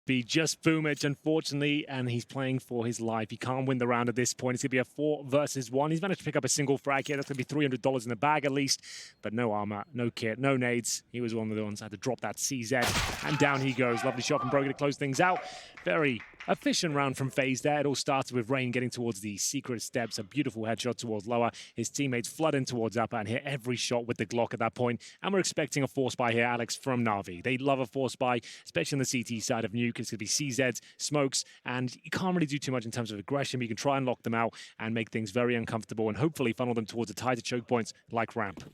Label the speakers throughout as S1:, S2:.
S1: Be just BahvMh, unfortunately, and he's playing for his life. He can't win the round at this point. It's going to be a 4 versus 1. He's managed to pick up a single frag here. That's going to be $300 in the bag at least, but no armor, no kit, no nades. He was one of the ones that had to drop that CZ, and down he goes. Lovely shot from Broky to close things out. Very efficient round from Faze there. It all started with Rain getting towards the secret steps, a beautiful headshot towards lower. His teammates flood in towards upper and hit every shot with the Glock at that point. And we're expecting a force buy here, Alex, from Navi. They love a force buy, especially on the CT side of Nuke. It's going to be CZs, smokes, and you can't really do too much in terms of aggression. But you can try and lock them out and make things very uncomfortable and hopefully funnel them towards the tighter choke points like ramp.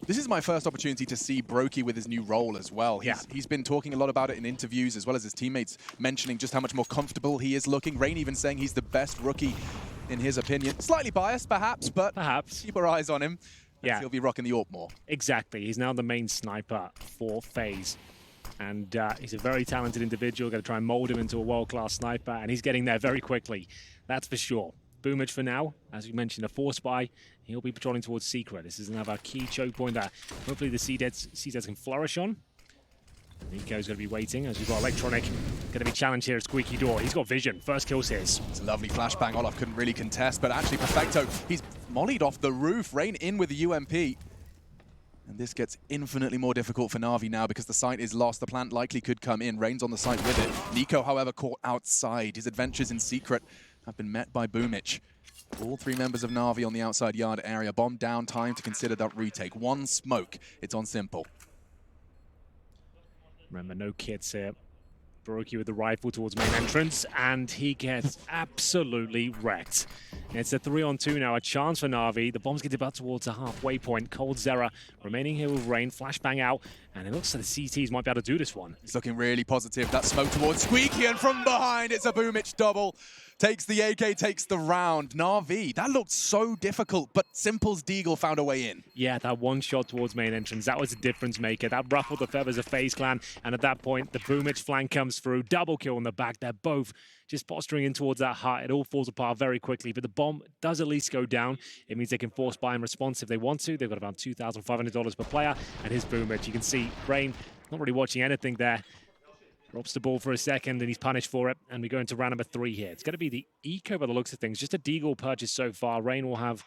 S2: This is my first opportunity to see Broky with his new role as well. He's been talking a lot about it in interviews, as well as his teammates mentioning just how much more comfortable he is looking. Rain even saying he's the best rookie in his opinion. Slightly biased, perhaps, but keep our eyes on him. Yeah, he'll be rocking the AWP more.
S1: Exactly. He's now the main sniper for Faze. And he's a very talented individual. Got to try and mold him into a world-class sniper, and he's getting there very quickly. That's for sure. BahvMh for now, as we mentioned, a force buy. He'll be patrolling towards Secret. This is another key choke point that hopefully the CZs can flourish on. NiKo's going to be waiting as we've got Electronic going to be challenged here at Squeaky Door. He's got vision. First kills his.
S2: It's a lovely flashbang. Olaf couldn't really contest, but actually Perfecto, he's mollied off the roof. Rain in with the UMP. And this gets infinitely more difficult for Navi now because the site is lost. The plant likely could come in. Rain's on the site with it. NiKo, however, caught outside. His adventures in Secret have been met by BahvMh. All 3 members of Navi on the outside yard area. Bomb down, time to consider that retake. 1 smoke. It's on simple.
S1: Remember, no kits here. Broky with the rifle towards main entrance, and he gets absolutely wrecked. It's a 3-on-2 now, a chance for Navi. The bombs get about towards the halfway point. coldzera remaining here with Rain, flashbang out, and it looks like the CTs might be able to do this one.
S2: It's looking really positive. That smoke towards Squeaky, and from behind, it's a BahvMh double. Takes the AK, takes the round. Navi, that looked so difficult, but Simple's Deagle found a way in.
S1: Yeah, that one shot towards main entrance, that was a difference maker. That ruffled the feathers of FaZe Clan, and at that point, the BahvMh flank comes through. Double kill on the back. They're both just posturing in towards that hut. It all falls apart very quickly, but the bomb does at least go down. It means they can force buy in response if they want to. They've got around $2,500 per player, and his BahvMh. You can see Rain not really watching anything there. Drops the ball for a second, and he's punished for it. And we go into round number 3 here. It's going to be the eco by the looks of things. Just a Deagle purchase so far. Rain will have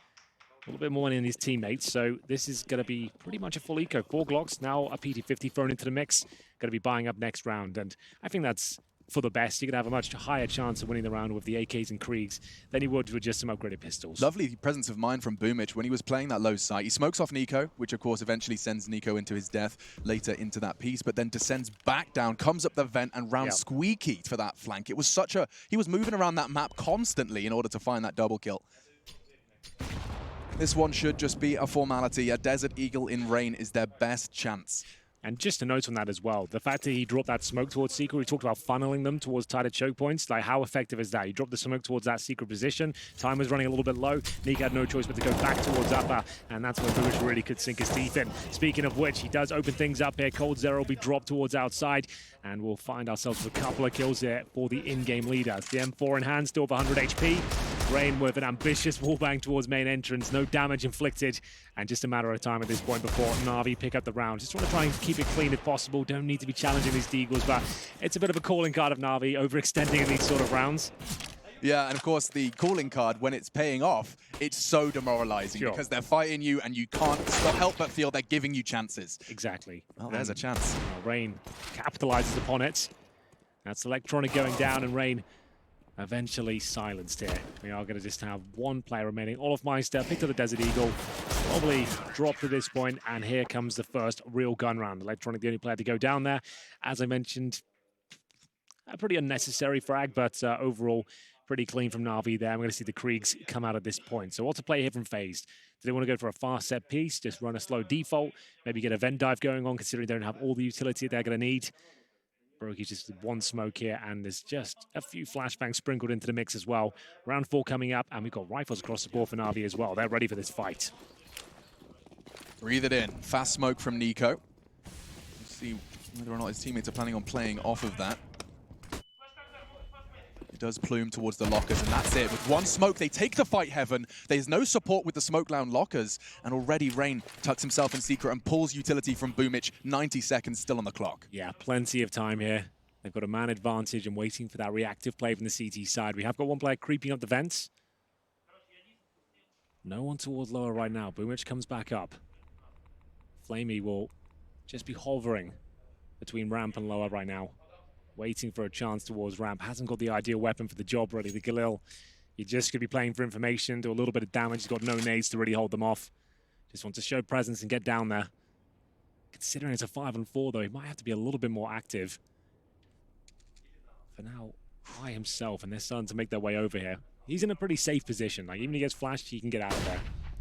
S1: a little bit more money than his teammates, so this is going to be pretty much a full eco. 4 Glocks, now a PT-50 thrown into the mix. Going to be buying up next round, and I think that's for the best. You're going to have a much higher chance of winning the round with the AKs and Kriegs than you would with just some upgraded pistols.
S2: Lovely presence of mind from BahvMh when he was playing that low site. He smokes off NiKo, which of course eventually sends NiKo into his death later into that piece, but then descends back down, comes up the vent and rounds Squeaky for that flank. It was such a... He was moving around that map constantly in order to find that double kill. This one should just be a formality. A Desert Eagle in Rain is their best chance.
S1: And just a note on that as well, the fact that he dropped that smoke towards Secret, we talked about funneling them towards tighter choke points. Like, how effective is that? He dropped the smoke towards that Secret position. Time was running a little bit low. NiKo had no choice but to go back towards upper, and that's where BahvMh really could sink his teeth in. Speaking of which, he does open things up here. coldzera will be dropped towards outside, and we'll find ourselves with a couple of kills here for the in-game leader. It's the M4 in hand, still with 100 HP. Rain with an ambitious wallbang towards main entrance, no damage inflicted, and just a matter of time at this point before Navi pick up the round. Just want to try and keep it clean if possible. Don't need to be challenging these Deagles, but it's a bit of a calling card of Navi overextending in these sort of rounds.
S2: Yeah, and of course the calling card, when it's paying off, it's so demoralizing because they're fighting you and you can't help but feel they're giving you chances.
S1: Exactly.
S2: Well, there's a chance.
S1: Rain capitalizes upon it. That's Electronic going down, and Rain eventually silenced here. We are going to just have 1 player remaining. olofmeister picked up the Desert Eagle, probably dropped at this point, and here comes the first real gun round. Electronic, the only player to go down there. As I mentioned, a pretty unnecessary frag, but overall, pretty clean from Navi there. I'm going to see the Kriegs come out at this point. So what to play here from Faze? Do they want to go for a fast set piece, just run a slow default, maybe get a vent dive going on, considering they don't have all the utility they're going to need? Broky's just 1 smoke here, and there's just a few flashbangs sprinkled into the mix as well. Round 4 coming up, and we've got rifles across the board for Navi as well. They're ready for this fight.
S2: Breathe it in. Fast smoke from NiKo. Let's see whether or not his teammates are planning on playing off of that. It does plume towards the lockers, and that's it. With 1 smoke, they take the fight heaven. There's no support with the smoke down lockers, and already Rain tucks himself in Secret and pulls utility from BahvMh. 90 seconds still on the clock.
S1: Yeah, plenty of time here. They've got a man advantage and waiting for that reactive play from the CT side. We have got one player creeping up the vents. No one towards lower right now. BoomH comes back up. flamie will just be hovering between ramp and lower right now, waiting for a chance towards ramp. Hasn't got the ideal weapon for the job, really. The Galil, you're just going to be playing for information, do a little bit of damage. He's got no nades to really hold them off. Just wants to show presence and get down there. Considering it's a 5-on-4, though, he might have to be a little bit more active. For now, by himself, and they're starting to make their way over here. He's in a pretty safe position. Like, even if he gets flashed, he can get out of there.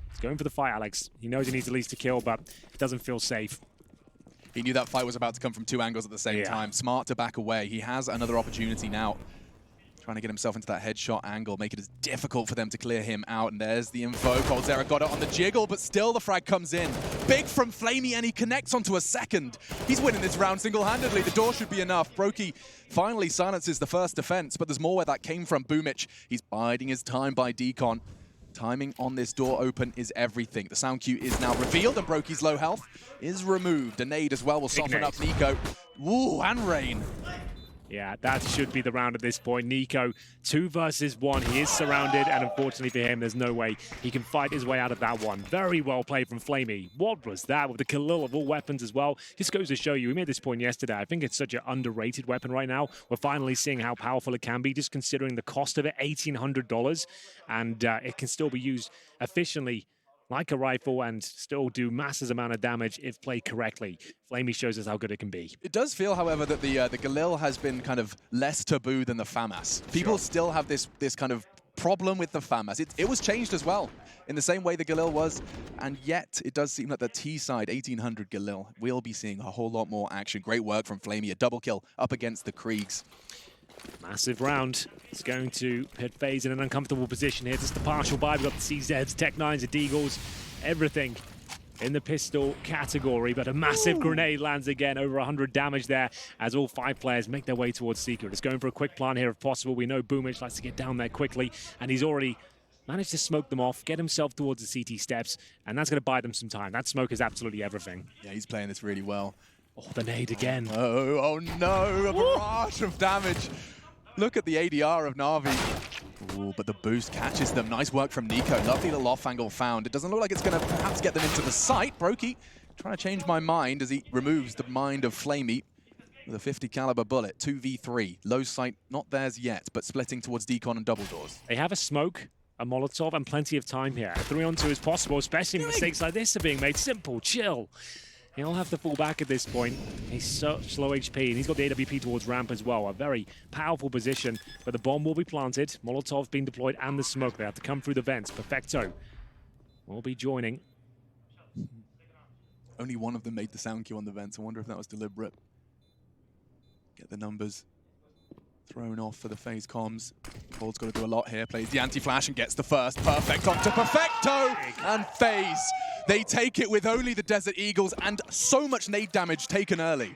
S1: He's going for the fight, Alex. He knows he needs at least a kill, but it doesn't feel safe.
S2: He knew that fight was about to come from two angles at the same time. Smart to back away. He has another opportunity now. Trying to get himself into that headshot angle, make it as difficult for them to clear him out. And there's the info. coldzera got it on the jiggle, but still the frag comes in. Big from flamie, and he connects onto a second. He's winning this round single-handedly. The door should be enough. Brokey finally silences the first defense, but there's more where that came from. BoomH, he's biding his time by Decon. Timing on this door open is everything. The sound cue is now revealed, and Brokey's low health is removed. A nade as well will soften up NiKo. Woo, and Rain.
S1: Yeah, that should be the round at this point. NiKo, 2 versus 1. He is surrounded, and unfortunately for him, there's no way he can fight his way out of that one. Very well played from flamie. What was that with the Khalil of all weapons as well? Just goes to show you, we made this point yesterday. I think it's such an underrated weapon right now. We're finally seeing how powerful it can be, just considering the cost of it, $1,800, and it can still be used efficiently like a rifle and still do massive amount of damage if played correctly. flamie shows us how good it can be.
S2: It does feel, however, that the Galil has been kind of less taboo than the FAMAS. People still have this kind of problem with the FAMAS. It was changed as well, in the same way the Galil was, and yet it does seem like the T side, 1800 Galil, will be seeing a whole lot more action. Great work from flamie, a double kill up against the Kriegs.
S1: Massive round. It's going to put Faze in an uncomfortable position here. Just the partial buy. We've got the CZs, Tech-9s, the Deagles, everything in the pistol category. But a massive grenade lands again, over 100 damage there as all 5 players make their way towards Secret. It's going for a quick plant here if possible. We know BoomH likes to get down there quickly, and he's already managed to smoke them off, get himself towards the CT steps, and that's going to buy them some time. That smoke is absolutely everything.
S2: Yeah, he's playing this really well.
S1: Oh, the nade again.
S2: Oh no, a barrage of damage. Look at the ADR of Navi. Ooh, but the boost catches them. Nice work from NiKo. Lovely little off angle found. It doesn't look like it's going to perhaps get them into the site. Brokey trying to change my mind as he removes the mind of flamie with a 50 caliber bullet. 2v3. Low sight, not theirs yet, but splitting towards Decon and double doors.
S1: They have a smoke, a Molotov, and plenty of time here. 3-on-2 is possible, especially mistakes like this are being made. Simple, chill. He'll have to fall back at this point. He's such low HP, and he's got the AWP towards ramp as well. A very powerful position, but the bomb will be planted. Molotov being deployed and the smoke. They have to come through the vents. Perfecto will be joining.
S2: Only one of them made the sound cue on the vents. I wonder if that was deliberate. Get the numbers thrown off for the Faze comms. Cold's got to do a lot here. Plays the anti-flash and gets the first. Perfect onto Perfecto! And Faze. They take it with only the Desert Eagles and so much nade damage taken early.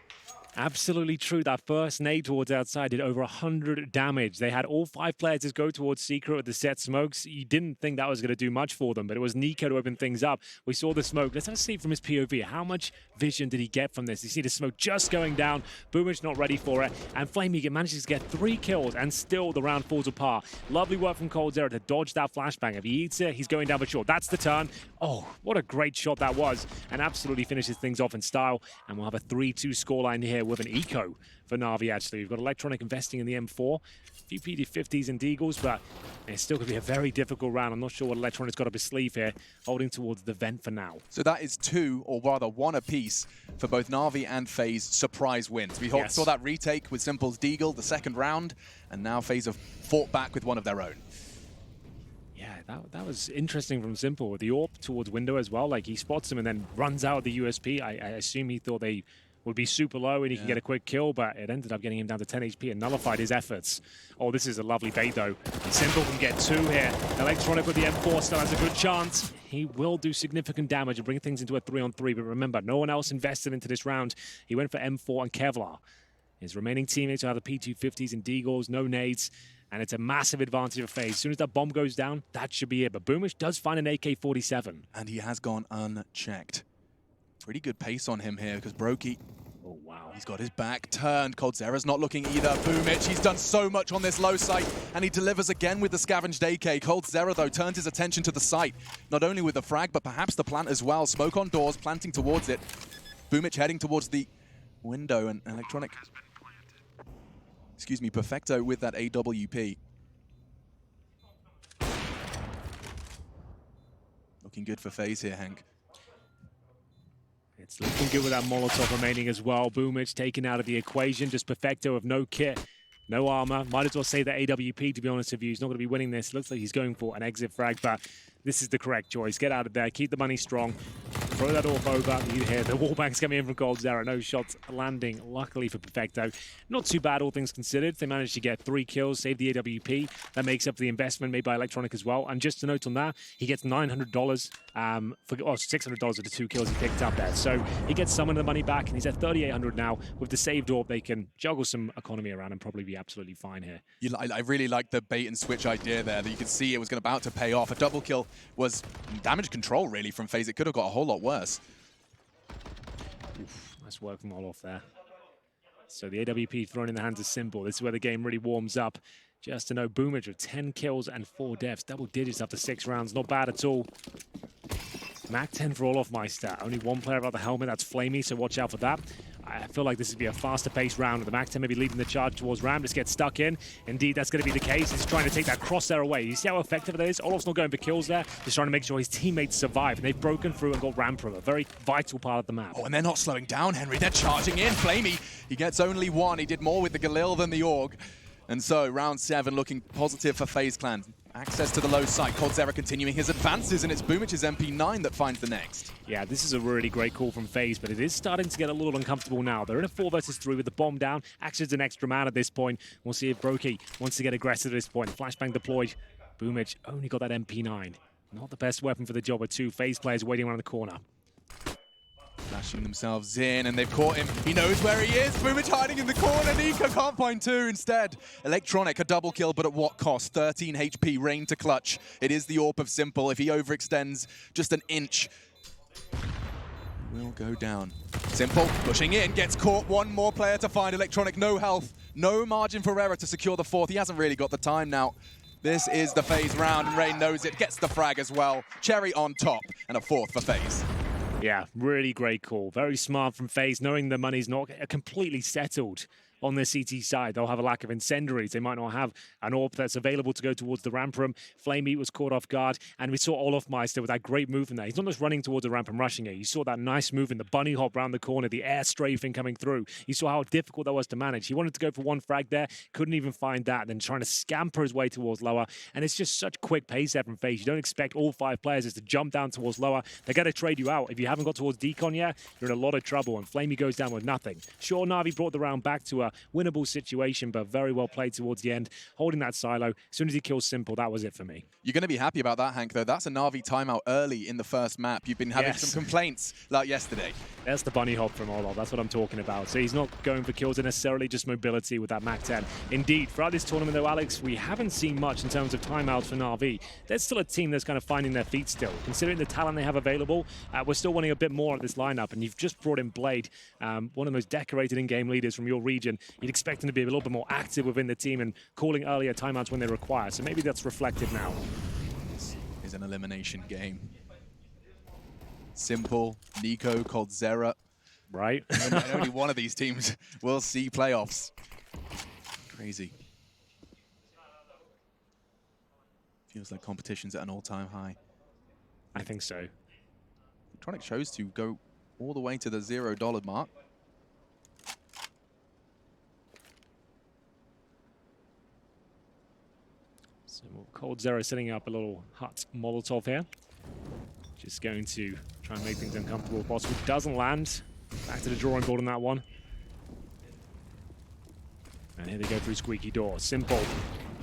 S1: Absolutely true. That first nade towards outside did over 100 damage. They had all 5 players just go towards Secret with the set smokes. You didn't think that was going to do much for them, but it was NiKo to open things up. We saw the smoke. Let's have a see from his POV. How much vision did he get from this? You see the smoke just going down. BoomH not ready for it. And flamie manages to get 3 kills, and still the round falls apart. Lovely work from coldzera to dodge that flashbang. If he eats it, he's going down for sure. That's the turn. Oh, what a great shot that was. And absolutely finishes things off in style. And we'll have a 3-2 scoreline here with an eco for Navi, actually. We've got Electronic investing in the M4, a few PD50s and Deagles, but it's still going to be a very difficult round. I'm not sure what Electronic's got up his sleeve here, holding towards the vent for now.
S2: So that is 2, or rather 1 apiece for both Navi and Faze surprise wins. We saw that retake with Simple's Deagle the second round, and now Faze have fought back with one of their own.
S1: Yeah, that was interesting from Simple. The AWP towards window as well, like he spots him and then runs out of the USP. I assume he thought they would be super low and he could get a quick kill, but it ended up getting him down to 10 HP and nullified his efforts. Oh, this is a lovely bait though. Simple can get 2 here. Electronic with the M4 still has a good chance. He will do significant damage and bring things into a 3-on-3, but remember, no one else invested into this round. He went for M4 and Kevlar. His remaining teammates are the P250s and Deagles, no nades, and it's a massive advantage of Faze. As soon as that bomb goes down, that should be it. But BoomH does find an AK-47.
S2: And he has gone unchecked. Pretty good pace on him here because Brokey.
S1: Oh, wow.
S2: He's got his back turned. coldzera's not looking either. BooMH, he's done so much on this low site, and he delivers again with the scavenged AK. coldzera, though, turns his attention to the site, not only with the frag, but perhaps the plant as well. Smoke on doors, planting towards it. BooMH heading towards the window, and Electronic, excuse me, Perfecto with that AWP. Looking good for Faze here, Hank.
S1: It's looking good with that Molotov remaining as well. BooMH taken out of the equation. Just Perfecto of no kit, no armor. Might as well say that AWP, to be honest with you. He's not going to be winning this. Looks like he's going for an exit frag, but this is the correct choice. Get out of there. Keep the money strong. Throw that off over. You hear the wallbangs coming in from coldzera. No shots landing, luckily for Perfecto. Not too bad, all things considered. They managed to get 3 kills, save the AWP. That makes up for the investment made by Electronic as well. And just a note on that, he gets $900 for $600 of the 2 kills he picked up there. So he gets some of the money back, and he's at $3,800 now. With the saved orb, they can juggle some economy around and probably be absolutely fine here.
S2: I really like the bait and switch idea there, that you could see it was about to pay off. A double kill was damage control, really, from Faze. It could have got a whole lot worse.
S1: Oof, nice work from Olof there. So the AWP thrown in the hands of Simple. This is where the game really warms up. Just to know, BooMH with 10 kills and 4 deaths. Double digits after 6 rounds. Not bad at all. Mac 10 for olofmeister. Only one player without the helmet. That's Flamey, so watch out for that. I feel like this would be a faster-paced round with the Mac 10 maybe leading the charge towards Ram. Just gets stuck in. Indeed, that's going to be the case. He's trying to take that crosshair away. You see how effective it is? Olof's not going for kills there. Just trying to make sure his teammates survive. And they've broken through and got Ram from a very vital part of the map.
S2: Oh, and they're not slowing down, Henry. They're charging in. Flamey, he gets only 1. He did more with the Galil than the Org. And so, round 7 looking positive for FaZe Clan. Access to the low site. coldzera continuing his advances, and it's BooMH's MP9 that finds the next.
S1: Yeah, this is a really great call from Faze, but it is starting to get a little uncomfortable now. They're in a 4 versus 3 with the bomb down. Action's an extra man at this point. We'll see if Brokey wants to get aggressive at this point. Flashbang deployed. BooMH only got that MP9. Not the best weapon for the job with 2 Faze players waiting around the corner.
S2: Flashing themselves in, and they've caught him. He knows where he is. BooMH hiding in the corner. Nico can't find 2 instead. Electronic, a double kill, but at what cost? 13 HP, Rain to clutch. It is the AWP of Simple. If he overextends just an inch, will go down. Simple pushing in, gets caught. 1 more player to find. Electronic, no health, no margin for error to secure the 4th. He hasn't really got the time now. This is the Faze round, and Rain knows it. Gets the frag as well. Cherry on top, and a 4th for Faze.
S1: Yeah, really great call. Very smart from Faze, knowing the money's not completely settled on the CT side. They'll have a lack of incendiaries. They might not have an AWP that's available to go towards the ramp room. Flamey was caught off guard, and we saw olofmeister with that great move in there. He's not just running towards the ramp and rushing it. You saw that nice move in the bunny hop around the corner, the air strafing coming through. You saw how difficult that was to manage. He wanted to go for 1 frag there, couldn't even find that, then trying to scamper his way towards lower. And it's just such quick pace there from Faze. You don't expect all 5 players just to jump down towards lower. They're going to trade you out. If you haven't got towards decon yet, you're in a lot of trouble, and Flamey goes down with nothing. Sure, Navi brought the round back to a winnable situation, but very well played towards the end, holding that silo. As soon as he kills Simple, that was it for me.
S2: You're going to be happy about that, Hank, though. That's a Navi timeout early in the first map. You've been having some complaints like yesterday.
S1: That's the bunny hop from Olof. That's what I'm talking about. So he's not going for kills necessarily, just mobility with that Mac 10. Indeed, throughout this tournament, though, Alex, we haven't seen much in terms of timeouts for Navi. There's still a team that's kind of finding their feet still. Considering the talent they have available, we're still wanting a bit more at this lineup, and you've just brought in Blade, one of the most decorated in-game leaders from your region. You'd expect him to be a little bit more active within the team and calling earlier timeouts when they require. So maybe that's reflective now.
S2: This is an elimination game. Simple, Nico, coldzera.
S1: Right.
S2: And only one of these teams will see playoffs. Crazy. Feels like competition's at an all-time high.
S1: I think so.
S2: Electronic chose to go all the way to the $0 mark.
S1: So coldzera setting up a little hut Molotov here. Just going to try and make things uncomfortable if possible. Doesn't land. Back to the drawing board on that one. And here they go through squeaky door. Simple.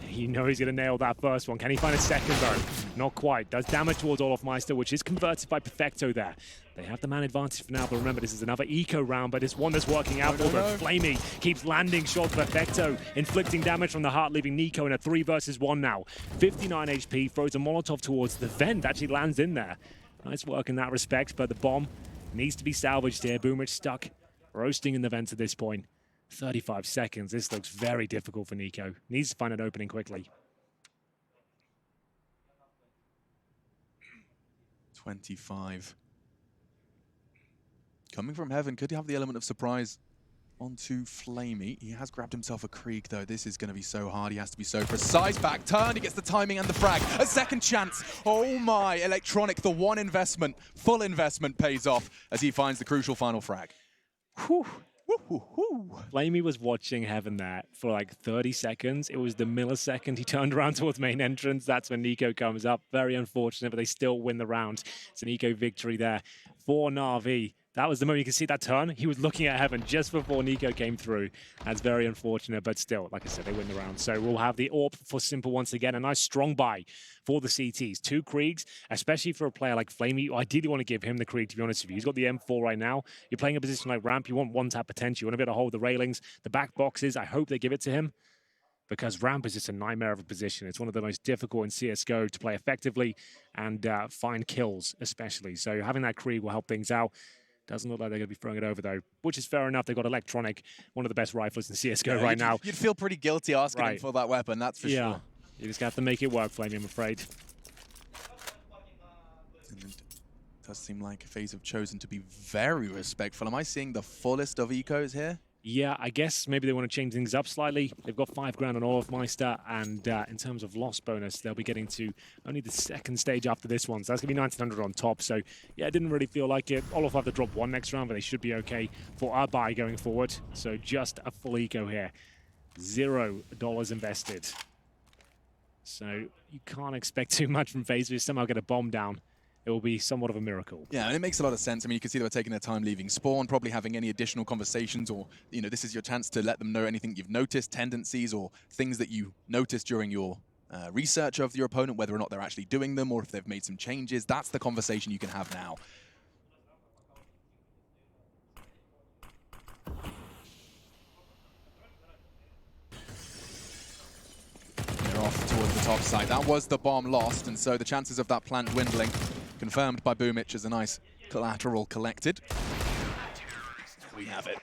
S1: You know he's going to nail that first one. Can he find a second, though? Not quite. Does damage towards olofmeister, which is converted by Perfecto there. They have the man advantage for now, but remember, this is another eco round, but it's one that's working out for them. Flamey keeps landing shots. Perfecto inflicting damage from the heart, leaving Nico in a 3 versus 1 now. 59 HP, throws a Molotov towards the vent, actually lands in there. Nice work in that respect, but the bomb needs to be salvaged here. BooMH stuck roasting in the vents at this point. 35 seconds. This looks very difficult for NiKo. Needs to find an opening quickly.
S2: 25. Coming from heaven, could he have the element of surprise onto flamie? He has grabbed himself a Krieg, though. This is going to be so hard. He has to be so precise. Back turn, he gets the timing and the frag. A second chance. Oh my, Electronic, the one investment, full investment pays off as he finds the crucial final frag.
S1: Whew. flamie was watching heaven there for like 30 seconds. It was the millisecond he turned around towards main entrance. That's when NiKo comes up. Very unfortunate, but they still win the round. It's an NiKo victory there for Navi. That was the moment you can see that turn. He was looking at heaven just before NiKo came through. That's very unfortunate, but still, like I said, they win the round. So we'll have the AWP for Simple once again. A nice strong buy for the CTs. 2 Kriegs, especially for a player like flamie. You ideally want to give him the Krieg, to be honest with you. He's got the M4 right now. You're playing a position like ramp. You want one-tap potential. You want to be able to hold the railings, the back boxes. I hope they give it to him, because ramp is just a nightmare of a position. It's one of the most difficult in CSGO to play effectively and find kills, especially. So having that Krieg will help things out. Doesn't look like they're going to be throwing it over, though, which is fair enough. They've got Electronic, one of the best riflers in CSGO right now.
S2: You'd feel pretty guilty asking him for that weapon, that's for sure.
S1: You just have to make it work, flamie, I'm afraid.
S2: And it does seem like Faze have chosen to be very respectful. Am I seeing the fullest of ecos here?
S1: Yeah, I guess maybe they want to change things up slightly. They've got 5 grand on LTC, and in terms of loss bonus, they'll be getting to only the second stage after this one. So that's going to be 1900 on top. So yeah, it didn't really feel like it. LTC have to drop 1 next round, but they should be okay for our buy going forward. So just a full eco here. $0 invested. So you can't expect too much from Faze. We somehow get a bomb down. It will be somewhat of a miracle.
S2: Yeah, and it makes a lot of sense. I mean, you can see they were taking their time leaving spawn, probably having any additional conversations, or, you know, this is your chance to let them know anything you've noticed, tendencies, or things that you noticed during your research of your opponent, whether or not they're actually doing them, or if they've made some changes. That's the conversation you can have now. They're off towards the top side. That was the bomb lost, and so the chances of that plant dwindling, confirmed by BO3 as a nice collateral collected. We have it.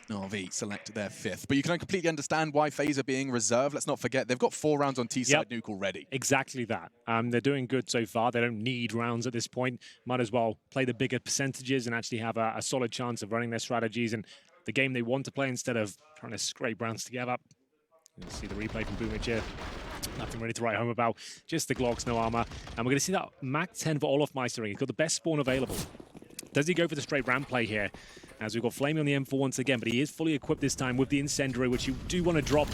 S2: Navi select their 5th. But you can completely understand why Faze are being reserved. Let's not forget, they've got 4 rounds on T-side nuke already.
S1: Exactly that. They're doing good so far. They don't need rounds at this point. Might as well play the bigger percentages and actually have a solid chance of running their strategies and the game they want to play instead of trying to scrape rounds together. You'll see the replay from BO3 here. Nothing really to write home about. Just the Glocks, no armor. And we're going to see that MAC-10 for LTC. He's got the best spawn available. Does he go for the straight ramp play here? As we've got flamie on the M4 once again, but he is fully equipped this time with the incendiary, which you do want to drop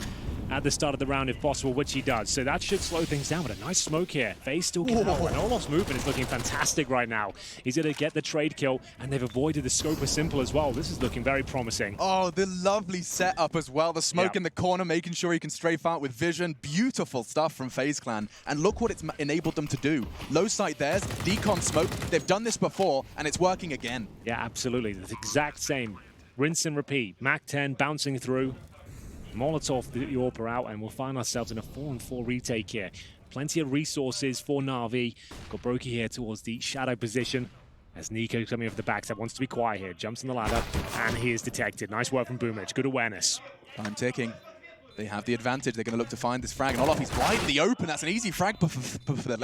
S1: at the start of the round if possible, which he does. So that should slow things down, but a nice smoke here. Faze still can help, and LTC's movement is looking fantastic right now. He's going to get the trade kill, and they've avoided the scope of Simple as well. This is looking very promising. Oh,
S2: the lovely setup as well. The smoke in the corner, making sure he can strafe out with vision. Beautiful stuff from FaZe Clan. And look what it's enabled them to do. Low sight theirs, decon smoke. They've done this before, and it's working again.
S1: Yeah, absolutely. The exact same. Rinse and repeat. MAC-10 bouncing through. Molotov the AWP out, and we'll find ourselves in a 4-on-4 retake here. Plenty of resources for Navi. Got Brokey here towards the shadow position. As NiKo coming over the backside, wants to be quiet here. Jumps on the ladder, and he is detected. Nice work from BO3. Good awareness.
S2: Time ticking. They have the advantage. They're going to look to find this frag. And Olof, he's wide in the open. That's an easy frag for Perfecto.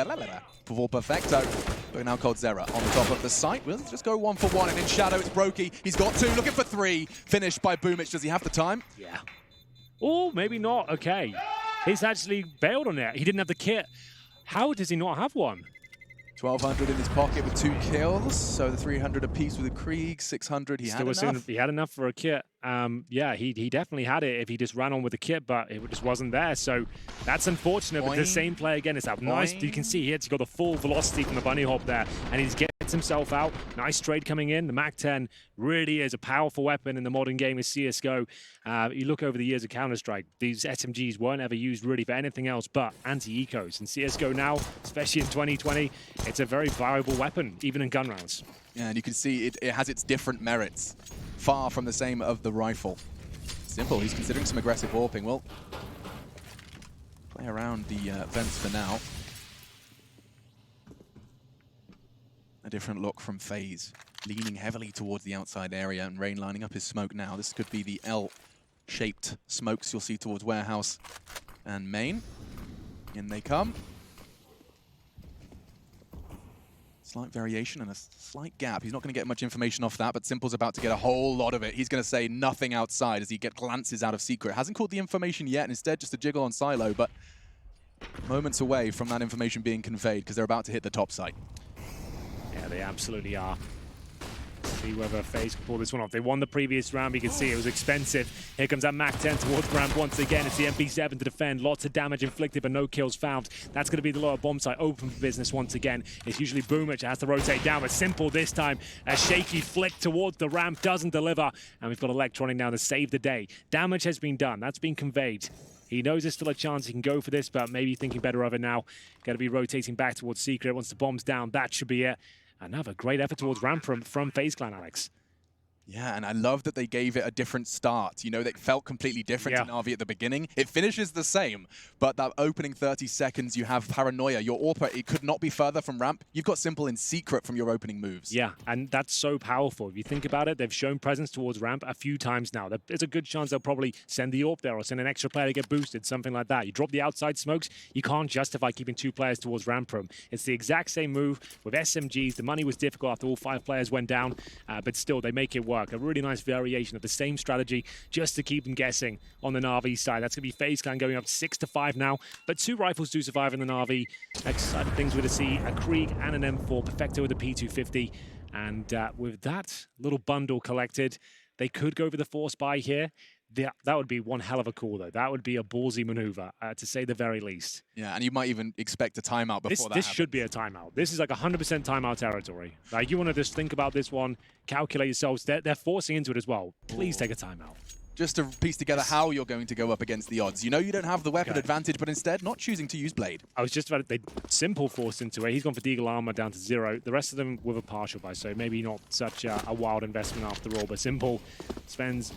S2: But now coldzera on the top of the site. We'll just go 1-for-1. And in shadow, it's Brokey. He's got 2. Looking for 3. Finished by BO3. Does he have the time?
S1: Yeah. Oh, maybe not. Okay. He's actually bailed on it. He didn't have the kit. How does he not have one?
S2: 1,200 in his pocket with 2 kills. So the 300 apiece with a Krieg, 600. He had enough.
S1: He had enough for a kit. Yeah, he definitely had it if he just ran on with the kit, but it just wasn't there. So that's unfortunate. But the same play again. It's out. Nice. You can see here he's got the full velocity from the bunny hop there, and he's gets himself out. Nice trade coming in. The MAC-10 really is a powerful weapon in the modern game of CSGO. You look over the years of Counter-Strike, these SMGs weren't ever used really for anything else but anti-ecos. In CSGO now, especially in 2020, it's a very viable weapon, even in gun rounds.
S2: Yeah, and you can see it has its different merits. Far from the same of the rifle. Simple, he's considering some aggressive warping. Well, play around the vents for now. A different look from Faze. leaning heavily towards the outside area, and Rain lining up his smoke now. This could be the L-shaped smokes you'll see towards Warehouse and Main. In they come. Slight variation and a slight gap. He's not going to get much information off that, but Simple's about to get a whole lot of it. He's going to say nothing outside as he gets glances out of Secret. Hasn't caught the information yet, and instead just a jiggle on Silo, but moments away from that information being conveyed because they're about to hit the top site.
S1: Yeah, they absolutely are. See whether Faze can pull this one off. They won the previous round. You can see it was expensive. Here comes that Mach 10 towards ramp once again. It's the MP7 to defend. Lots of damage inflicted, but no kills found. That's going to be the lower bomb site open for business once again. It's usually BO3 has to rotate down, but Simple this time. A shaky flick towards the ramp doesn't deliver. And we've got Electronic now to save the day. Damage has been done. That's been conveyed. He knows there's still a chance he can go for this, but maybe thinking better of it now. Got to be rotating back towards Secret. Once the bomb's down, that should be it. Another great effort towards ramp from FaZe Clan, Alex.
S2: Yeah, and I love that they gave it a different start. You know, they felt completely different to Navi at the beginning. It finishes the same, but that opening 30 seconds, you have Paranoia. Your AWP, it could not be further from ramp. You've got Simple in Secret from your opening moves.
S1: Yeah, and that's so powerful. If you think about it, they've shown presence towards ramp a few times now. There's a good chance they'll probably send the AWP there or send an extra player to get boosted, something like that. You drop the outside smokes, you can't justify keeping 2 players towards ramp room. It's the exact same move with SMGs. The money was difficult after all 5 players went down, but still, they make it work. A really nice variation of the same strategy just to keep them guessing on the Navi side. That's going to be FaZe Clan going up 6-5 now, but 2 rifles do survive in the Navi. Next side of things, we're going to see a Krieg and an M4, Perfecto with a P250, and with that little bundle collected, they could go for the force buy here. That would be one hell of a call, though. That would be a ballsy maneuver, to say the very least.
S2: Yeah, and you might even expect a timeout before that
S1: This
S2: happens.
S1: should be a timeout. This is like 100% timeout territory. Like, you want to just think about this one, calculate yourselves. They're forcing into it as well. Please take a timeout.
S2: Just to piece together how you're going to go up against the odds. You know you don't have the weapon advantage, but instead not choosing to use Blade.
S1: I was just about to, they Simple forced into it. He's gone for Deagle Armor down to 0. The rest of them with a partial buy, so maybe not such a wild investment after all. But Simple spends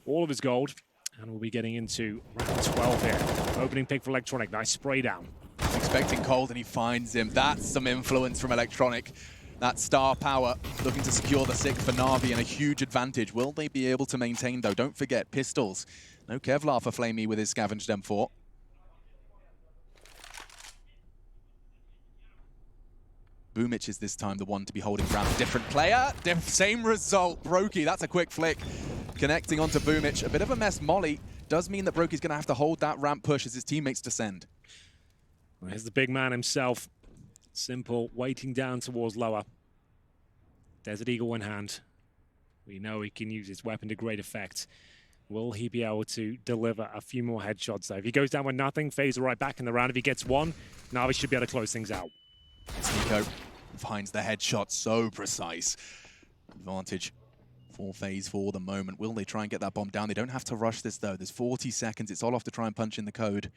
S1: all of his gold, and we'll be getting into round 12 here. Opening pick for Electronic. Nice spray down.
S2: He's expecting cold, and he finds him. That's some influence from Electronic. That star power looking to secure the 6 for Navi and a huge advantage. Will they be able to maintain, though? Don't forget, pistols. No Kevlar for Flamey with his scavenged M4. BO3 is this time the one to be holding ground. Different player, same result. Brokey, that's a quick flick. Connecting onto BO3. A bit of a mess. Molly does mean that Brokey's going to have to hold that ramp push as his teammates descend.
S1: Well, here's the big man himself. Simple, waiting down towards lower. Desert Eagle in hand. We know he can use his weapon to great effect. Will he be able to deliver a few more headshots, though? If he goes down with nothing, FaZe right back in the round. If he gets one, Navi should be able to close things out.
S2: Nico finds the headshot so precise. Advantage for FaZe for the moment. Will they try and get that bomb down? They don't have to rush this, though. There's 40 seconds. It's all off to try and punch in the code.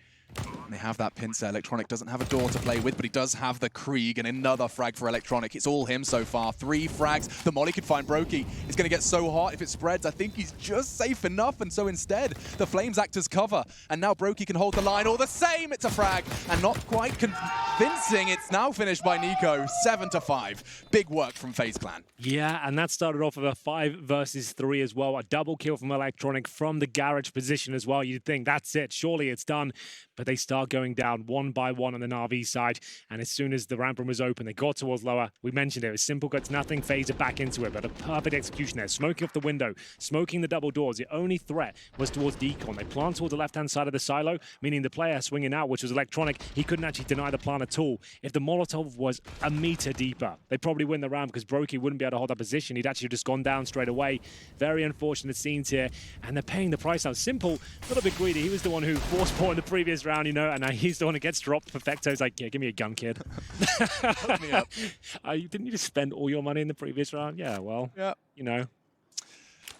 S2: And they have that pincer. Electronic doesn't have a door to play with, but he does have the Krieg and another frag for Electronic. It's all him so far. 3 frags. The Molly could find Brokey. It's going to get so hot if it spreads. I think he's just safe enough, and so instead, the Flames act as cover. And now Brokey can hold the line. All the same, it's a frag. And not quite convincing. It's now finished by Nico. 7-5. Big work from FaZe Clan.
S1: Yeah, and that started off with a 5 versus 3 as well. A double kill from Electronic from the garage position as well. You'd think that's it. Surely it's done. But they start going down one by one on the Navi side. And as soon as the ramp room was open, they got towards lower. We mentioned it was Simple gets nothing. FaZe are back into it. But a perfect execution there. Smoking off the window. Smoking the double doors. The only threat was towards Decon. They plant towards the left-hand side of the silo, meaning the player swinging out, which was Electronic. He couldn't actually deny the plant at all. If the Molotov was a meter deeper, they'd probably win the round because Brokey wouldn't be able to hold that position. He'd actually just gone down straight away. Very unfortunate scenes here. And they're paying the price out. Simple, a little bit greedy. He was the one who forced bought in the previous round, you know, and now he's the one who gets dropped. Perfecto's like, yeah, give me a gun, kid.
S2: Hook me up.
S1: Didn't you just spend all your money in the previous round? Yeah, well, you know.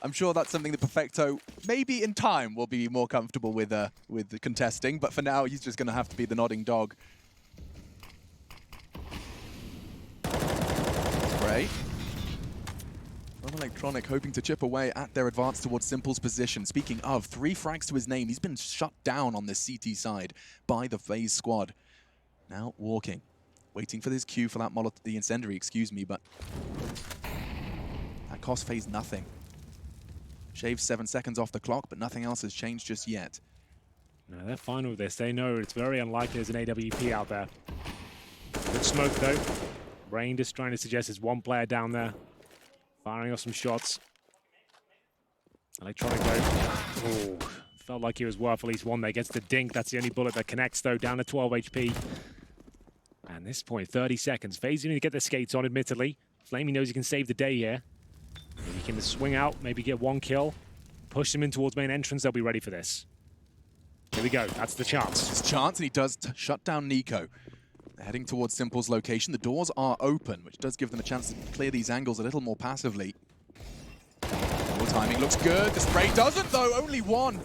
S2: I'm sure that's something that Perfecto, maybe in time, will be more comfortable with the contesting, but for now, he's just going to have to be the nodding dog. Great. Electronic hoping to chip away at their advance towards Simple's position. Speaking of, 3 frags to his name. He's been shut down on this CT side by the FaZe squad. Now walking, waiting for this cue for that Molotov, the incendiary, excuse me, but That cost Faze nothing. Shaved 7 seconds off the clock, but nothing else has changed just yet.
S1: No, they're fine with this. They know it's very unlikely there's an AWP out there. Good smoke, though. Rain just trying to suggest there's one player down there. Firing off some shots. Electronic, though. Oh, felt like he was worth at least one there. Gets the dink. That's the only bullet that connects, though, down to 12 HP. And this point, 30 seconds. Faze need to get the skates on, admittedly. Flamey knows he can save the day here. If he can swing out, maybe get one kill, push them in towards main entrance, they'll be ready for this. Here we go. That's the chance.
S2: It's chance, and he does shut down Nico. They're heading towards Simple's location. The doors are open, which does give them a chance to clear these angles a little more passively. More timing looks good. The spray doesn't, though. Only one.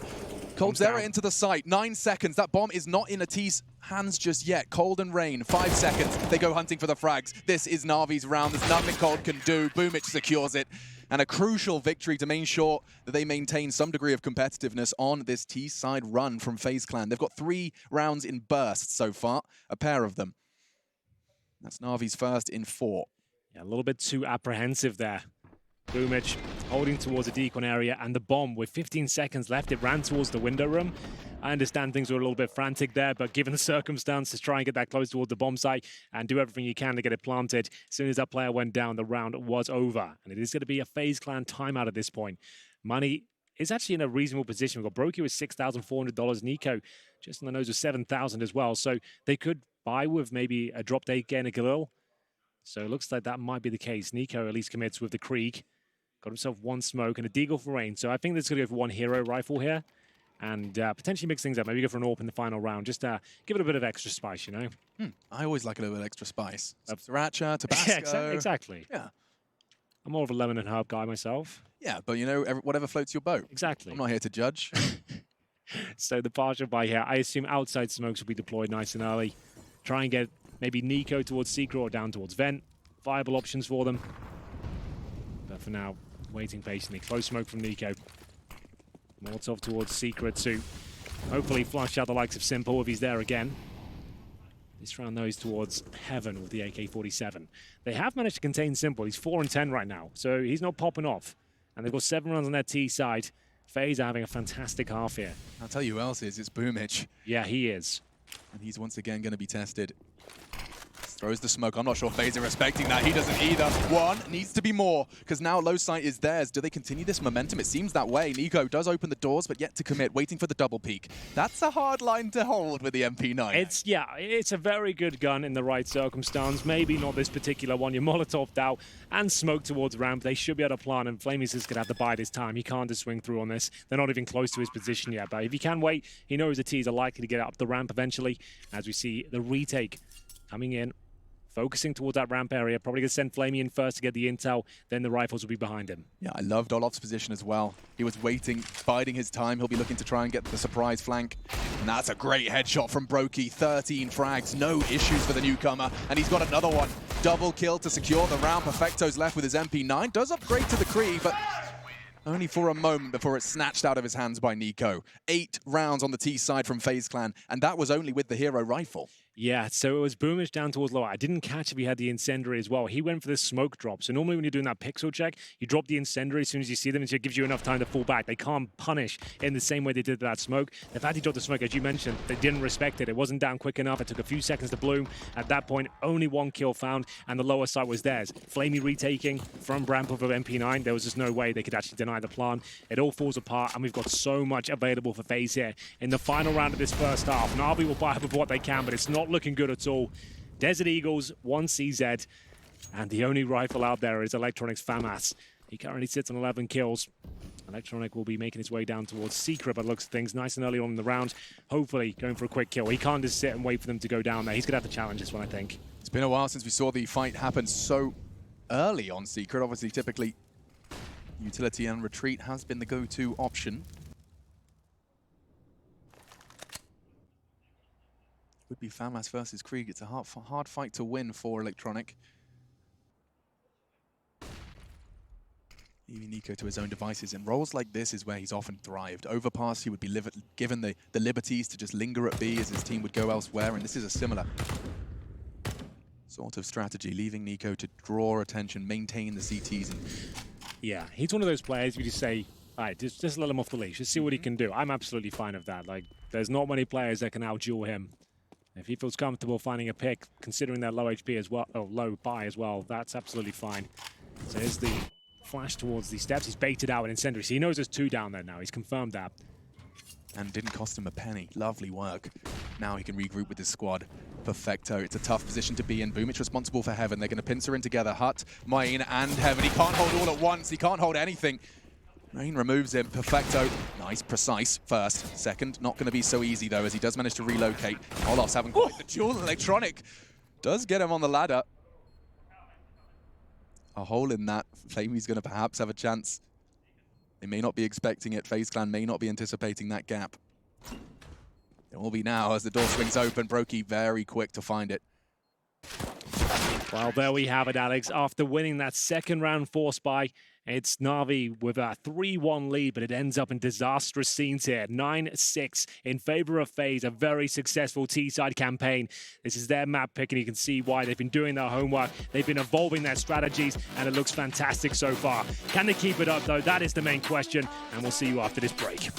S2: coldzera into the site. 9 seconds. That bomb is not in a T's hands just yet. Cold and Rain. 5 seconds. They go hunting for the frags. This is Navi's round. There's nothing Cold can do. BoomH secures it. And a crucial victory to make sure that they maintain some degree of competitiveness on this T-side run from FaZe Clan. They've got 3 rounds in bursts so far, a pair of them. That's Navi's first in 4.
S1: Yeah, a little bit too apprehensive there. BoomH holding towards the decon area, and the bomb with 15 seconds left, it ran towards the window room. I understand things were a little bit frantic there, but given the circumstances, try and get that close towards the bomb site and do everything you can to get it planted. As soon as that player went down, the round was over. And it is going to be a FaZe Clan timeout at this point. Money is actually in a reasonable position. We've got Brokey with $6,400, Nico just on the nose with $7,000 as well. So they could buy with maybe a drop day again, a Galil. So it looks like that might be the case. Nico at least commits with the Krieg. Got himself 1 smoke and a deagle for Rain. So I think there's going to go for 1 hero rifle here. And potentially mix things up. Maybe go for an AWP in the final round. Just give it a bit of extra spice, you know?
S2: I always like a little bit extra spice. Sriracha, Tabasco.
S1: Yeah, exactly.
S2: Yeah.
S1: I'm more of a lemon and herb guy myself.
S2: Yeah, but you know, whatever floats your boat.
S1: Exactly.
S2: I'm not here to judge.
S1: So the partial buy here, I assume outside smokes will be deployed nice and early. Try and get maybe Nico towards Secret or down towards Vent. Viable options for them. But for now, waiting patiently. Close smoke from Nico. Molotov towards Secret to hopefully flush out the likes of Simple if he's there again. This round, though, is towards Heaven with the AK-47. They have managed to contain Simple. He's 4 and 10 right now, so he's not popping off. And they've got 7 rounds on their T side. FaZe are having a fantastic half here.
S2: I'll tell you who else is. It's BoomH.
S1: Yeah, he is.
S2: And he's once again going to be tested. Throws the smoke. I'm not sure FaZe are respecting that. He doesn't either. 1 needs to be more, because now low sight is theirs. Do they continue this momentum? It seems that way. Nico does open the doors, but yet to commit, waiting for the double peek. That's a hard line to hold with the MP9.
S1: It's a very good gun in the right circumstance. Maybe not this particular one. You're Molotov'd out and smoke towards ramp. They should be able to plan, and Flamey's just going to have to bide his time. He can't just swing through on this. They're not even close to his position yet, but if he can wait, he knows the T's are likely to get up the ramp eventually, as we see the retake coming in. Focusing towards that ramp area, probably going to send Flamey in first to get the intel, then the rifles will be behind him. Yeah,
S2: I love Dolof's position as well. He was waiting, biding his time. He'll be looking to try and get the surprise flank. And that's a great headshot from Brokey. 13 frags, no issues for the newcomer. And he's got another one. Double kill to secure the round. Perfecto's left with his MP9. Does upgrade to the Krieg, but only for a moment before it's snatched out of his hands by Nico. 8 rounds on the T side from FaZe Clan, and that was only with the hero rifle.
S1: Yeah, so it was BoomH down towards lower. I didn't catch if he had the incendiary as well. He went for this smoke drop. So normally when you're doing that pixel check, you drop the incendiary as soon as you see them, and so it gives you enough time to fall back. They can't punish in the same way they did that smoke. The fact he dropped the smoke, as you mentioned, they didn't respect it. It wasn't down quick enough. It took a few seconds to bloom. At that point, only 1 kill found, and the lower side was theirs. Flamey retaking from Brample with MP9. There was just no way they could actually deny the plan. It all falls apart, and we've got so much available for FaZe here. In the final round of this first half, Navi will buy up with what they can, but it's not looking good at all. Desert Eagles, 1 CZ, and the only rifle out there is Electronic's FAMAS. He currently sits on 11 kills. Electronic will be making his way down towards Secret, but looks at things nice and early on in the round. Hopefully going for a quick kill. He can't just sit and wait for them to go down there. He's going to have to challenge this one, I think.
S2: It's been a while since we saw the fight happen so early on Secret. Obviously, typically, utility and retreat has been the go-to option. Would be FAMAS versus Krieg. It's a hard fight to win for Electronic. Leaving Nico to his own devices. And roles like this is where he's often thrived. Overpass, he would be given the liberties to just linger at B as his team would go elsewhere. And this is a similar sort of strategy, leaving Nico to draw attention, maintain the CTs. And
S1: Yeah, he's one of those players you just say, all right, just let him off the leash. Just see what he can do. I'm absolutely fine with that. Like, there's not many players that can out-duel him. If he feels comfortable finding a pick, considering their low HP as well, or low buy as well, that's absolutely fine. So here's the flash towards the steps. He's baited out an incendiary. So he knows there's 2 down there now. He's confirmed that.
S2: And didn't cost him a penny. Lovely work. Now he can regroup with his squad. Perfecto. It's a tough position to be in. BO3 responsible for Heaven. They're going to pincer in together. Hut, Main, and Heaven. He can't hold all at once. He can't hold anything. Rain removes him. Perfecto. Nice, precise first. Second, not going to be so easy, though, as he does manage to relocate. Olaf's having quite the duel. Electronic does get him on the ladder. A hole in that. Flamey's going to perhaps have a chance. They may not be expecting it. FaZe Clan may not be anticipating that gap. It will be now as the door swings open. Brokey very quick to find it.
S1: Well, there we have it, Alex. After winning that second round force buy, it's Navi with a 3-1 lead, but it ends up in disastrous scenes here. 9-6 in favor of FaZe, a very successful T-side campaign. This is their map pick, and you can see why. They've been doing their homework. They've been evolving their strategies, and it looks fantastic so far. Can they keep it up, though? That is the main question, and we'll see you after this break.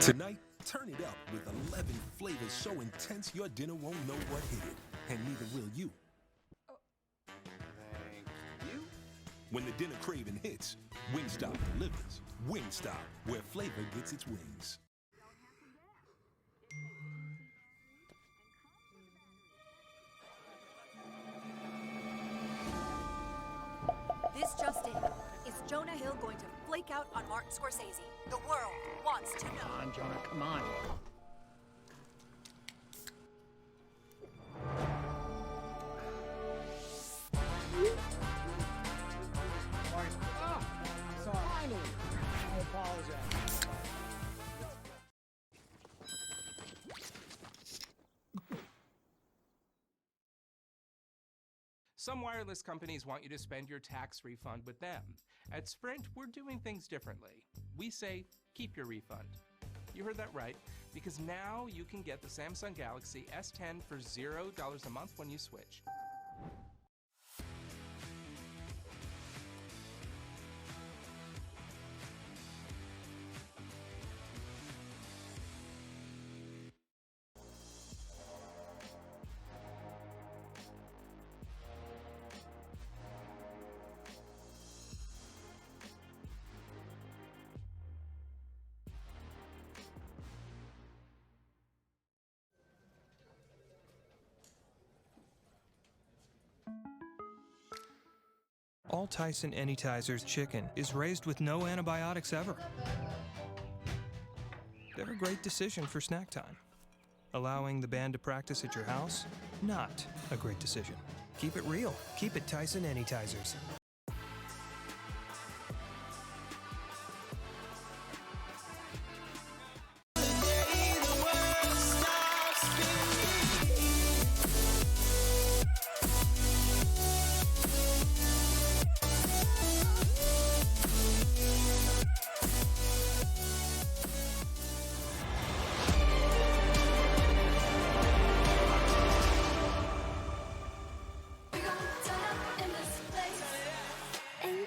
S3: Tonight, turn it up with 11 flavors so intense your dinner won't know what hit it, and neither will you.
S4: Thank you.
S3: When the dinner craving hits, Wingstop delivers. Wingstop, where flavor gets its wings.
S5: This just in. Is Jonah Hill going to flake out on Martin Scorsese? The world wants to know.
S4: Come on, Jonah, come on. Finally, I apologize.
S6: Some wireless companies want you to spend your tax refund with them. At Sprint, we're doing things differently. We say, keep your refund. You heard that right, because now you can get the Samsung Galaxy S10 for $0 a month when you switch.
S7: All Tyson Anytizer's chicken is raised with no antibiotics ever. They're a great decision for snack time. Allowing the band to practice at your house? Not a great decision. Keep it real. Keep it Tyson Anytizers.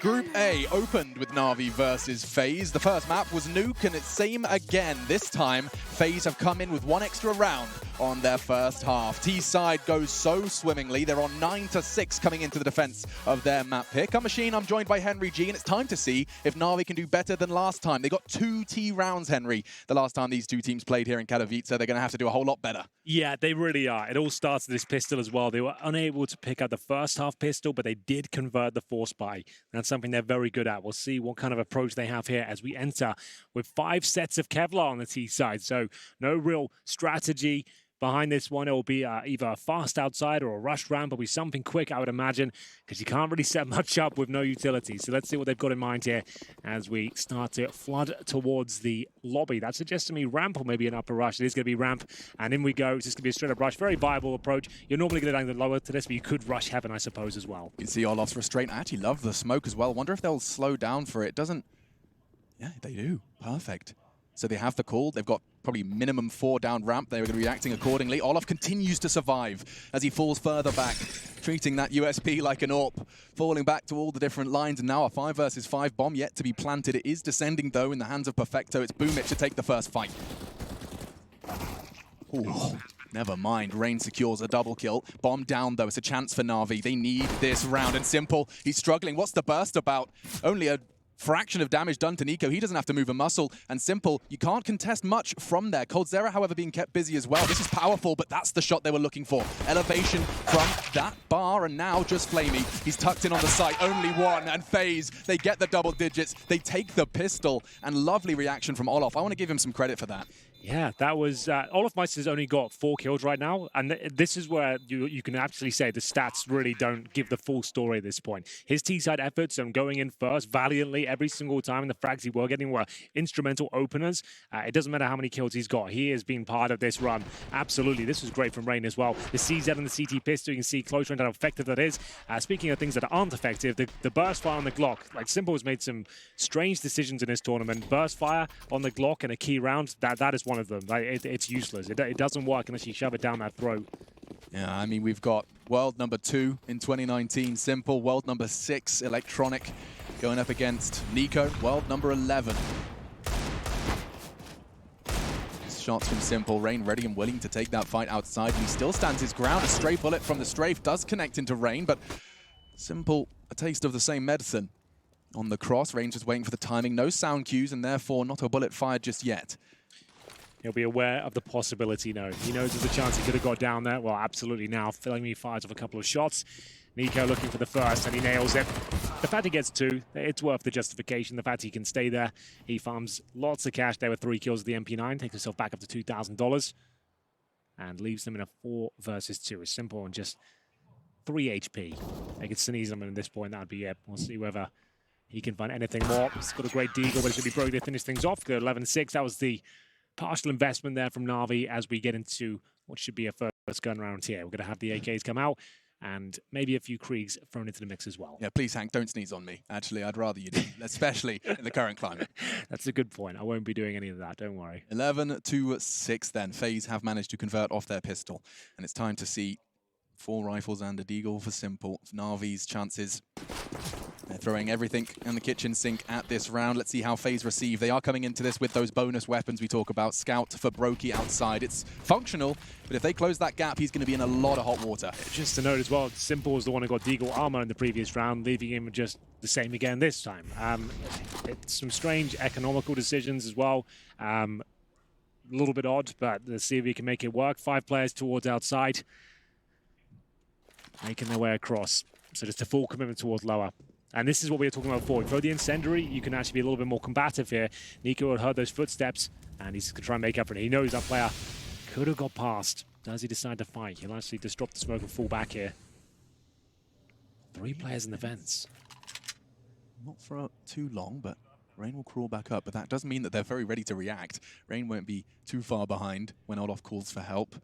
S2: Group A opened with Navi versus FaZe. The first map was Nuke, and it's same again. This time, FaZe have come in with one extra round on their first half. T-side goes so swimmingly. They're on 9-6 coming into the defense of their map pick. I'm Machine, I'm joined by Henry G, and it's time to see if Navi can do better than last time. They got 2 T rounds, Henry, the last time these two teams played here in Katowice. They're going to have to do a whole lot better.
S1: Yeah, they really are. It all starts with this pistol as well. They were unable to pick up the first half pistol, but they did convert the force buy. That's something they're very good at. We'll see what kind of approach they have here as we enter with 5 sets of Kevlar on the T side. So no real strategy behind this one. It will be either a fast outside or a rush ramp. It'll be something quick, I would imagine, because you can't really set much up with no utility. So let's see what they've got in mind here as we start to flood towards the lobby. That suggests to me ramp or maybe an upper rush. It is going to be ramp, and in we go. It's just going to be a straight up rush. Very viable approach. You're normally going to down the lower to this, but you could rush heaven, I suppose, as well.
S2: You can see Olof's restraint. I actually love the smoke as well. Wonder if they'll slow down for it. Doesn't... Yeah, they do. Perfect. So they have the call. They've got probably minimum 4 down ramp. They're going to be reacting accordingly. Olof continues to survive as he falls further back, treating that USP like an AWP, falling back to all the different lines. And now a 5 versus 5 bomb yet to be planted. It is descending, though, in the hands of Perfecto. It's boombl to take the first fight. Ooh, never mind. Rain secures a double kill. Bomb down, though. It's a chance for Navi. They need this round. And Simple, he's struggling. What's the burst about? Only a fraction of damage done to Nico. He doesn't have to move a muscle. And Simple, you can't contest much from there. coldzera, however, being kept busy as well. This is powerful, but that's the shot they were looking for. Elevation from that bar, and now just Flamey. He's tucked in on the site. Only one, and Faze, they get the double digits. They take the pistol, and lovely reaction from Olof. I want to give him some credit for that.
S1: Yeah, that was... olofmeister's only got 4 kills right now, and this is where you can actually say the stats really don't give the full story at this point. His T-side efforts and going in first valiantly every single time, and the frags he were getting were instrumental openers. It doesn't matter how many kills he's got. He has been part of this run. Absolutely. This was great from Rain as well. The CZ and the CT pistol, you can see close range how effective that is. Speaking of things that aren't effective, the burst fire on the Glock. Like, Simple has made some strange decisions in this tournament. Burst fire on the Glock in a key round, that is one of them. Like, it's useless. It doesn't work unless you shove it down that throat.
S2: Yeah, I mean, we've got world number 2 in 2019, Simple. World number 6, Electronic, going up against Nico. World number 11. Shots from Simple. Rain ready and willing to take that fight outside. And he still stands his ground. A stray bullet from the strafe does connect into Rain, but Simple, a taste of the same medicine. On the cross, Rain just waiting for the timing. No sound cues, and therefore not a bullet fired just yet.
S1: He'll be aware of the possibility now. He knows there's a chance he could have got down there. Well, absolutely now. Flamey fires off a couple of shots. Nico looking for the first, and he nails it. The fact he gets 2, it's worth the justification. The fact he can stay there. He farms lots of cash there with 3 kills of the MP9. Takes himself back up to $2,000. And leaves them in a 4 versus 2. It's Simple and just 3 HP. They could sneeze him, and at this point, that would be it. We'll see whether he can find anything more. He's got a great deagle, but it should be broke to finish things off. Good 11-6. That was the partial investment there from Navi as we get into what should be a first gun round here. We're going to have the AKs come out and maybe a few Kriegs thrown into the mix as well.
S2: Yeah, please, Hank, don't sneeze on me. Actually, I'd rather you do, especially in the current climate.
S1: That's a good point. I won't be doing any of that, don't worry.
S2: 11-6 then. Faze have managed to convert off their pistol. And it's time to see 4 rifles and a deagle for Simple. Navi's chances... They're throwing everything in the kitchen sink at this round. Let's see how Faze receive. They are coming into this with those bonus weapons we talk about. Scout for Brokey outside. It's functional, but if they close that gap, he's going to be in a lot of hot water.
S1: Just to note as well, Simple was the one who got deagle armor in the previous round, leaving him just the same again this time. It's some strange economical decisions as well. A little bit odd, but let's see if we can make it work. 5 players towards outside, making their way across. So just a full commitment towards lower. And this is what we were talking about before. If you throw the incendiary, you can actually be a little bit more combative here. Nico had heard those footsteps, and he's going to try and make up for it. He knows that player could have got past. Does he decide to fight? He'll actually just drop the smoke and fall back here. 3 players in the fence.
S2: Not for too long, but Rain will crawl back up. But that does mean that they're very ready to react. Rain won't be too far behind when Olof calls for help.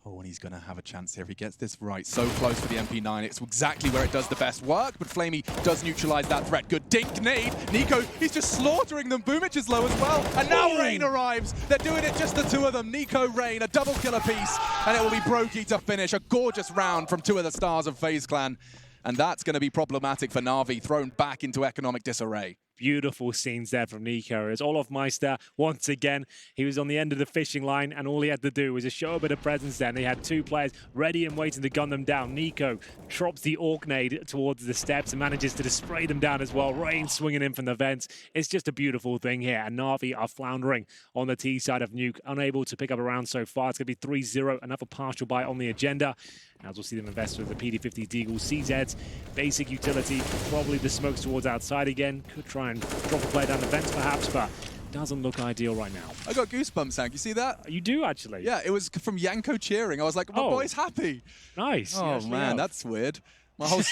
S2: Oh, and he's going to have a chance here if he gets this right. So close for the MP9. It's exactly where it does the best work, but Flamey does neutralize that threat. Good dink nade. Nico, he's just slaughtering them. boombl is low as well. And now Rain arrives. They're doing it just the 2 of them. Nico, Rain, a double kill apiece. And it will be Brokey to finish. A gorgeous round from 2 of the stars of FaZe Clan. And that's going to be problematic for Navi, thrown back into economic disarray.
S1: Beautiful scenes there from Nico. As Olof Meister, once again, he was on the end of the fishing line, and all he had to do was just show a bit of presence there. And they had two players ready and waiting to gun them down. Nico drops the Orknade towards the steps and manages to just spray them down as well. Rain swinging in from the vents. It's just a beautiful thing here. And Navi are floundering on the T side of Nuke, unable to pick up a round so far. It's going to be 3-0, another partial buy on the agenda. As we'll see them invest with the PD50 Deagle CZs. Basic utility, probably the smokes towards outside again. Could try and drop a player down the vents perhaps, but doesn't look ideal right now.
S2: I got goosebumps, Hank. You see that?
S1: You do, actually?
S2: Yeah, it was from Yanko cheering. I was like, my boy's happy.
S1: Nice.
S2: Oh, man, that's weird. My whole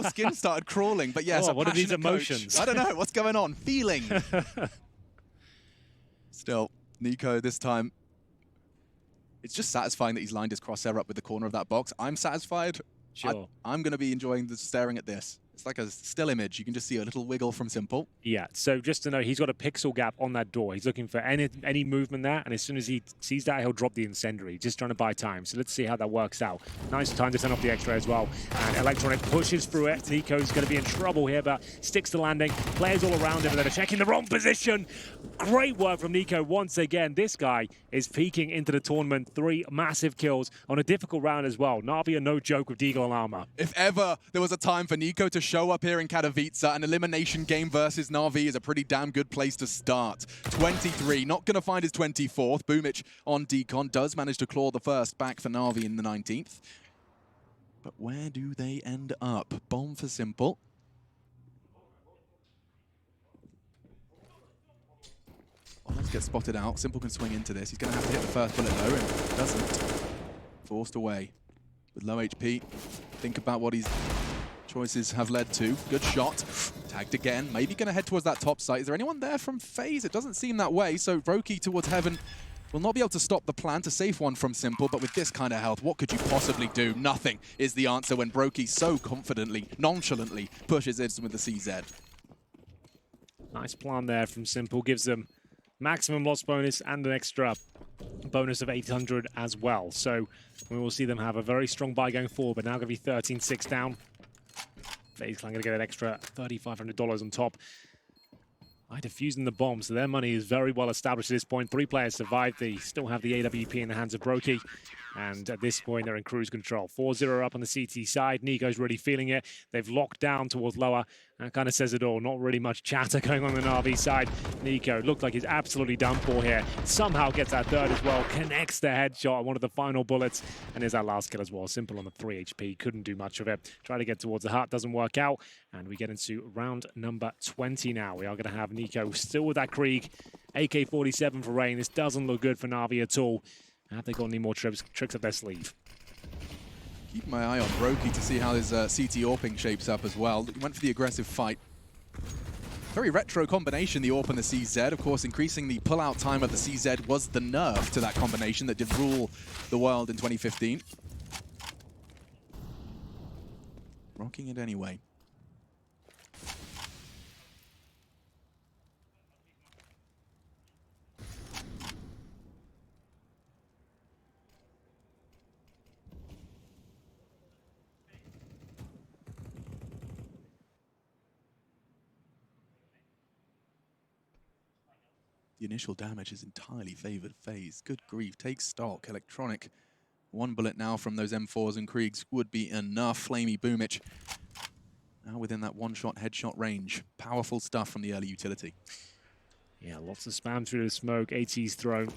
S2: skin started crawling. But yes,
S1: what are these emotions?
S2: I don't know. What's going on? Feeling. Still, Nico this time. It's just satisfying that he's lined his crosshair up with the corner of that box. I'm satisfied.
S1: Sure.
S2: I'm going to be enjoying staring at this. It's like a still image. You can just see a little wiggle from Simple.
S1: Yeah, so just to know, he's got a pixel gap on that door. He's looking for any movement there, and as soon as he sees that, he'll drop the incendiary. Just trying to buy time. So let's see how that works out. Nice time to turn off the X-ray as well. And Electronic pushes through it. Nico's going to be in trouble here, but sticks to landing. Players all around him that are checking the wrong position. Great work from Nico once again. This guy is peaking into the tournament. 3 massive kills on a difficult round as well. Navi are no joke with Deagle and Armor.
S2: If ever there was a time for Nico to show up here in Katowice, an elimination game versus Navi is a pretty damn good place to start. 23, not going to find his 24th. BoomH on Decon does manage to claw the first back for Navi in the 19th. But where do they end up? Bomb for Simple. Oh, let's get spotted out. Simple can swing into this. He's going to have to hit the first bullet though, and doesn't. Forced away with low HP. Think about what his choices have led to. Good shot. Tagged again. Maybe going to head towards that top site. Is there anyone there from Faze? It doesn't seem that way. So Roki towards Heaven will not be able to stop the plant. A safe one from Simple, but with this kind of health, what could you possibly do? Nothing is the answer when Brokey so confidently, nonchalantly pushes it with the CZ.
S1: Nice plan there from Simple. Gives them maximum loss bonus and an extra bonus of 800 as well. So we will see them have a very strong buy going forward, but now going to be 13-6 down. Faze Clan going to get an extra $3,500 on top. By defusing the bomb, so their money is very well established at this point. 3 players survived. They still have the AWP in the hands of Brokey. And at this point, they're in cruise control. 4-0 up on the CT side. Nico's really feeling it. They've locked down towards lower. That kind of says it all. Not really much chatter going on the Navi side. Nico looked like he's absolutely done for here. Somehow gets that third as well. Connects the headshot on one of the final bullets. And there's that last kill as well. Simple on the 3 HP. Couldn't do much of it. Try to get towards the hut. Doesn't work out. And we get into round number 20 now. We are going to have Nico still with that Krieg. AK-47 for Rain. This doesn't look good for Navi at all. Have they got any more tricks up their sleeve?
S2: Keep my eye on Brokey to see how his CT AWPing shapes up as well. He went for the aggressive fight. Very retro combination, the AWP and the CZ. Of course, increasing the pull-out time of the CZ was the nerf to that combination that did rule the world in 2015. Rocking it anyway. The initial damage is entirely favored Faze. Good grief, takes stock. Electronic. 1 bullet now from those M4s and Kriegs would be enough. Flamey BoomH now within that 1-shot headshot range. Powerful stuff from the early utility.
S1: Yeah, lots of spam through the smoke. AT's thrown.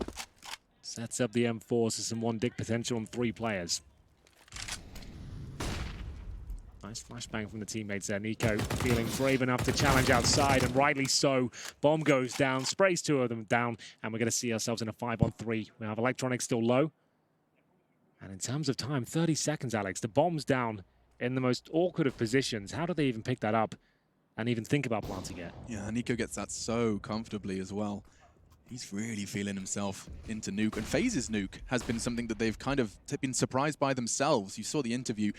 S1: Sets up the M4s to some 1-dick potential on 3 players. Nice flashbang from the teammates there. Nico feeling brave enough to challenge outside, and rightly so. Bomb goes down, sprays 2 of them down, and we're going to see ourselves in a 5-on-3. We have Electronic still low. And in terms of time, 30 seconds, Alex. The bomb's down in the most awkward of positions. How do they even pick that up and even think about planting it?
S2: Yeah, Nico gets that so comfortably as well. He's really feeling himself into Nuke. And Faze's Nuke has been something that they've kind of been surprised by themselves. You saw the interview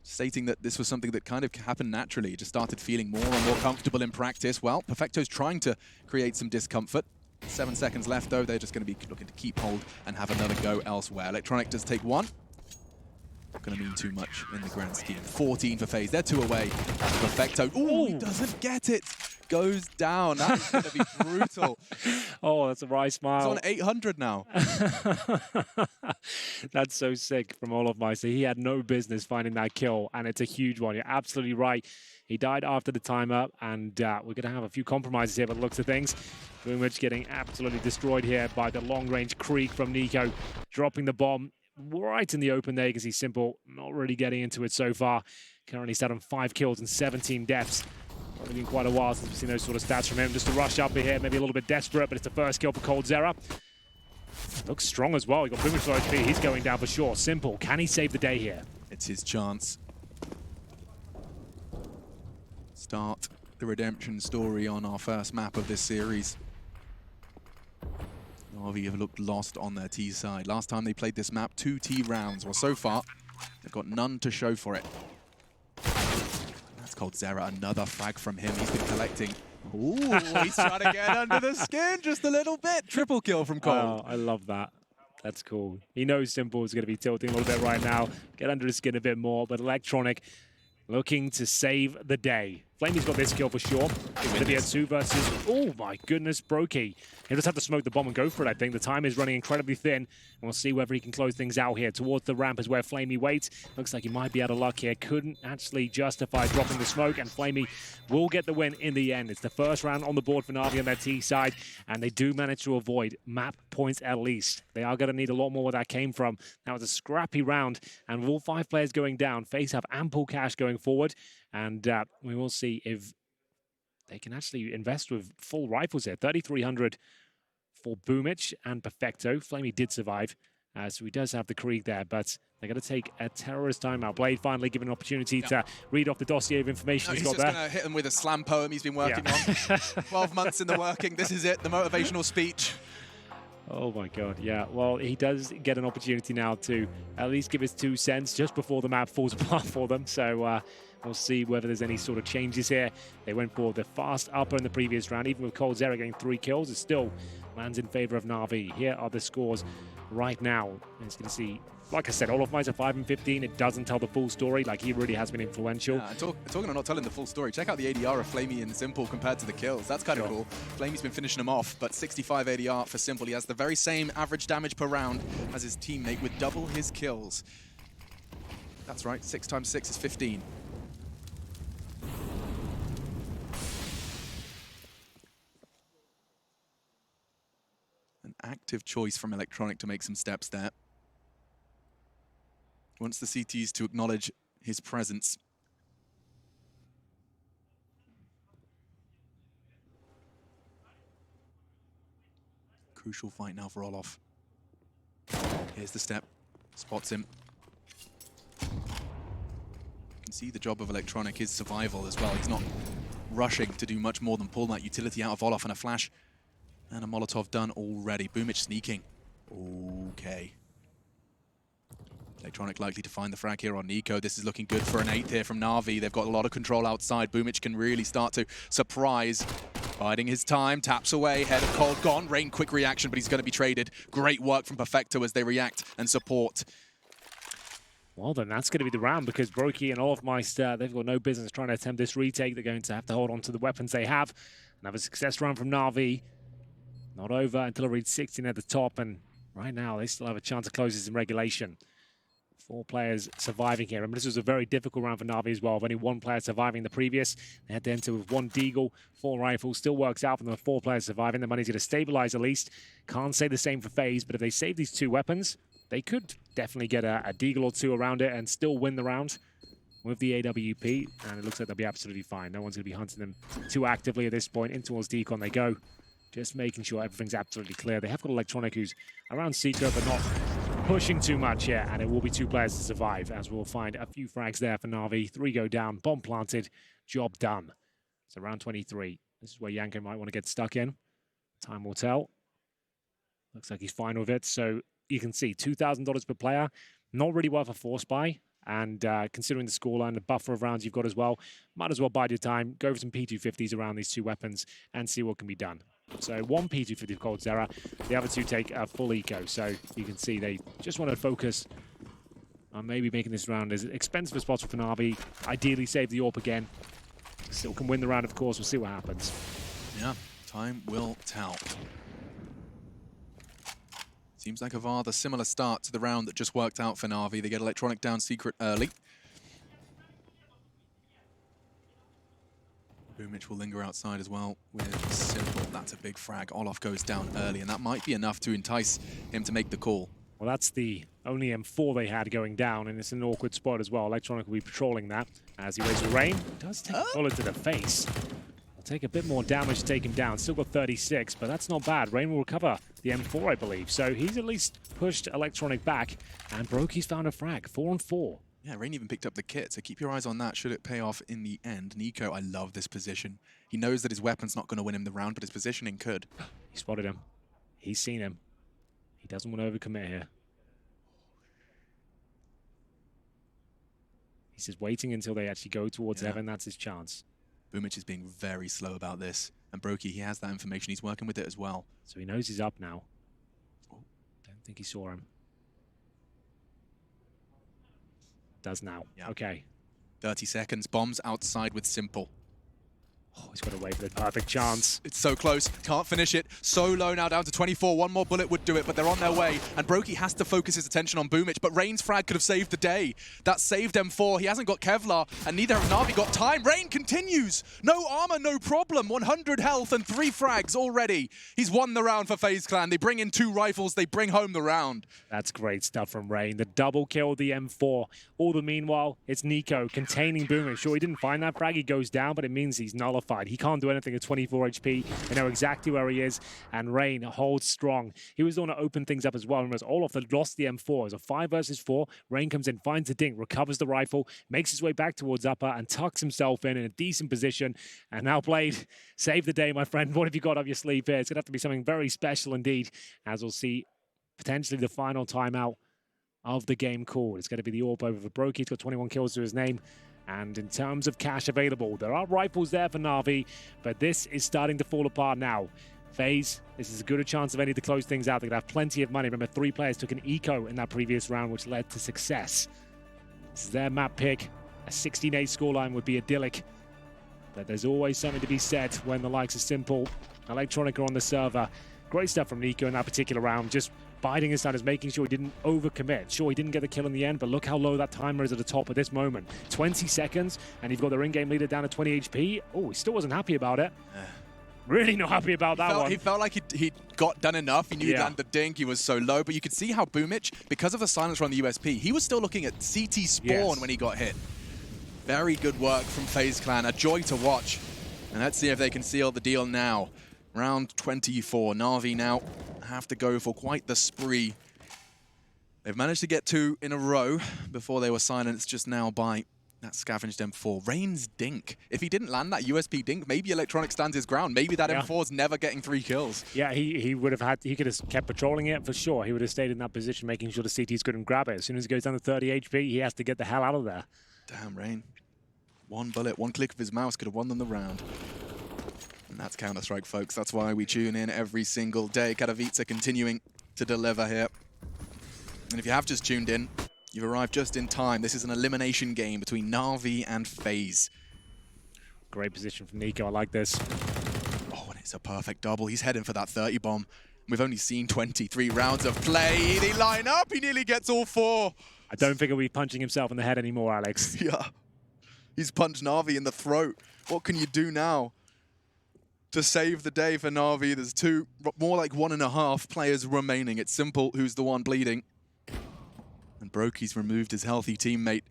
S2: stating that this was something that kind of happened naturally. Just started feeling more and more comfortable in practice. Well, Perfecto's trying to create some discomfort. 7 seconds left, though. They're just going to be looking to keep hold and have another go elsewhere. Electronic does take 1. Not going to mean too much in the grand scheme. 14 for Faze. They're 2 away. Perfecto. Ooh, he doesn't get it. goes down. That is going to be brutal.
S1: Oh, that's a wry
S2: He's
S1: smile.
S2: on 800 now.
S1: That's so sick from MAhvMh7zeuwoKCDZ5hJiBX12YBJbhjfLTs. He had no business finding that kill, and it's a huge one. You're absolutely right. He died after the timer, and we're going to have a few compromises here by the looks of things. BoomH getting absolutely destroyed here by the long-range creek from NiKo, dropping the bomb right in the open there. You can see Simple not really getting into it so far. Currently sat on 5 kills and 17 deaths. Probably been quite a while since we've seen those sort of stats from him. Just to rush up here, maybe a little bit desperate, but it's the first kill for coldzera. Looks strong as well. He got BoomH for HP. He's going down for sure. Simple, can he save the day here?
S2: It's his chance. Start the redemption story on our first map of this series. Navi have looked lost on their T side. Last time they played this map, 2 T rounds. Well, so far, they've got none to show for it. That's coldzera, another frag from him. He's been collecting. Ooh, he's trying to get under the skin just a little bit. Triple kill from Cold.
S1: Oh, I love that. That's cool. He knows Simple is going to be tilting a little bit right now. Get under his skin a bit more, but Electronic looking to save the day. flamie's got this kill for sure. It's going to be a 2 versus... Oh my goodness, Brokey. He'll just have to smoke the bomb and go for it, I think. The time is running incredibly thin, and we'll see whether he can close things out here. Towards the ramp is where flamie waits. Looks like he might be out of luck here. Couldn't actually justify dropping the smoke, and flamie will get the win in the end. It's the first round on the board for Navi on their T side, and they do manage to avoid map points at least. They are going to need a lot more where that came from. That was a scrappy round, and with all 5 players going down, Faze have ample cash going forward, and we will see if they can actually invest with full rifles here. 3,300 for BoomH and Perfecto. flamie did survive, so he does have the Krieg there, but they're going to take a terrorist timeout. Blade finally given an opportunity to read off the dossier of information he's got there.
S2: He's just going to hit them with a slam poem he's been working on. 12 months in the working. This is it, the motivational speech.
S1: Oh my god, yeah. Well, he does get an opportunity now to at least give his 2 cents just before the map falls apart for them. So we'll see whether there's any sort of changes here. They went for the fast upper in the previous round. Even with coldzera getting 3 kills, it still lands in favor of Navi. Here are the scores right now. It's going to see, like I said, MAhvMh7zeuwoKCDZ5 are 5-15. It doesn't tell the full story. Like, he really has been influential.
S2: Talking of not telling the full story, check out the ADR of flamie and Simple compared to the kills. That's kind of cool. flamie's been finishing them off, but 65 ADR for Simple. He has the very same average damage per round as his teammate with double his kills. That's right, 6 times 6 is 15. An active choice from Electronic to make some steps there. Wants the CTs to acknowledge his presence. Crucial fight now for Olof. Here's the step. Spots him. You can see the job of Electronic is survival as well. He's not rushing to do much more than pull that utility out of Olof, and a flash and a Molotov done already. BoomH sneaking. Okay. Electronic likely to find the frag here on NiKo. This is looking good for an 8th here from Navi. They've got a lot of control outside. BoomH can really start to surprise. Biding his time, taps away, head of Cold gone. Rain, quick reaction, but he's going to be traded. Great work from Perfecto as they react and support.
S1: Well, then that's going to be the round, because Brokey and MAhvMh7zeuwoKCDZ5, they've got no business trying to attempt this retake. They're going to have to hold on to the weapons they have. Another success round from Navi. Not over until it reads 16 at the top, and right now they still have a chance to close this in regulation. 4 players surviving here. Remember, this was a very difficult round for Navi as well. With only 1 player surviving the previous. They had to enter with 1 deagle, 4 rifles. Still works out for them with 4 players surviving. The money's going to stabilize at least. Can't say the same for Faze, but if they save these 2 weapons, they could definitely get a deagle or 2 around it and still win the round with the AWP. And it looks like they'll be absolutely fine. No one's going to be hunting them too actively at this point. In towards Decon they go. Just making sure everything's absolutely clear. They have got Electronic, who's around Seeker, but not pushing too much here, and it will be 2 players to survive, as we'll find a few frags there for Navi. 3 go down, bomb planted, job done. So round 23. This is where Yanko might want to get stuck in. Time will tell. Looks like he's fine with it. So you can see $2,000 per player. Not really worth a force buy. And considering the scoreline, the buffer of rounds you've got as well, might as well bide your time, go for some P250s around these 2 weapons and see what can be done. So 1 P250 for coldzera, the other 2 take a full eco. So you can see they just want to focus on maybe making this round as expensive as possible for Navi. Ideally save the AWP again. Still can win the round, of course. We'll see what happens.
S2: Yeah, time will tell. Seems like a rather similar start to the round that just worked out for Navi. They get Electronic down secret early. BO3 will linger outside as well with Simple. That's a big frag. Olof goes down early, and that might be enough to entice him to make the call.
S1: Well, that's the only M4 they had going down, and it's an awkward spot as well. Electronic will be patrolling that as he waits for Rain. Does take a bullet to the face. Will take a bit more damage to take him down. Still got 36, but that's not bad. Rain will recover the M4, I believe. So he's at least pushed Electronic back, and Brokey's found a frag. 4 on 4.
S2: Yeah, Rain even picked up the kit, so keep your eyes on that should it pay off in the end. Nico, I love this position. He knows that his weapon's not going to win him the round, but his positioning could.
S1: He spotted him. He's seen him. He doesn't want to overcommit here. He's just waiting until they actually go towards Evan. That's his chance.
S2: BO3 is being very slow about this. And Brokey, he has that information. He's working with it as well.
S1: So he knows he's up now. Don't think he saw him. Does now.
S2: Yeah.
S1: Okay.
S2: 30 seconds. Bombs outside with Simple.
S1: Oh, he's got to wait for the perfect chance.
S2: It's so close. Can't finish it. So low now, down to 24. One more bullet would do it, but they're on their way. And Brokey has to focus his attention on BO3, but Rain's frag could have saved the day. That saved M4. He hasn't got Kevlar, and neither have Navi got time. Rain continues. No armor, no problem. 100 health and 3 frags already. He's won the round for FaZe Clan. They bring in 2 rifles. They bring home the round.
S1: That's great stuff from Rain. The double kill, the M4. All the meanwhile, it's Nico containing BO3. Sure, he didn't find that frag. He goes down, but it means he's nullified. He can't do anything at 24 HP. They know exactly where he is, and Rain holds strong. He was the one to open things up as well. Remember, Olof had lost the M4. It's a 5 versus 4. Rain comes in, finds the dink, recovers the rifle, makes his way back towards upper, and tucks himself in a decent position. And now played. Save the day, my friend. What have you got up your sleeve here? It's going to have to be something very special indeed, as we'll see potentially the final timeout of the game called. It's going to be the AWP over for Brokey. He's got 21 kills to his name. And in terms of cash available, there are rifles there for Navi, but this is starting to fall apart now. FaZe, this is as good a chance of any to close things out. They're going to have plenty of money. Remember, 3 players took an eco in that previous round, which led to success. This is their map pick. A 16-8 scoreline would be idyllic, but there's always something to be said when the likes of Simple, Electronic are on the server. Great stuff from Nico in that particular round, just biding his time, is making sure he didn't overcommit. Sure, he didn't get the kill in the end, but look how low that timer is at the top at this moment. 20 seconds, and you've got their in-game leader down at 20 HP. Oh, he still wasn't happy about it. Really not happy about that one.
S2: He felt like he'd got done enough. He knew he'd landed the dink. He was so low, but you could see how BO3, because of the silencer on the USP, he was still looking at CT spawn when he got hit. Very good work from FaZe Clan. A joy to watch. And let's see if they can seal the deal now. Round 24. Navi now have to go for quite the spree. They've managed to get 2 in a row before they were silenced just now by that scavenged M4. Rain's dink. If he didn't land that USP dink, maybe Electronic stands his ground. Maybe that M4's never getting 3 kills. Yeah,
S1: he would have had. He could have kept patrolling it for sure. He would have stayed in that position, making sure the CTs couldn't grab it. As soon as he goes down to 30 HP, he has to get the hell out of there.
S2: Damn, Rain. 1 bullet, 1 click of his mouse could have won them the round. And that's Counter-Strike, folks. That's why we tune in every single day. Katowice continuing to deliver here. And if you have just tuned in, you've arrived just in time. This is an elimination game between Navi and FaZe.
S1: Great position from Nico. I like this.
S2: Oh, and it's a perfect double. He's heading for that 30 bomb. We've only seen 23 rounds of play. They line up. He nearly gets all 4.
S1: I don't think he'll be punching himself in the head anymore, Alex.
S2: Yeah. He's punched Navi in the throat. What can you do now to save the day for Navi? There's 2, more like 1.5 players remaining. It's Simple who's the one bleeding. And Brokey's removed his healthy teammate.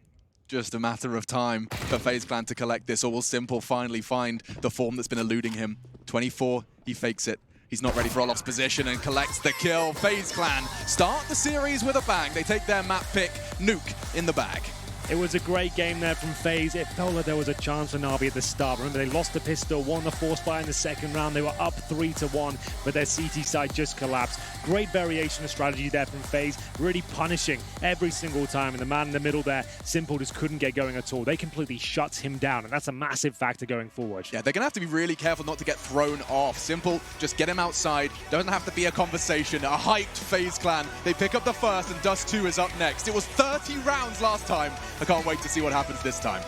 S2: Just a matter of time for FaZe Clan to collect this, or will Simple finally find the form that's been eluding him? 24, he fakes it. He's not ready for Olof's position and collects the kill. FaZe Clan start the series with a bang. They take their map pick, Nuke, in the bag.
S1: It was a great game there from FaZe. It felt like there was a chance for Navi at the start. Remember, they lost the pistol, won the force buy in the second round. They were up 3-1, but their CT side just collapsed. Great variation of strategy there from FaZe, really punishing every single time. And the man in the middle there, Simple, just couldn't get going at all. They completely shut him down, and that's a massive factor going forward.
S2: Yeah, they're going to have to be really careful not to get thrown off. Simple, just get him outside. Doesn't have to be a conversation. A hyped FaZe Clan. They pick up the first, and Dust 2 is up next. It was 30 rounds last time. I can't wait to see what happens this time.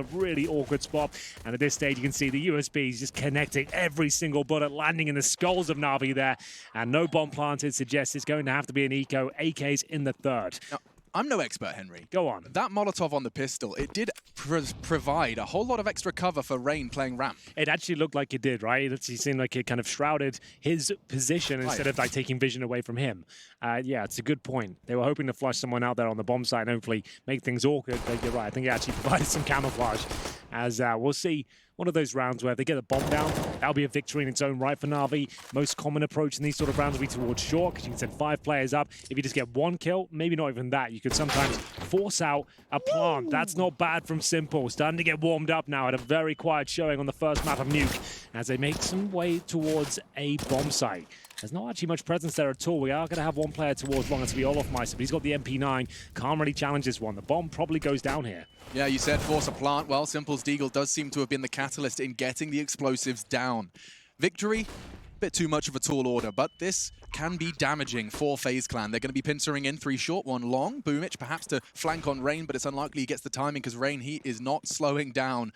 S1: a really awkward spot, and at this stage you can see the USBs just connecting every single bullet, landing in the skulls of Navi there, and no bomb planted suggests it's going to have to be an eco. AK's in the third.
S2: Now, I'm no expert, Henry.
S1: Go on.
S2: That Molotov on the pistol, it did provide a whole lot of extra cover for Rain playing ramp.
S1: It actually looked like it did, right? It seemed like it kind of shrouded his position instead of like taking vision away from him. Yeah, it's a good point. They were hoping to flush someone out there on the bomb site and hopefully make things awkward, but you're right. I think it actually provided some camouflage, as we'll see. One of those rounds where if they get the bomb down, that'll be a victory in its own right for Navi. Most common approach in these sort of rounds will be towards short, because you can send 5 players up. If you just get 1 kill, maybe not even that, you could sometimes force out a plant. That's not bad from Simple. Starting to get warmed up now at a very quiet showing on the first map of Nuke, as they make some way towards a bomb site. There's not actually much presence there at all. We are going to have 1 player towards long. It's going to be Olofmeister, but he's got the MP9. Can't really challenge this one. The bomb probably goes down here.
S2: Yeah, you said force a plant. Well, Simple's Deagle does seem to have been the catalyst in getting the explosives down. Victory, bit too much of a tall order, but this can be damaging for FaZe Clan. They're going to be pincering in 3 short, 1 long. BoomH perhaps to flank on Rain, but it's unlikely he gets the timing because Rain, he is not slowing down.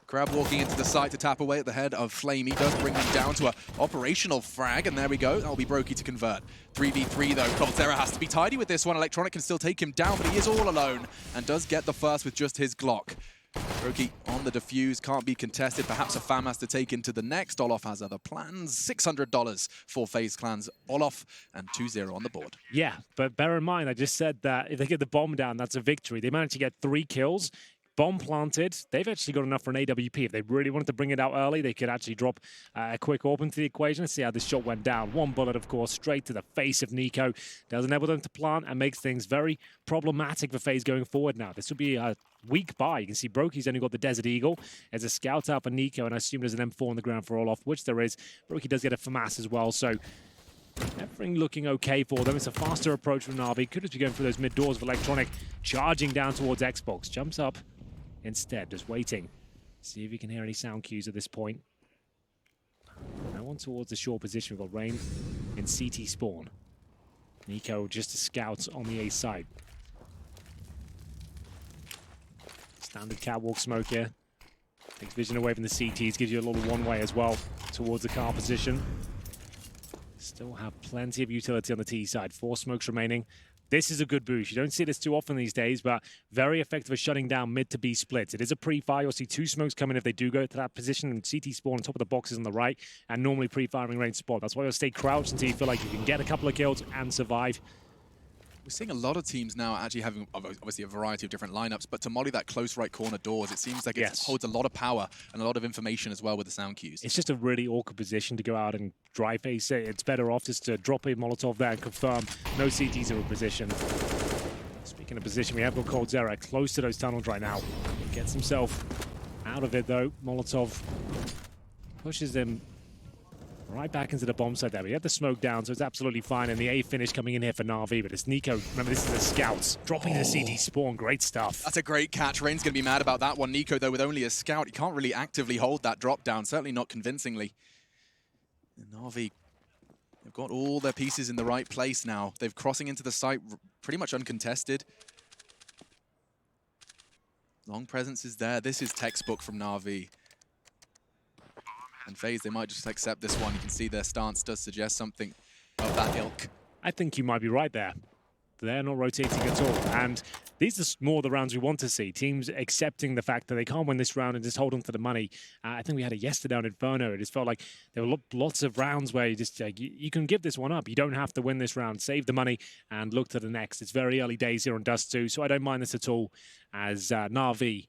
S2: Crab walking into the site to tap away at the head of Flamey does bring him down to an operational frag, and there we go. That'll be Brokey to convert. 3v3 though. coldzera has to be tidy with this one. Electronic can still take him down, but he is all alone and does get the first with just his Glock. Brokey on the defuse, can't be contested. Perhaps a FAM has to take into the next. Olof has other plans. $600 for FaZe Clan's Olof, and 2-0 on the board.
S1: Yeah, but bear in mind, I just said that if they get the bomb down, that's a victory. They managed to get 3 kills. Bomb planted. They've actually got enough for an AWP. If they really wanted to bring it out early, they could actually drop a quick AWP into the equation. Let's see how this shot went down. 1 bullet, of course, straight to the face of Nico. Does enable them to plant and makes things very problematic for FaZe going forward now. This would be a weak buy. You can see Brokey's only got the Desert Eagle. There's a scout out for Nico, and I assume there's an M4 on the ground for Olof, which there is. Brokey does get a FAMAS as well, so everything looking okay for them. It's a faster approach from Navi. Could just be going through those mid doors of Electronic, charging down towards Xbox. Jumps up. Instead, just waiting. See if you can hear any sound cues at this point. No one towards the short position. We've got Rain in CT spawn. Nico just a scout on the A side. Standard catwalk smoke here. Takes vision away from the CTs, gives you a little one-way as well towards the car position. Still have plenty of utility on the T side. 4 smokes remaining. This is a good boost. You don't see this too often these days, but very effective at shutting down mid to B splits. It is a pre-fire. You'll see 2 smokes coming if they do go to that position, and CT spawn on top of the boxes on the right, and normally pre-firing range spot. That's why you'll stay crouched until you feel like you can get a couple of kills and survive.
S2: We're seeing a lot of teams now actually having obviously a variety of different lineups, but to molly that close right corner doors, it seems like it holds a lot of power and a lot of information as well with the sound cues.
S1: It's just a really awkward position to go out and dry face it. It's better off just to drop a Molotov there and confirm no CTs are in position. Speaking of position, we have got coldzera close to those tunnels right now. He gets himself out of it though. Molotov pushes him right back into the bomb site there. We had the smoke down, so it's absolutely fine. And the A finish coming in here for Navi, but it's Nico. Remember, this is the scouts. Dropping the CD spawn. Great stuff.
S2: That's a great catch. Rain's going to be mad about that one. Nico, though, with only a scout, he can't really actively hold that drop down. Certainly not convincingly. And Navi, they've got all their pieces in the right place now. They're crossing into the site pretty much uncontested. Long presence is there. This is textbook from Navi. And FaZe, they might just accept this one. You can see their stance does suggest something of that ilk.
S1: I think you might be right there. They're not rotating at all. And these are more the rounds we want to see. Teams accepting the fact that they can't win this round and just hold on to the money. I think we had it yesterday on Inferno. It just felt like there were lots of rounds where you just you can give this one up. You don't have to win this round. Save the money and look to the next. It's very early days here on Dust 2, so I don't mind this at all as Navi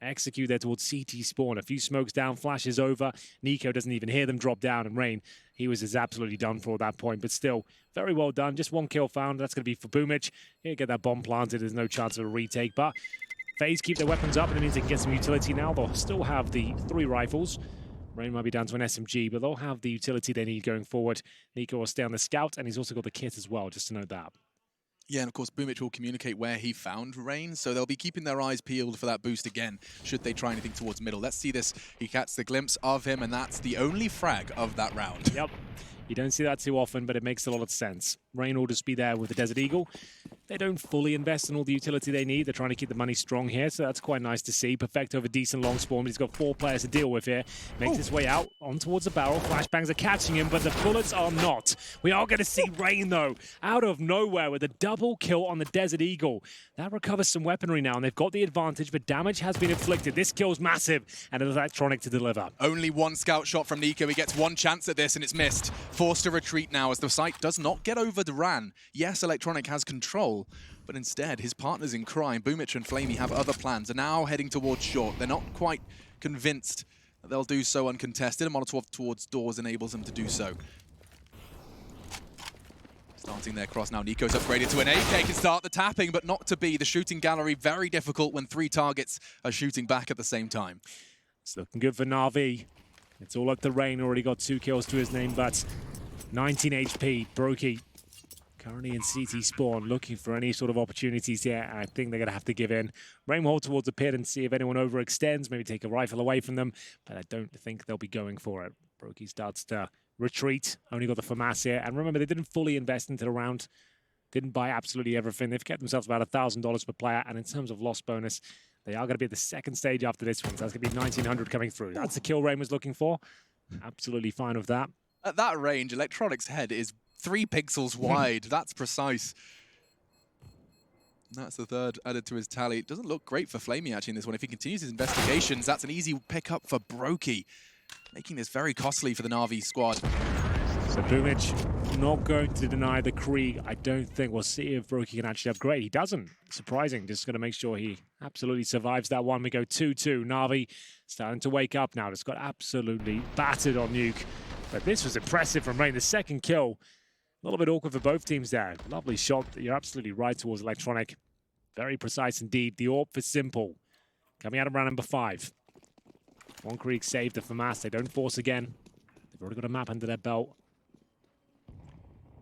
S1: execute there towards CT spawn. A few smokes down, flashes over. Nico doesn't even hear them drop down, and Rain, he was just absolutely done for at that point, but still, very well done. Just 1 kill found. That's going to be for BoomH. He'll get that bomb planted. There's no chance of a retake, but FaZe keep their weapons up, and it means they can get some utility now. They'll still have the 3 rifles. Rain might be down to an SMG, but they'll have the utility they need going forward. Nico will stay on the scout, and he's also got the kit as well, just to note that.
S2: Yeah, and of course, BoomH will communicate where he found Rain, so they'll be keeping their eyes peeled for that boost again, should they try anything towards middle. Let's see this. He gets the glimpse of him, and that's the only frag of that round.
S1: Yep. You don't see that too often, but it makes a lot of sense. Rain will just be there with the Desert Eagle. They don't fully invest in all the utility they need. They're trying to keep the money strong here, so that's quite nice to see. Perfecto with a decent long spawn, but he's got 4 players to deal with here. Makes his way out, on towards the barrel. Flashbangs are catching him, but the bullets are not. We are going to see Rain, though, out of nowhere with a double kill on the Desert Eagle. That recovers some weaponry now, and they've got the advantage, but damage has been inflicted. This kill's massive, and it's Electronic to deliver.
S2: Only one scout shot from Nico. He gets one chance at this, and it's missed. Forced to retreat now as the site does not get over Duran. Yes, Electronic has control, but instead, his partners in crime, BO3 and flamie, have other plans. Are now heading towards short. They're not quite convinced that they'll do so uncontested. A Molotov towards doors enables them to do so. Starting their cross now. Nico's upgraded to an AK, can start the tapping, but not to be. The shooting gallery, very difficult when 3 targets are shooting back at the same time.
S1: It's looking good for Navi. It's all up to Rain. Already got 2 kills to his name, but 19 HP. Brokey currently in CT spawn, looking for any sort of opportunities here. I think they're going to have to give in. Rain will hold towards the pit and see if anyone overextends, maybe take a rifle away from them, but I don't think they'll be going for it. Brokey starts to retreat. Only got the FAMAS here. And remember, they didn't fully invest into the round. Didn't buy absolutely everything. They've kept themselves about $1,000 per player. And in terms of loss bonus, they are going to be at the second stage after this one. So that's going to be 1,900 coming through. That's the kill Rain was looking for. Absolutely fine with that.
S2: At that range, Electronic's head is 3 pixels wide. That's precise. And that's the 3rd added to his tally. It doesn't look great for flamie actually in this one. If he continues his investigations, that's an easy pickup for Brokey, making this very costly for the Navi squad.
S1: So BO3 not going to deny the Krieg. I don't think. We'll see if Brokey can actually upgrade. He doesn't. Surprising. Just going to make sure he absolutely survives that one. We go 2-2. Navi starting to wake up now. Just got absolutely battered on Nuke. But this was impressive from Rain. The second kill, a little bit awkward for both teams there. Lovely shot. You're absolutely right towards Electronic. Very precise indeed. The AWP for Simple. Coming out of round number 5. One Krieg saved the FAMAS. They don't force again. They've already got a map under their belt.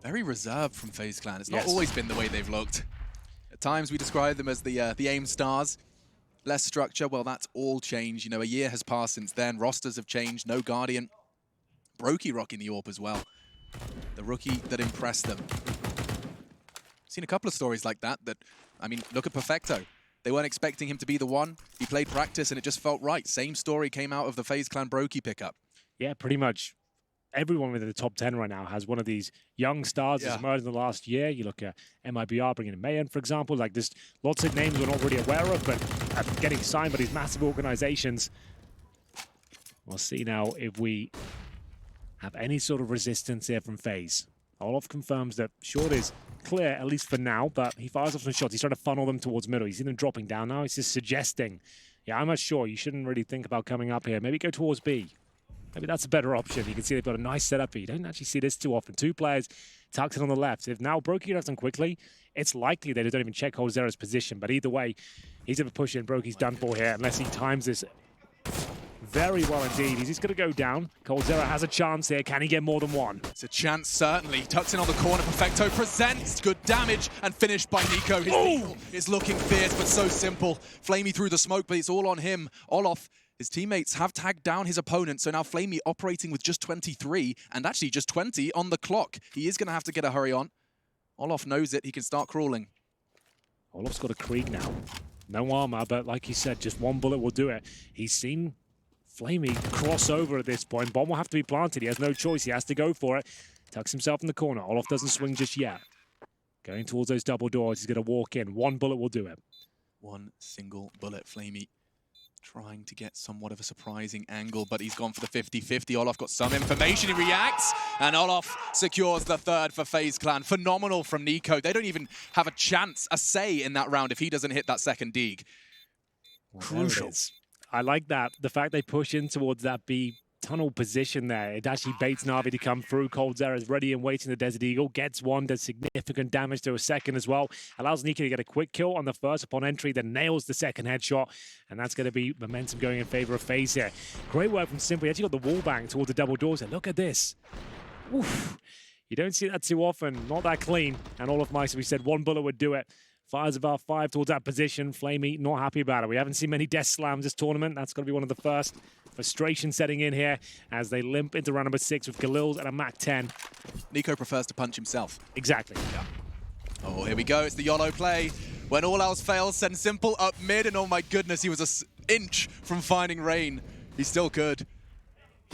S2: Very reserved from FaZe Clan. It's not always been the way they've looked. At times we describe them as the AIM stars. Less structure, well, that's all changed. You know, a year has passed since then. Rosters have changed. No Guardian. Brokey rocking the AWP as well. The rookie that impressed them. Seen a couple of stories like that. I mean, look at Perfecto. They weren't expecting him to be the one. He played practice and it just felt right. Same story came out of the FaZe Clan Brokey pickup.
S1: Yeah, pretty much. Everyone within the top 10 right now has one of these young stars that's emerged in the last year. You look at MIBR bringing in Mayan, for example. Like, there's lots of names we're not really aware of, but getting signed by these massive organizations. We'll see now if we have any sort of resistance here from FaZe. Olof confirms that short is clear, at least for now, but he fires off some shots. He's trying to funnel them towards middle. He's seen them dropping down now. He's just suggesting, yeah, I'm not sure. You shouldn't really think about coming up here. Maybe go towards B. Maybe that's a better option. You can see they've got a nice setup here. You don't actually see this too often. 2 players tucked in on the left. If now Brokey does them quickly, it's likely they don't even check coldzera's position. But either way, he's going to push in. Brokey's done for here unless he times this very well indeed. He's just going to go down. coldzera has a chance here. Can he get more than one?
S2: It's a chance, certainly. Tucks in on the corner. Perfecto presents good damage and finished by Nico. His deal is looking fierce, but so simple. flamie through the smoke, but it's all on him. Olof. His teammates have tagged down his opponent, so now flamie operating with just 23, and actually just 20 on the clock. He is going to have to get a hurry on. Olof knows it. He can start crawling.
S1: Olof's got a Krieg now. No armor, but like he said, just 1 bullet will do it. He's seen flamie cross over at this point. Bomb will have to be planted. He has no choice. He has to go for it. Tucks himself in the corner. Olof doesn't swing just yet. Going towards those double doors. He's going to walk in. 1 bullet will do it.
S2: 1 single bullet. flamie trying to get somewhat of a surprising angle, but he's gone for the 50-50. Olof got some information. He reacts, and Olof secures the 3rd for FaZe Clan. Phenomenal from Nico. They don't even have a chance, a say in that round if he doesn't hit that second dig.
S1: Well,
S2: crucial.
S1: I like that. The fact they push in towards that B tunnel position there. It actually baits Navi to come through. coldzera is ready and waiting. The Desert Eagle gets 1, does significant damage to a second as well. Allows Nico to get a quick kill on the first upon entry, then nails the second headshot. And that's going to be momentum going in favor of FaZe here. Great work from Simple. He actually got the wall bang towards the double doors. And look at this. Oof. You don't see that too often. Not that clean. And all of Mice, we said 1 bullet would do it. Fires about 5 towards that position. flamie not happy about it. We haven't seen many death slams this tournament. That's going to be one of the first. Frustration setting in here as they limp into round number 6 with Galils and a MAC-10.
S2: NiKo prefers to punch himself.
S1: Exactly.
S2: Yeah. Oh, here we go. It's the YOLO play. When all else fails, send Simple up mid, and oh my goodness, he was an inch from finding Rain. He still could.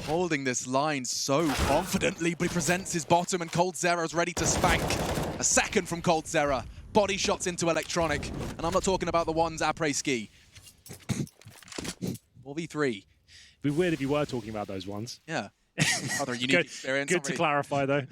S2: Holding this line so confidently, but he presents his bottom, and coldzera is ready to spank. A second from coldzera. Body shots into Electronic. And I'm not talking about the ones après-ski. 4v3.
S1: It'd be weird if you were talking about those ones.
S2: Yeah. Other unique experience.
S1: Good to clarify, though.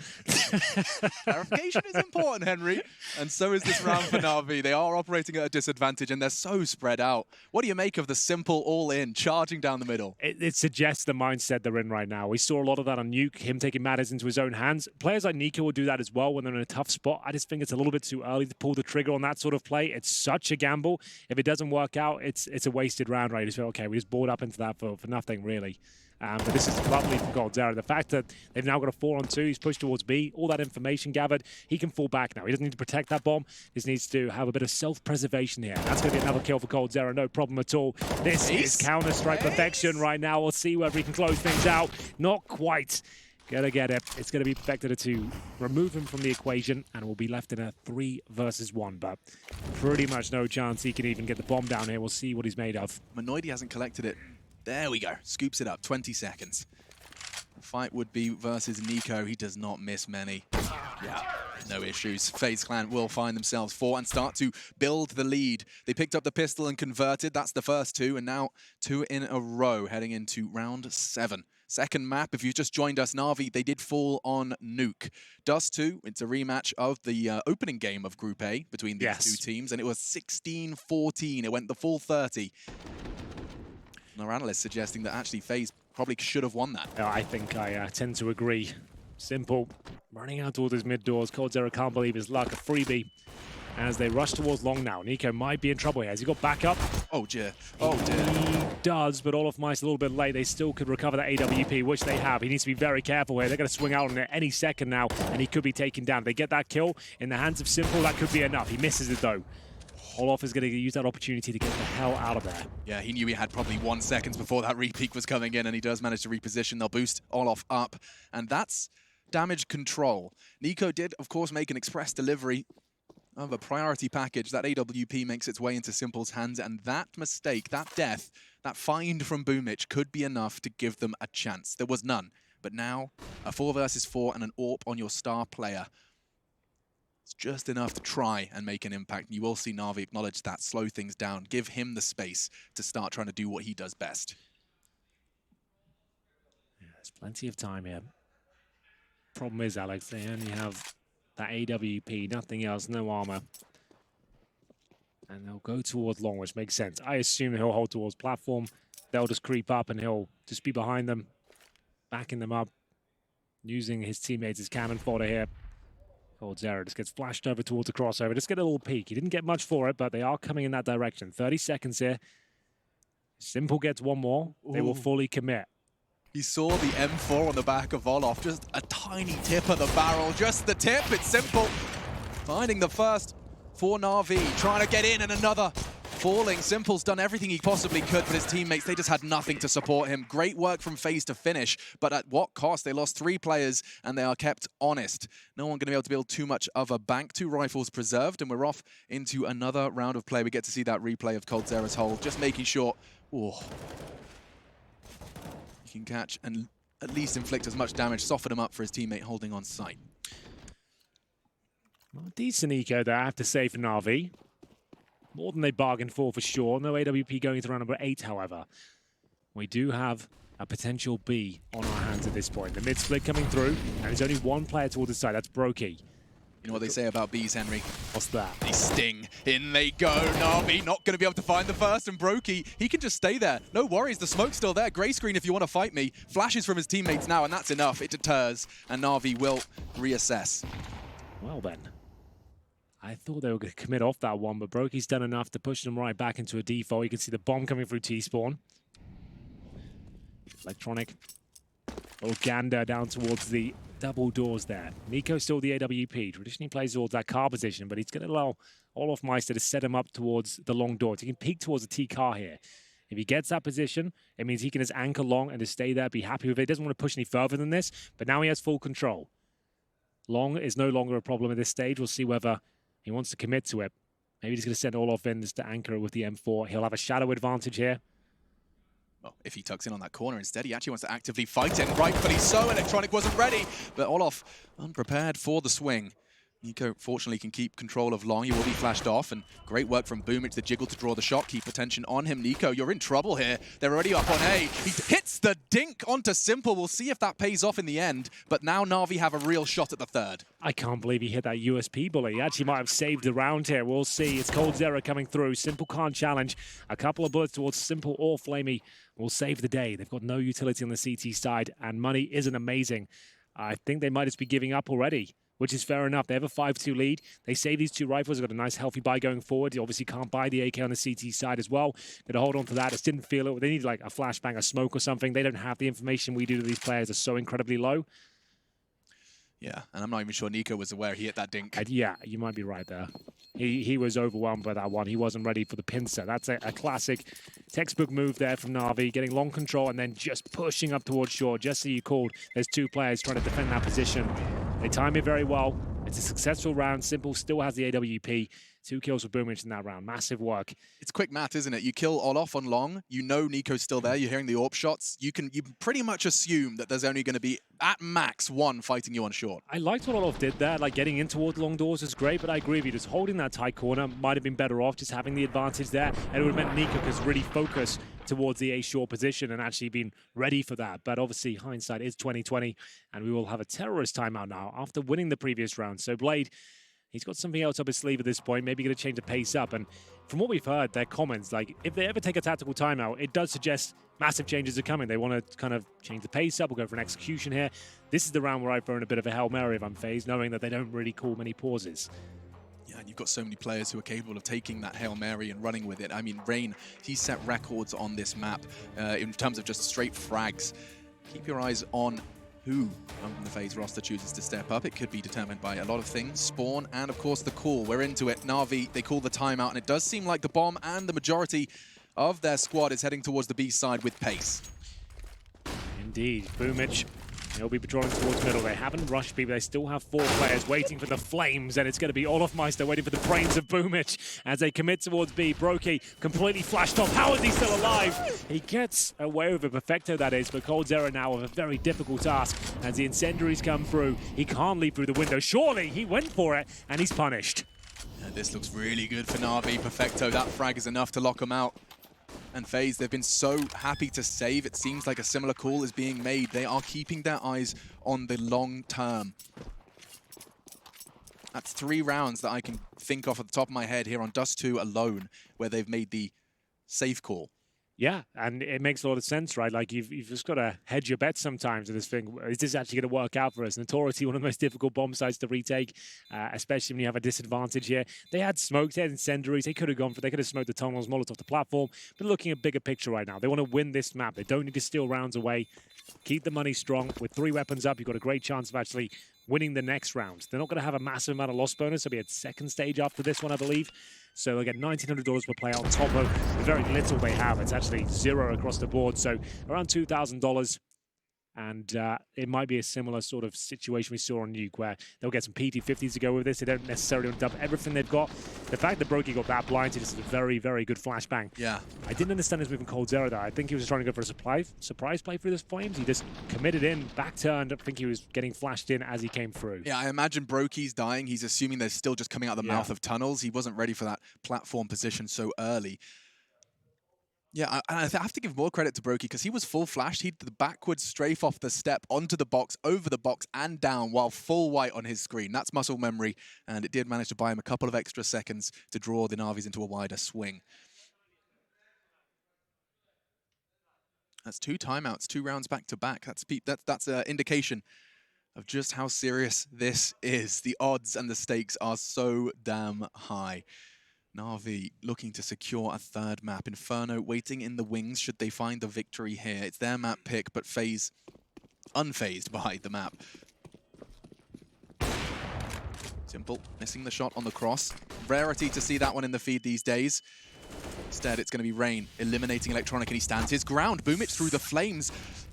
S2: Clarification is important, Henry. And so is this round for Navi. They are operating at a disadvantage, and they're so spread out. What do you make of the Simple all-in, charging down the middle?
S1: It suggests the mindset they're in right now. We saw a lot of that on Nuke, him taking matters into his own hands. Players like NiKo will do that as well when they're in a tough spot. I just think it's a little bit too early to pull the trigger on that sort of play. It's such a gamble. If it doesn't work out, it's a wasted round, right? You just feel, okay, we just bored up into that for nothing, really. But this is lovely from coldzera. The fact that they've now got a 4-on-2, he's pushed towards B, all that information gathered, he can fall back now. He doesn't need to protect that bomb. He just needs to have a bit of self-preservation here. That's going to be another kill for coldzera, no problem at all. This is Counter-Strike perfection right now. We'll see whether he can close things out. Not quite. Gonna get it. It's going to be perfected to remove him from the equation, and we'll be left in a 3 versus 1. But pretty much no chance he can even get the bomb down here. We'll see what he's made of.
S2: Manoidi hasn't collected it. There we go. Scoops it up. 20 seconds. The fight would be versus NiKo. He does not miss many. Yeah, no issues. FaZe Clan will find themselves 4 and start to build the lead. They picked up the pistol and converted. That's the first 2, and now 2 in a row heading into round 7. Second map, if you've just joined us, Navi, they did fall on Nuke. Dust 2, it's a rematch of the opening game of Group A between these two teams, and it was 16-14. It went the full 30. Our analysts suggesting that actually FaZe probably should have won that.
S1: I think I tend to agree. Simple, running out towards his mid doors. coldzera can't believe his luck. A freebie as they rush towards long now. NiKo might be in trouble here. Has he got backup?
S2: Oh dear. Oh dear.
S1: He does, but olofmeister a little bit late. They still could recover that AWP, which they have. He needs to be very careful here. They're going to swing out on it any second now, and he could be taken down. They get that kill in the hands of Simple. That could be enough. He misses it though. Olof is going to use that opportunity to get the hell out of there.
S2: Yeah, he knew he had probably 1 second before that repeak was coming in, and he does manage to reposition. They'll boost Olof up, and that's damage control. NiKo did, of course, make an express delivery of a priority package. That AWP makes its way into Simple's hands, and that mistake, that death, that find from BoomH could be enough to give them a chance. There was none, but now a 4 versus 4 and an AWP on your star player. It's just enough to try and make an impact. You will see Navi acknowledge that, slow things down, give him the space to start trying to do what he does best.
S1: Yeah, there's plenty of time here. Problem is, Alex, they only have that AWP, nothing else, no armor. And they'll go towards long, which makes sense. I assume he'll hold towards platform. They'll just creep up and he'll just be behind them, backing them up, using his teammates as cannon fodder here. coldzera just gets flashed over towards the crossover. Just get a little peek. He didn't get much for it, but they are coming in that direction. 30 seconds here. Simple gets one more. They will fully commit.
S2: He saw the M4 on the back of Olof. Just a tiny tip of the barrel. Just the tip. It's Simple. Finding the first for Navi. Trying to get in, and another falling. Simple's done everything he possibly could, but his teammates, they just had nothing to support him. Great work from FaZe to finish, but at what cost? They lost 3 players, and they are kept honest. No one going to be able to build too much of a bank. 2 rifles preserved, and we're off into another round of play. We get to see that replay of coldzera's hold, just making sure he can catch and at least inflict as much damage, soften him up for his teammate holding on sight.
S1: Well, decent eco there, I have to say, for Navi. More than they bargained for sure. No AWP going to round number 8, however. We do have a potential B on our hands at this point. The mid-split coming through, and there's only 1 player towards the side. That's Brokey.
S2: You know what they say about Bs, Henry?
S1: What's that?
S2: They sting. In they go. Navi not going to be able to find the first, and Brokey, he can just stay there. No worries, the smoke's still there. Grey screen if you want to fight me. Flashes from his teammates now, and that's enough. It deters, and Navi will reassess.
S1: Well then. I thought they were going to commit off that one, but Brokey's done enough to push them right back into a default. You can see the bomb coming through T-spawn. Electronic. Little gander down towards the double doors there. NiKo still the AWP. Traditionally plays towards that car position, but he's going to allow olofmeister to set him up towards the long doors. He can peek towards the T car here. If he gets that position, it means he can just anchor long and just stay there, be happy with it. He doesn't want to push any further than this, but now he has full control. Long is no longer a problem at this stage. We'll see whether he wants to commit to it. Maybe he's going to send Olof in just to anchor it with the M4. He'll have a shadow advantage here.
S2: Well, if he tucks in on that corner instead, he actually wants to actively fight it. Rightfully so, Electronic wasn't ready, but Olof unprepared for the swing. NiKo, fortunately, can keep control of long. He will be flashed off, and great work from BoomH, the jiggle to draw the shot, keep attention on him. NiKo, you're in trouble here. They're already up on A. He hits the dink onto Simple. We'll see if that pays off in the end, but now Navi have a real shot at the third.
S1: I can't believe he hit that USP bullet. He actually might have saved the round here. We'll see. It's coldzera coming through. Simple can't challenge. A couple of bullets towards Simple or Flamey will save the day. They've got no utility on the CT side, and money isn't amazing. I think they might just be giving up already, which is fair enough. They have a 5-2 lead. They save these two rifles. They've got a nice, healthy buy going forward. You obviously can't buy the AK on the CT side as well. Got to hold on to that. Just didn't feel it. They need like a flashbang, a smoke or something. They don't have the information we do to these players. Are so incredibly low.
S2: Yeah, and I'm not even sure NiKo was aware he hit that dink.
S1: Yeah, you might be right there. He was overwhelmed by that one. He wasn't ready for the pincer. That's a classic textbook move there from Navi, getting long control and then just pushing up towards short. Just so you called, there's two players trying to defend that position. They time it very well. It's a successful round. Simple still has the AWP. 2 kills for BoomH in that round. Massive work.
S2: It's quick math, isn't it? You kill Olof on long. You know NiKo's still there. You're hearing the AWP shots. You pretty much assume that there's only going to be, at max, one fighting you on short.
S1: I liked what Olof did there. Like, getting in toward long doors is great, but I agree with you. Just holding that tight corner might have been better off, just having the advantage there. And it would have meant NiKo could really focus towards the A short position and actually been ready for that. But obviously, hindsight is 2020, and we will have a terrorist timeout now after winning the previous round. So Blade, he's got something else up his sleeve at this point, maybe going to change the pace up. And from what we've heard, their comments, like, if they ever take a tactical timeout, it does suggest massive changes are coming. They want to kind of change the pace up. We'll go for an execution here. This is the round where I throw in a bit of a Hail Mary if I'm Faze, knowing that they don't really call many pauses.
S2: Yeah, and you've got so many players who are capable of taking that Hail Mary and running with it. I mean, Rain, he set records on this map in terms of just straight frags. Keep your eyes on who from the Faze roster chooses to step up. It could be determined by a lot of things. Spawn and, of course, the call. We're into it. Navi, they call the timeout, and it does seem like the bomb and the majority of their squad is heading towards the B side with pace.
S1: Indeed. BoomH, he'll be patrolling towards middle. They haven't rushed people. They still have 4 players waiting for the flames, and it's going to be Olofmeister waiting for the brains of BoomH as they commit towards B. Brokey completely flashed off. How is he still alive? He gets away with it. Perfecto, that is, but coldzera now with a very difficult task as the incendiaries come through. He can't leap through the window. Surely he went for it, and he's punished.
S2: Yeah, this looks really good for Navi. Perfecto, that frag is enough to lock him out. And Faze, they've been so happy to save. It seems like a similar call is being made. They are keeping their eyes on the long term. That's 3 rounds that I can think of at the top of my head here on Dust 2 alone, where they've made the safe call.
S1: Yeah, and it makes a lot of sense, right? Like, you've just got to hedge your bets sometimes in this thing. Is this actually going to work out for us? Notoriously, one of the most difficult bomb sites to retake, especially when you have a disadvantage here. They had smokes, they had incendiaries. They could have smoked the tunnels, Molotov the platform. But looking at bigger picture right now, they want to win this map. They don't need to steal rounds away. Keep the money strong. With 3 weapons up, you've got a great chance of actually winning the next round. They're not going to have a massive amount of loss bonus. It'll be a second stage after this one, I believe. So they'll get $1,900 per player on top of the very little they have. It's actually 0 across the board. So around $2,000. And it might be a similar sort of situation we saw on Nuke, where they'll get some PT50s to go with this. They don't necessarily want to dump everything they've got. The fact that Brokey got that blinded is a very, very good flashbang.
S2: Yeah.
S1: I didn't understand his move in coldzera there. I think he was trying to go for a surprise play through the flames. He just committed in, back-turned. I think he was getting flashed in as he came through.
S2: Yeah, I imagine Brokey's dying. He's assuming they're still just coming out the mouth of tunnels. He wasn't ready for that platform position so early. Yeah, and I have to give more credit to Brokey because he was full flashed. He did the backwards strafe off the step onto the box, over the box, and down while full white on his screen. That's muscle memory, and it did manage to buy him a couple of extra seconds to draw the Navis into a wider swing. That's 2 timeouts, 2 rounds back to back. That's an indication of just how serious this is. The odds and the stakes are so damn high. Navi looking to secure a 3rd map. Inferno waiting in the wings should they find the victory here. It's their map pick, but Faze unfazed by the map. Simple, missing the shot on the cross. Rarity to see that one in the feed these days. Instead, it's going to be Rain eliminating Electronic, and he stands his ground. BO3 through the flames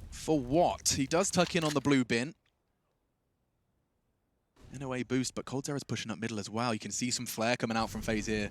S2: for what? He does tuck in on the blue bin. In a way boost, but coldzera's pushing up middle as well. You can see some flare coming out from Faze here.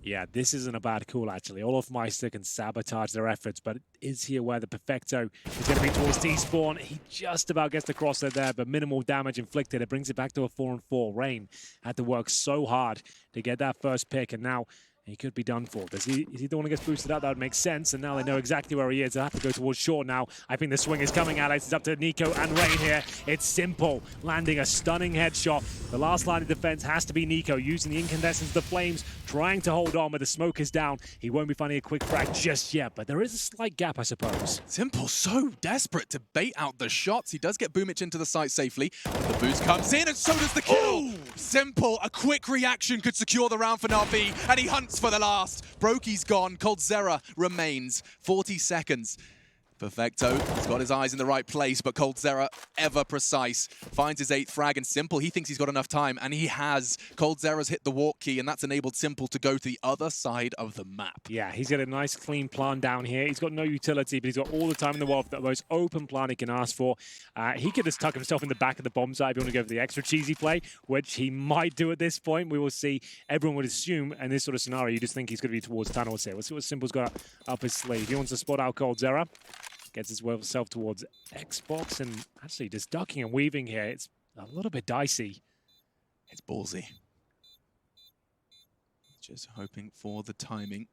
S1: Yeah, this isn't a bad call, actually. olofmeister can sabotage their efforts, but is he aware that Perfecto is going to be towards T-spawn? He just about gets the crosshair there, but minimal damage inflicted. It brings it back to a 4-on-4. Rain had to work so hard to get that first pick, and now he could be done for. Is he the one who gets boosted out? That would make sense, and now they know exactly where he is. They have to go towards short now. I think the swing is coming, Alex. It's up to Nico and Rain here. It's simple, landing a stunning headshot. The last line of defense has to be Nico, using the incandescence of the flames, trying to hold on, but the smoke is down. He won't be finding a quick frag just yet, but there is a slight gap, I suppose.
S2: Simple, so desperate to bait out the shots. He does get BO3 into the site safely. The boost comes in, and so does the kill. Simple, a quick reaction could secure the round for Navi, and he hunts for the last. Broky's gone, coldzera remains. 40 seconds. Perfecto, he's got his eyes in the right place, but coldzera, ever precise, finds his 8th frag, and Simple, he thinks he's got enough time, and he has. coldzera's hit the walk key, and that's enabled Simple to go to the other side of the map.
S1: Yeah, he's got a nice clean plan down here. He's got no utility, but he's got all the time in the world, the most open plan he can ask for. He could just tuck himself in the back of the bomb site if you want to go for the extra cheesy play, which he might do at this point. We will see. Everyone would assume in this sort of scenario, you just think he's going to be towards tunnels here. We'll see what Simple's got up his sleeve. He wants to spot out coldzera. Gets himself towards Xbox, and actually just ducking and weaving here. It's a little bit dicey.
S2: It's ballsy. Just hoping for the timing.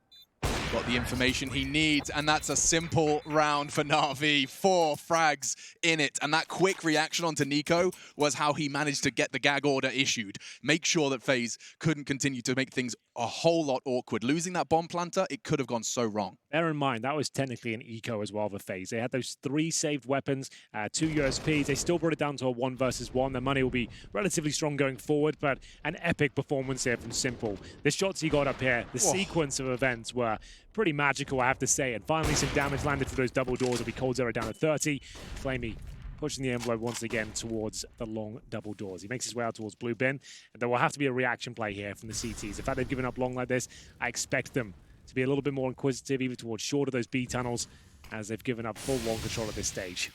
S2: Got the information he needs, and that's a simple round for Navi. 4 frags in it, and that quick reaction onto Nico was how he managed to get the gag order issued. Make sure that Faze couldn't continue to make things a whole lot awkward. Losing that bomb planter, it could have gone so wrong.
S1: Bear in mind, that was technically an eco as well for Faze. They had those 3 saved weapons, 2 USPs. They still brought it down to a 1 versus 1. Their money will be relatively strong going forward, but an epic performance here from Simple. The shots he got up here, the sequence of events were pretty magical, I have to say. And finally, some damage landed for those double doors. It'll be coldzera down at 30. Flamey pushing the envelope once again towards the long double doors. He makes his way out towards blue bin, and there will have to be a reaction play here from the CTs. The fact they've given up long like this, I expect them to be a little bit more inquisitive, even towards short of those B tunnels, as they've given up full long control at this stage.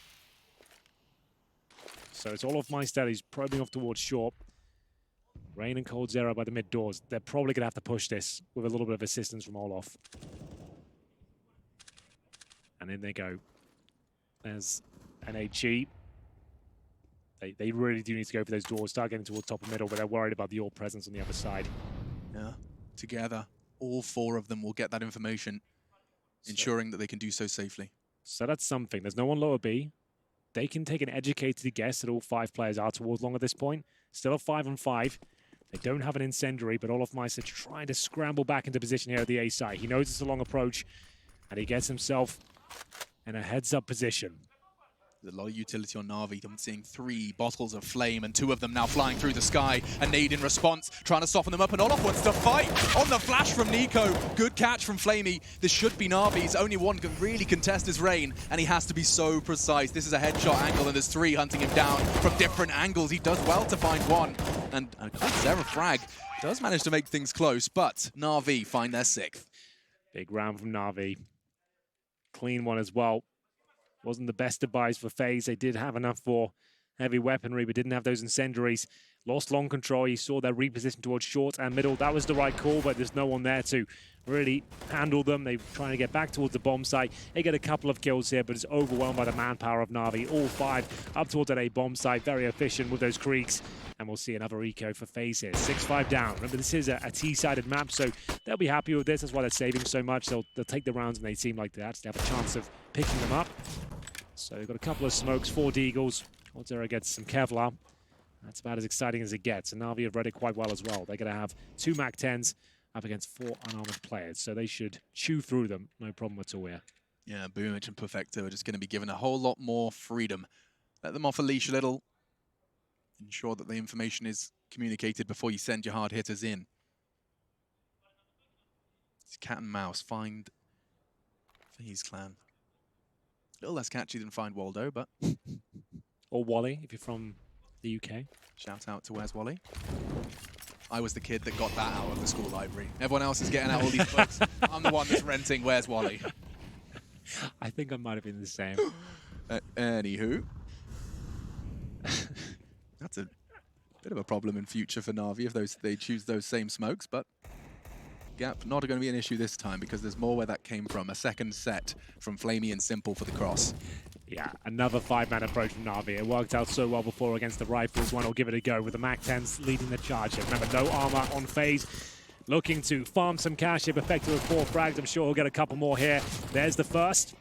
S1: So it's olofmeister. He's probing off towards short. Rain and coldzera by the mid doors. They're probably going to have to push this with a little bit of assistance from Olof. And in they go. There's an HE. They really do need to go for those doors, start getting towards top and middle, but they're worried about the AWP presence on the other side.
S2: Yeah, together, all 4 of them will get that information, ensuring that they can do so safely.
S1: So that's something. There's no one lower B. They can take an educated guess that all 5 players are towards long at this point. Still a 5-on-5. They don't have an incendiary, but olofmeister trying to scramble back into position here at the A side. He knows it's a long approach, and he gets himself in a heads-up position.
S2: There's a lot of utility on Navi. I'm seeing 3 bottles of flame, and 2 of them now flying through the sky. A nade in response, trying to soften them up, and Olof wants to fight on the flash from Nico. Good catch from Flamey. This should be Navi's. Only one can really contest his Rain, and he has to be so precise. This is a headshot angle, and there's 3 hunting him down from different angles. He does well to find one, and a coldzera frag does manage to make things close, but Navi find their 6th.
S1: Big round from Navi. Clean one as well. Wasn't the best of buys for Faze. They did have enough for heavy weaponry, but didn't have those incendiaries. Lost long control. You saw their reposition towards short and middle. That was the right call, but there's no one there to really handle them. They're trying to get back towards the bomb site. They get a couple of kills here, but it's overwhelmed by the manpower of Navi. All 5 up towards that A bomb site. Very efficient with those creeks. And we'll see another eco for Faze here. 6-5 down. Remember, this is a T-sided map, so they'll be happy with this. That's why they're saving so much. They'll take the rounds, and they seem like they actually have a chance of picking them up. So they've got a couple of smokes, 4 deagles. coldzera gets some Kevlar. That's about as exciting as it gets. And Navi have read it quite well as well. They're going to have 2 MAC-10s up against 4 unarmored players. So they should chew through them. No problem at all here.
S2: Yeah, BO3 and Perfecto are just going to be given a whole lot more freedom. Let them off a leash a little. Ensure that the information is communicated before you send your hard hitters in. It's cat and mouse. Find Faze clan. A little less catchy than Find Waldo, but...
S1: Or Wally, if you're from the UK.
S2: Shout out to Where's Wally? I was the kid that got that out of the school library. Everyone else is getting out all these books. I'm the one that's renting Where's Wally?
S1: I think I might have been the same.
S2: Anywho. That's a bit of a problem in future for Navi if they choose those same smokes, but gap not going to be an issue this time because there's more where that came from. A second set from Flamey and Simple for the cross.
S1: Yeah, another 5-man approach from Navi. It worked out so well before against the Rifles. One will give it a go with the MAC-10s leading the charge here. Remember, no armor on Faze. Looking to farm some cash here. Perfecto with 4 frags. I'm sure he'll get a couple more here. There's the first.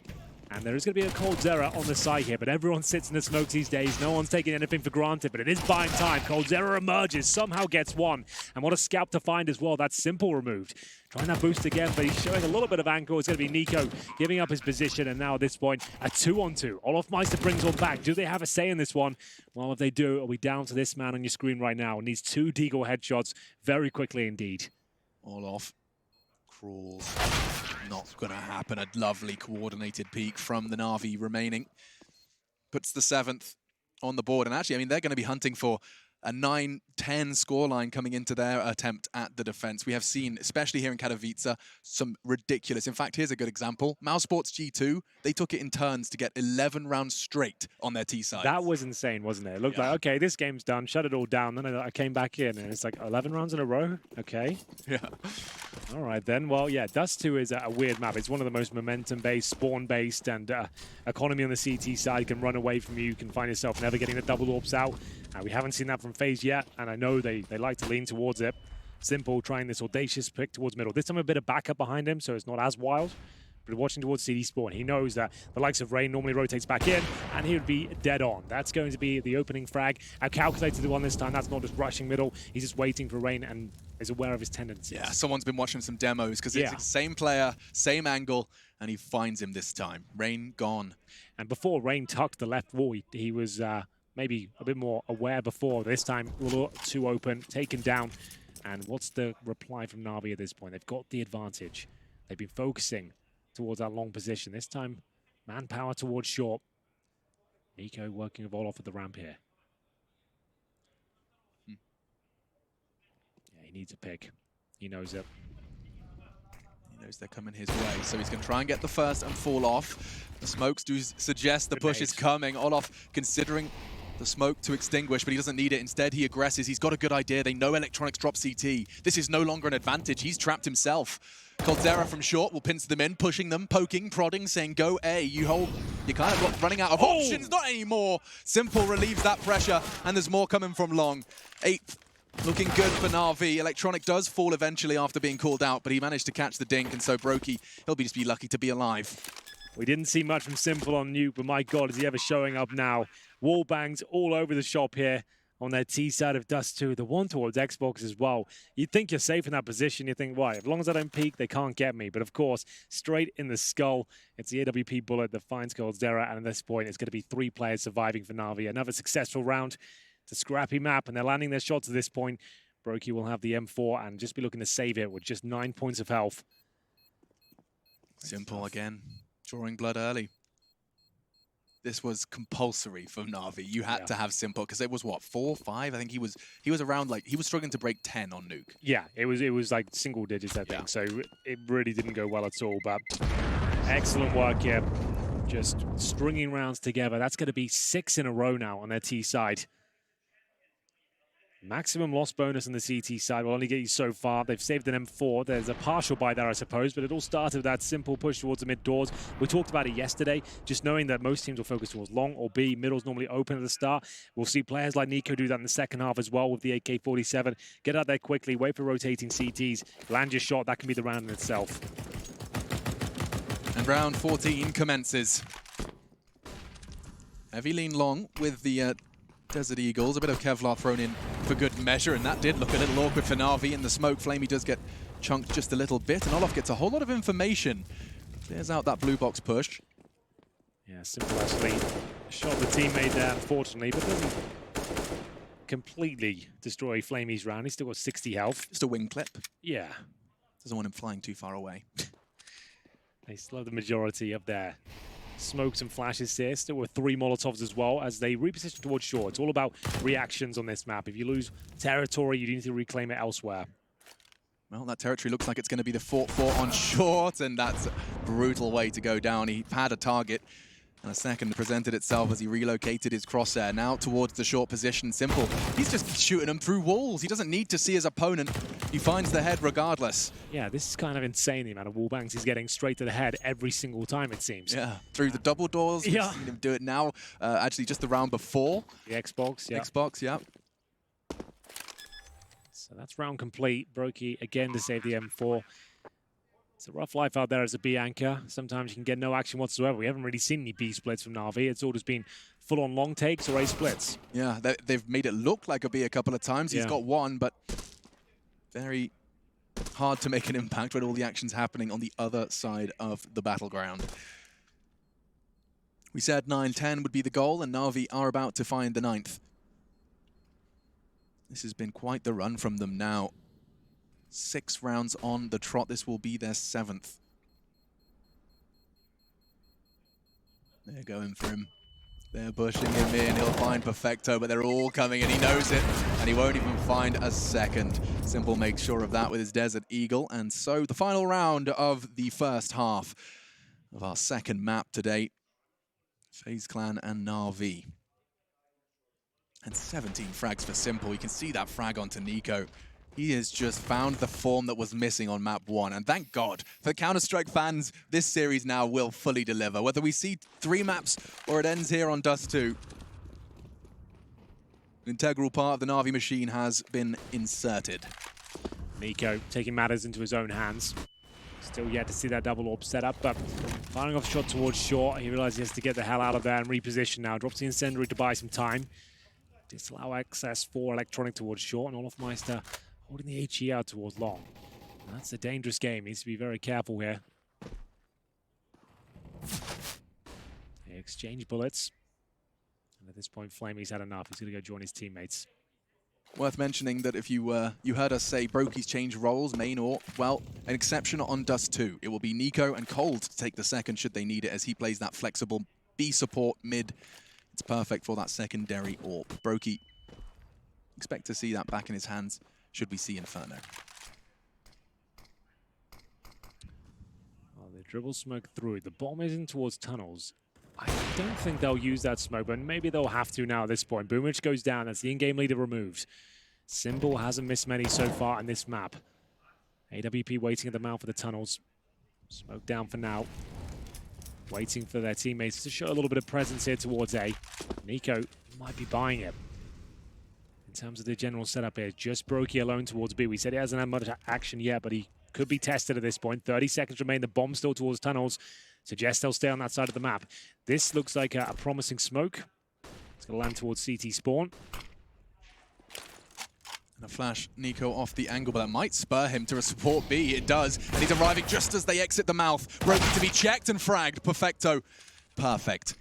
S1: And there is going to be a coldzera on the side here, but everyone sits in the smoke these days. No one's taking anything for granted, but it is buying time. coldzera emerges, somehow gets one. And what a scalp to find as well. That's Simple removed. Trying that boost again, but he's showing a little bit of ankle. It's going to be Nico giving up his position, and now at this point, a 2-on-2. olofmeister brings one back. Do they have a say in this one? Well, if they do, are we down to this man on your screen right now? And needs 2 Deagle headshots very quickly indeed.
S2: Olof crawls. Not going to happen. A lovely coordinated peek from the Navi remaining. Puts the 7th on the board. And actually, I mean, they're going to be hunting for a 9-10 scoreline coming into their attempt at the defense. We have seen, especially here in Katowice, some ridiculous. In fact, here's a good example. mousesports G2, they took it in turns to get 11 rounds straight on their T side.
S1: That was insane, wasn't it? It looked like, okay, this game's done. Shut it all down. Then I came back in, and it's like 11 rounds in a row? Okay.
S2: Yeah.
S1: All right, then. Well, yeah, Dust 2 is a weird map. It's one of the most momentum-based, spawn-based, and economy on the CT side can run away from you. You can find yourself never getting the double orbs out. We haven't seen that from Faze yet, and I know they like to lean towards it. Simple trying this audacious pick towards middle. This time a bit of backup behind him, so it's not as wild. But watching towards CD spawn, he knows that the likes of Rain normally rotates back in, and he would be dead on. That's going to be the opening frag. I've calculated the one this time. That's not just rushing middle. He's just waiting for Rain and is aware of his tendencies.
S2: Yeah, someone's been watching some demos because it's the same player, same angle, and he finds him this time. Rain gone.
S1: And before Rain tucked the left wall, he was maybe a bit more aware before. This time, a little too open, taken down. And what's the reply from Navi at this point? They've got the advantage. They've been focusing towards that long position. This time, manpower towards short. Nico working with Olof at the ramp here. Yeah, he needs a pick. He knows it.
S2: He knows they're coming his way, so he's going to try and get the first and fall off. The smokes do suggest the push is coming. Olof considering the smoke to extinguish, but he doesn't need it. Instead, he aggresses. He's got a good idea. They know Electronics drop CT. This is no longer an advantage. He's trapped himself. coldzera from short will pinch them in, pushing them, poking, prodding, saying, go A. You hold. You're kind of running out of options. Not anymore. Simple relieves that pressure, and there's more coming from long. 8th. Looking good for Navi. Electronic does fall eventually after being called out, but he managed to catch the dink, and so Brokey, he'll just be lucky to be alive.
S1: We didn't see much from Simple on Nuke, but my God, is he ever showing up now? Wall bangs all over the shop here on their T side of Dust 2. The one towards Xbox as well. You'd think you're safe in that position. You think, why? As long as I don't peek, they can't get me. But of course, straight in the skull. It's the AWP bullet that finds coldzera, and at this point, it's going to be 3 players surviving for Navi. Another successful round. It's a scrappy map, and they're landing their shots at this point. Brokey will have the M4 and just be looking to save it with just 9 points of health.
S2: Simple again, drawing blood early. This was compulsory for Navi. You had to have Simple because it was what, 4, 5? I think he was around, like, he was struggling to break 10 on Nuke.
S1: Yeah, it was like single digits, I think. So it really didn't go well at all. But excellent work here, just stringing rounds together. That's going to be 6 in a row now on their T side. Maximum loss bonus on the CT side will only get you so far. They've saved an M4. There's a partial buy there, I suppose, but it all started with that simple push towards the mid doors. We talked about it yesterday, just knowing that most teams will focus towards long or B. Middle's normally open at the start. We'll see players like Nico do that in the second half as well with the AK-47. Get out there quickly, wait for rotating CTs, land your shot. That can be the round in itself.
S2: And round 14 commences. Heavy lean long with the Desert Eagles. A bit of Kevlar thrown in for good measure, and that did look a little awkward for Navi in the smoke. Flamey does get chunked just a little bit, and Olof gets a whole lot of information. Clears out that blue box push.
S1: Yeah, Simple actually shot the teammate there, unfortunately, but doesn't completely destroy Flamey's round. He's still got 60 health.
S2: Just a wing clip.
S1: Yeah.
S2: Doesn't want him flying too far away.
S1: They still have the majority of their smokes and flashes here. Still with 3 Molotovs as well as they reposition towards short. It's all about reactions on this map. If you lose territory, you need to reclaim it elsewhere.
S2: Well, that territory looks like it's going to be the fort on short, and that's a brutal way to go down. He had a target, and a second presented itself as he relocated his crosshair. Now towards the short position, Simple. He's just shooting them through walls. He doesn't need to see his opponent. He finds the head regardless.
S1: Yeah, this is kind of insane, the amount of wall bangs he's getting straight to the head every single time, it seems.
S2: Yeah, through the double doors.
S1: Yeah.
S2: We've seen him do it now. Actually, just the round before.
S1: The Xbox, yeah.
S2: Xbox, yeah.
S1: So that's round complete. Brokey again to save the M4. It's a rough life out there as a B anchor. Sometimes you can get no action whatsoever. We haven't really seen any B splits from Navi. It's all just been full-on long takes or A splits.
S2: Yeah, they've made it look like a B a couple of times. He's got one, but very hard to make an impact when all the action's happening on the other side of the battleground. We said 9-10 would be the goal, and Navi are about to find the 9th. This has been quite the run from them now. 6 rounds on the trot. This will be their 7th. They're going for him. They're pushing him in. He'll find Perfecto, but they're all coming, and he knows it. And he won't even find a second. Simple makes sure of that with his Desert Eagle. And so the final round of the first half of our second map today. FaZe Clan and Navi. And 17 frags for Simple. You can see that frag onto Nico. He has just found the form that was missing on map 1. And thank God, for Counter-Strike fans, this series now will fully deliver. Whether we see 3 maps or it ends here on Dust 2. An integral part of the Navi machine has been inserted.
S1: Nico taking matters into his own hands. Still yet to see that double orb set up, but firing off a shot towards short. He realizes he has to get the hell out of there and reposition now. Drops the incendiary to buy some time. Disallow access for Electronic towards short, and Olofmeister holding the HE out towards long. And that's a dangerous game. Needs to be very careful here. They exchange bullets. And at this point, Flamey's had enough. He's going to go join his teammates.
S2: Worth mentioning that if you heard us say Brokey's change roles, main or, well, an exception on Dust 2. It will be Nico and Cold to take the second should they need it, as he plays that flexible B support mid. It's perfect for that secondary AWP. Brokey, expect to see that back in his hands should we see Inferno.
S1: Well, they dribble smoke through. The bomb is in towards tunnels. I don't think they'll use that smoke, but maybe they'll have to now at this point. BoomH goes down. That's the in-game leader removed. Symbol hasn't missed many so far on this map. AWP waiting at the mouth of the tunnels. Smoke down for now. Waiting for their teammates to show a little bit of presence here towards A. Nico might be buying it. In terms of the general setup here, just Brokey alone towards B. We said he hasn't had much action yet, but he could be tested at this point. 30 seconds remain. The bomb still towards tunnels. Suggests they'll stay on that side of the map. This looks like a promising smoke. It's going to land towards CT spawn.
S2: And a flash Nico off the angle, but that might spur him to a support B. It does, and he's arriving just as they exit the mouth. Brokey to be checked and fragged. Perfecto. Perfect.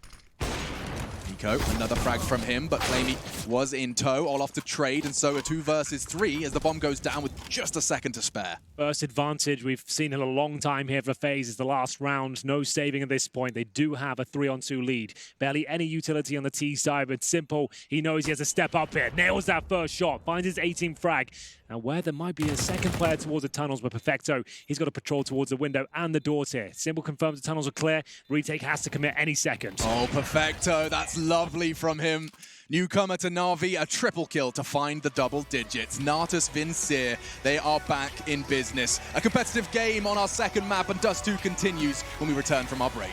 S2: Nico, another frag from him, but Flamey was in tow. All off to trade, and so a 2 versus 3 as the bomb goes down with just a second to spare.
S1: First advantage we've seen in a long time here for FaZe is the last round. No saving at this point. They do have a 3-on-2 lead. Barely any utility on the T side, but Simple, he knows he has to step up here. Nails that first shot, finds his 18th frag. Now where there might be a second player towards the tunnels, but Perfecto, he's got to patrol towards the window and the doors here. Simple confirms the tunnels are clear. Retake has to commit any second.
S2: Oh, Perfecto, that's lovely from him. Newcomer to Navi, a triple kill to find the double digits. Natus Vincere, they are back in business. A competitive game on our second map, and Dust 2 continues when we return from our break.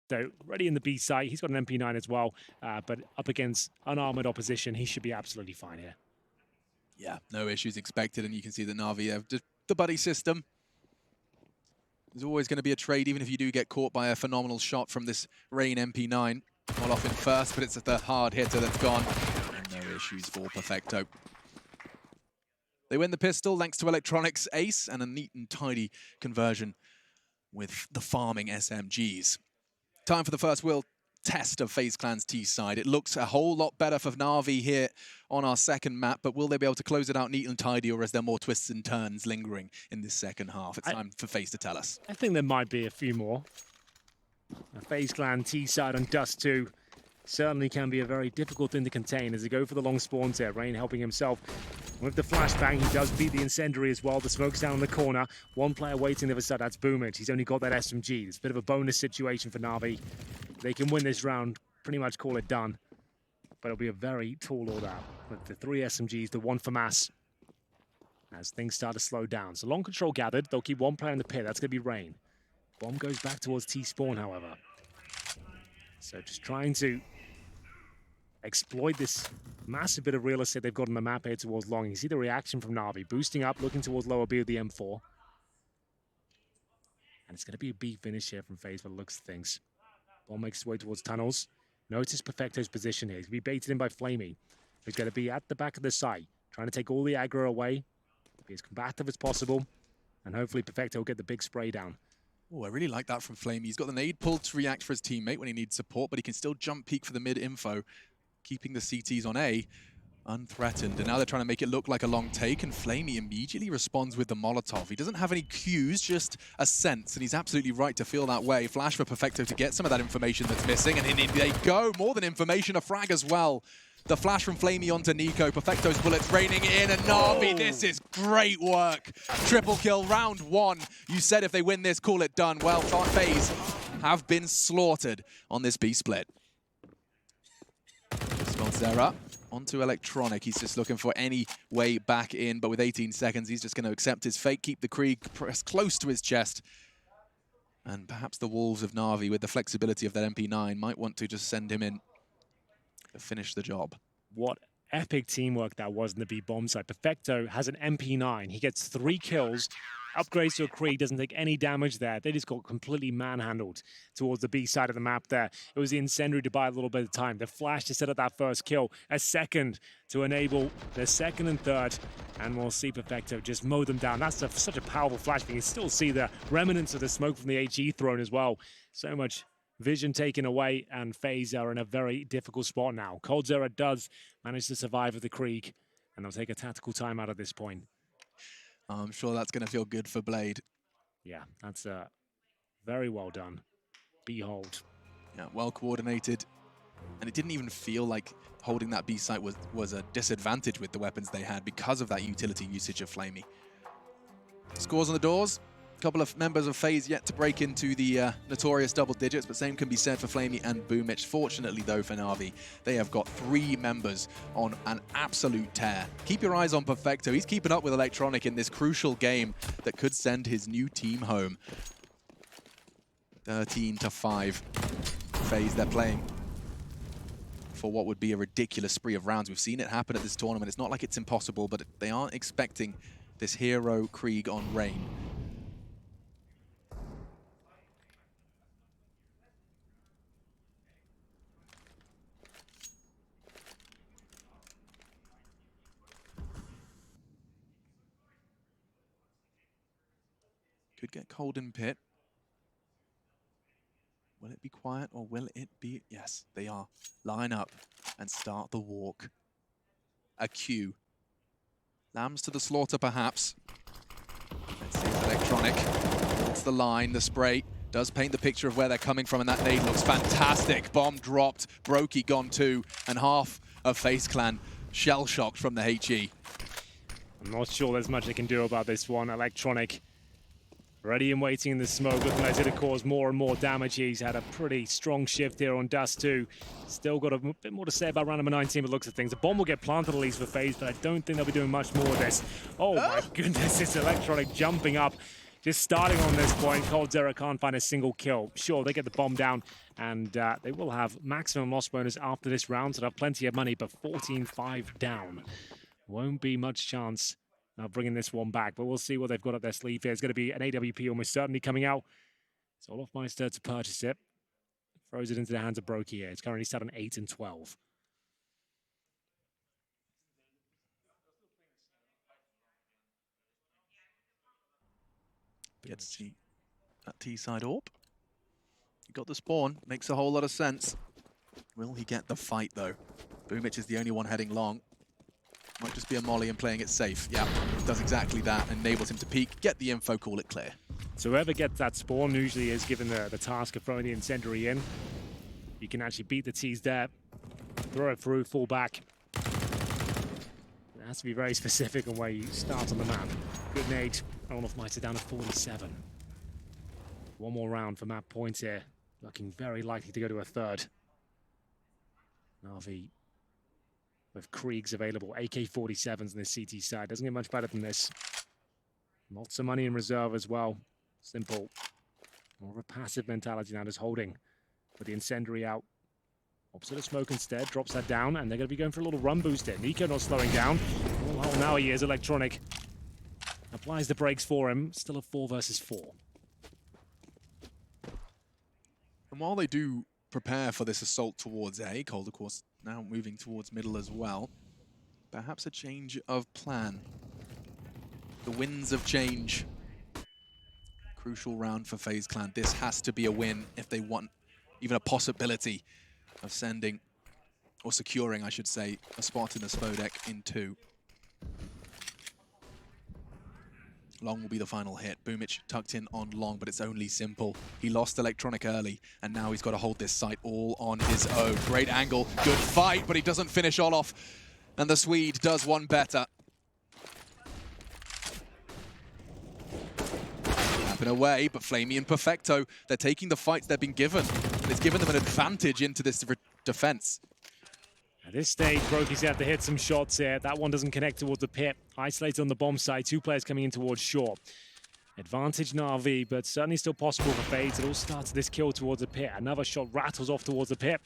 S1: Perfecto ready in the B site. He's got an MP9 as well, but up against unarmored opposition, he should be absolutely fine here.
S2: Yeah, no issues expected, and you can see that Navi have just the buddy system. There's always going to be a trade, even if you do get caught by a phenomenal shot from this Rain MP9. All off in first, but it's the hard hitter that's gone. And no issues for Perfecto. They win the pistol thanks to Electronics ace and a neat and tidy conversion with the farming SMGs. Time for the first wheel test of FaZe Clan's T side. It looks a whole lot better for Navi here on our second map, but will they be able to close it out neat and tidy, or is there more twists and turns lingering in this second half? It's time for FaZe to tell us.
S1: I think there might be a few more. A FaZe Clan T side on Dust 2 certainly can be a very difficult thing to contain as they go for the long spawns here. Rain helping himself with the flashbang. He does beat the incendiary as well. The smoke's down in the corner. One player waiting the other side. That's BO3. He's only got that SMG. It's a bit of a bonus situation for Navi. They can win this round, pretty much call it done. But it'll be a very tall order with the 3 SMGs, the 1 FAMAS, as things start to slow down. So long control gathered. They'll keep 1 player in the pit. That's going to be Rain. Bomb goes back towards T-Spawn, however. So just trying to exploit this massive bit of real estate they've got on the map here towards long. You see the reaction from Navi, boosting up, looking towards lower B with the M4. And it's going to be a B finish here from FaZe by the looks of things. Ball makes its way towards tunnels. Notice Perfecto's position here. He's going to be baited in by Flamey, who's going to be at the back of the site, trying to take all the aggro away, be as combative as possible, and hopefully Perfecto will get the big spray down.
S2: Oh, I really like that from Flamey. He's got the nade pulled to react for his teammate when he needs support, but he can still jump peek for the mid info, keeping the CTs on A unthreatened. And now they're trying to make it look like a long take, and Flamey immediately responds with the Molotov. He doesn't have any cues, just a sense, and he's absolutely right to feel that way. Flash for Perfecto to get some of that information that's missing, and in they go. More than information, a frag as well. The flash from Flamey onto Nico. Perfecto's bullets raining in, and Navi, this is great work. Triple kill, round 1. You said if they win this, call it done. Well, FaZe have been slaughtered on this B split. Zera onto Electronic. He's just looking for any way back in, but with 18 seconds, he's just going to accept his fate, keep the Krieg pressed close to his chest. And perhaps the Wolves of Navi, with the flexibility of that MP9, might want to just send him in to finish the job.
S1: What epic teamwork that was in the B bomb site. Perfecto has an MP9. He gets 3 kills, upgrades to a Krieg, doesn't take any damage there. They just got completely manhandled towards the B side of the map there. It was the incendiary to buy a little bit of time. The flash to set up that first kill, a second to enable the second and third, and we'll see Perfecto just mow them down. That's such a powerful flash. You can still see the remnants of the smoke from the HE thrown as well. So much vision taken away, and FaZe are in a very difficult spot now. coldzera does manage to survive with the Krieg, and they'll take a tactical time out at this point.
S2: I'm sure that's going to feel good for Blade.
S1: Yeah, that's very well done. Behold.
S2: Yeah, well coordinated. And it didn't even feel like holding that B site was a disadvantage with the weapons they had because of that utility usage of Flamey. Scores on the doors. A couple of members of FaZe yet to break into the notorious double digits, but same can be said for Flamey and BO3. Fortunately, though, for Navi, they have got 3 members on an absolute tear. Keep your eyes on Perfecto. He's keeping up with Electronic in this crucial game that could send his new team home. 13-5. FaZe, they're playing for what would be a ridiculous spree of rounds. We've seen it happen at this tournament. It's not like it's impossible, but they aren't expecting this hero Krieg on Rain. Could get cold in pit. Will it be quiet or will it be? Yes, they are. Line up and start the walk. A Q. Lambs to the slaughter, perhaps. Let's see if Electronic holds the line. The spray does paint the picture of where they're coming from, and that nade looks fantastic. Bomb dropped. Brokey gone too, and half of FaZe Clan shell-shocked from the HE.
S1: I'm not sure there's much they can do about this one. Electronic ready and waiting in the smoke, looking like to cause more and more damage. He's had a pretty strong shift here on Dust 2. Still got a bit more to say about round number 19, but looks at things. The bomb will get planted at least for FaZe, but I don't think they'll be doing much more of this. Oh my goodness, it's Electronic jumping up, just starting on this point. coldzera can't find a single kill. Sure, they get the bomb down, and they will have maximum loss bonus after this round, so they'll have plenty of money, but 14-5 down. Won't be much chance of bringing this one back, but we'll see what they've got up their sleeve here. It's going to be an AWP almost certainly coming out. It's olofmeister to purchase it. Throws it into the hands of Brokey here. It's currently set on 8 and 12.
S2: Gets that T-side AWP. He got the spawn. Makes a whole lot of sense. Will he get the fight, though? BoomH is the only one heading long. Might just be a molly and playing it safe. Yeah, does exactly that. Enables him to peek, get the info, call it clear.
S1: So whoever gets that spawn usually is given the task of throwing the incendiary in. You can actually beat the T's there. Throw it through, fall back. It has to be very specific on where you start on the map. Good nade. olofmeister down to 47. One more round for map points here. Looking very likely to go to a third. Navi with Kriegs available. AK-47s on the CT side. Doesn't get much better than this. Lots of money in reserve as well. Simple. More of a passive mentality now, just holding. With the incendiary out. Opposite of smoke instead. Drops that down, and they're going to be going for a little run boost here. Nico not slowing down. Oh, now he is. Electronic applies the brakes for him. Still a 4 versus 4.
S2: And while they do prepare for this assault towards A, Cold, of course, now moving towards middle as well, perhaps a change of plan. The winds of change. Crucial round for FaZe Clan. This has to be a win if they want even a possibility of sending, or securing, I should say, a spot in the Spodek in 2. Long will be the final hit. BoomH tucked in on long, but it's only simple. He lost Electronic early, and now he's got to hold this site all on his own. Great angle, good fight, but he doesn't finish all off. And the Swede does one better. Tapping away, but Flamey and Perfecto, they're taking the fights they've been given. And it's given them an advantage into this defense.
S1: At this stage, Brokey's had to hit some shots here. That one doesn't connect towards the pit. Isolated on the bomb side. 2 players coming in towards short. Advantage Navi, but certainly still possible for Faze. It all starts this kill towards the pit. Another shot rattles off towards the pit.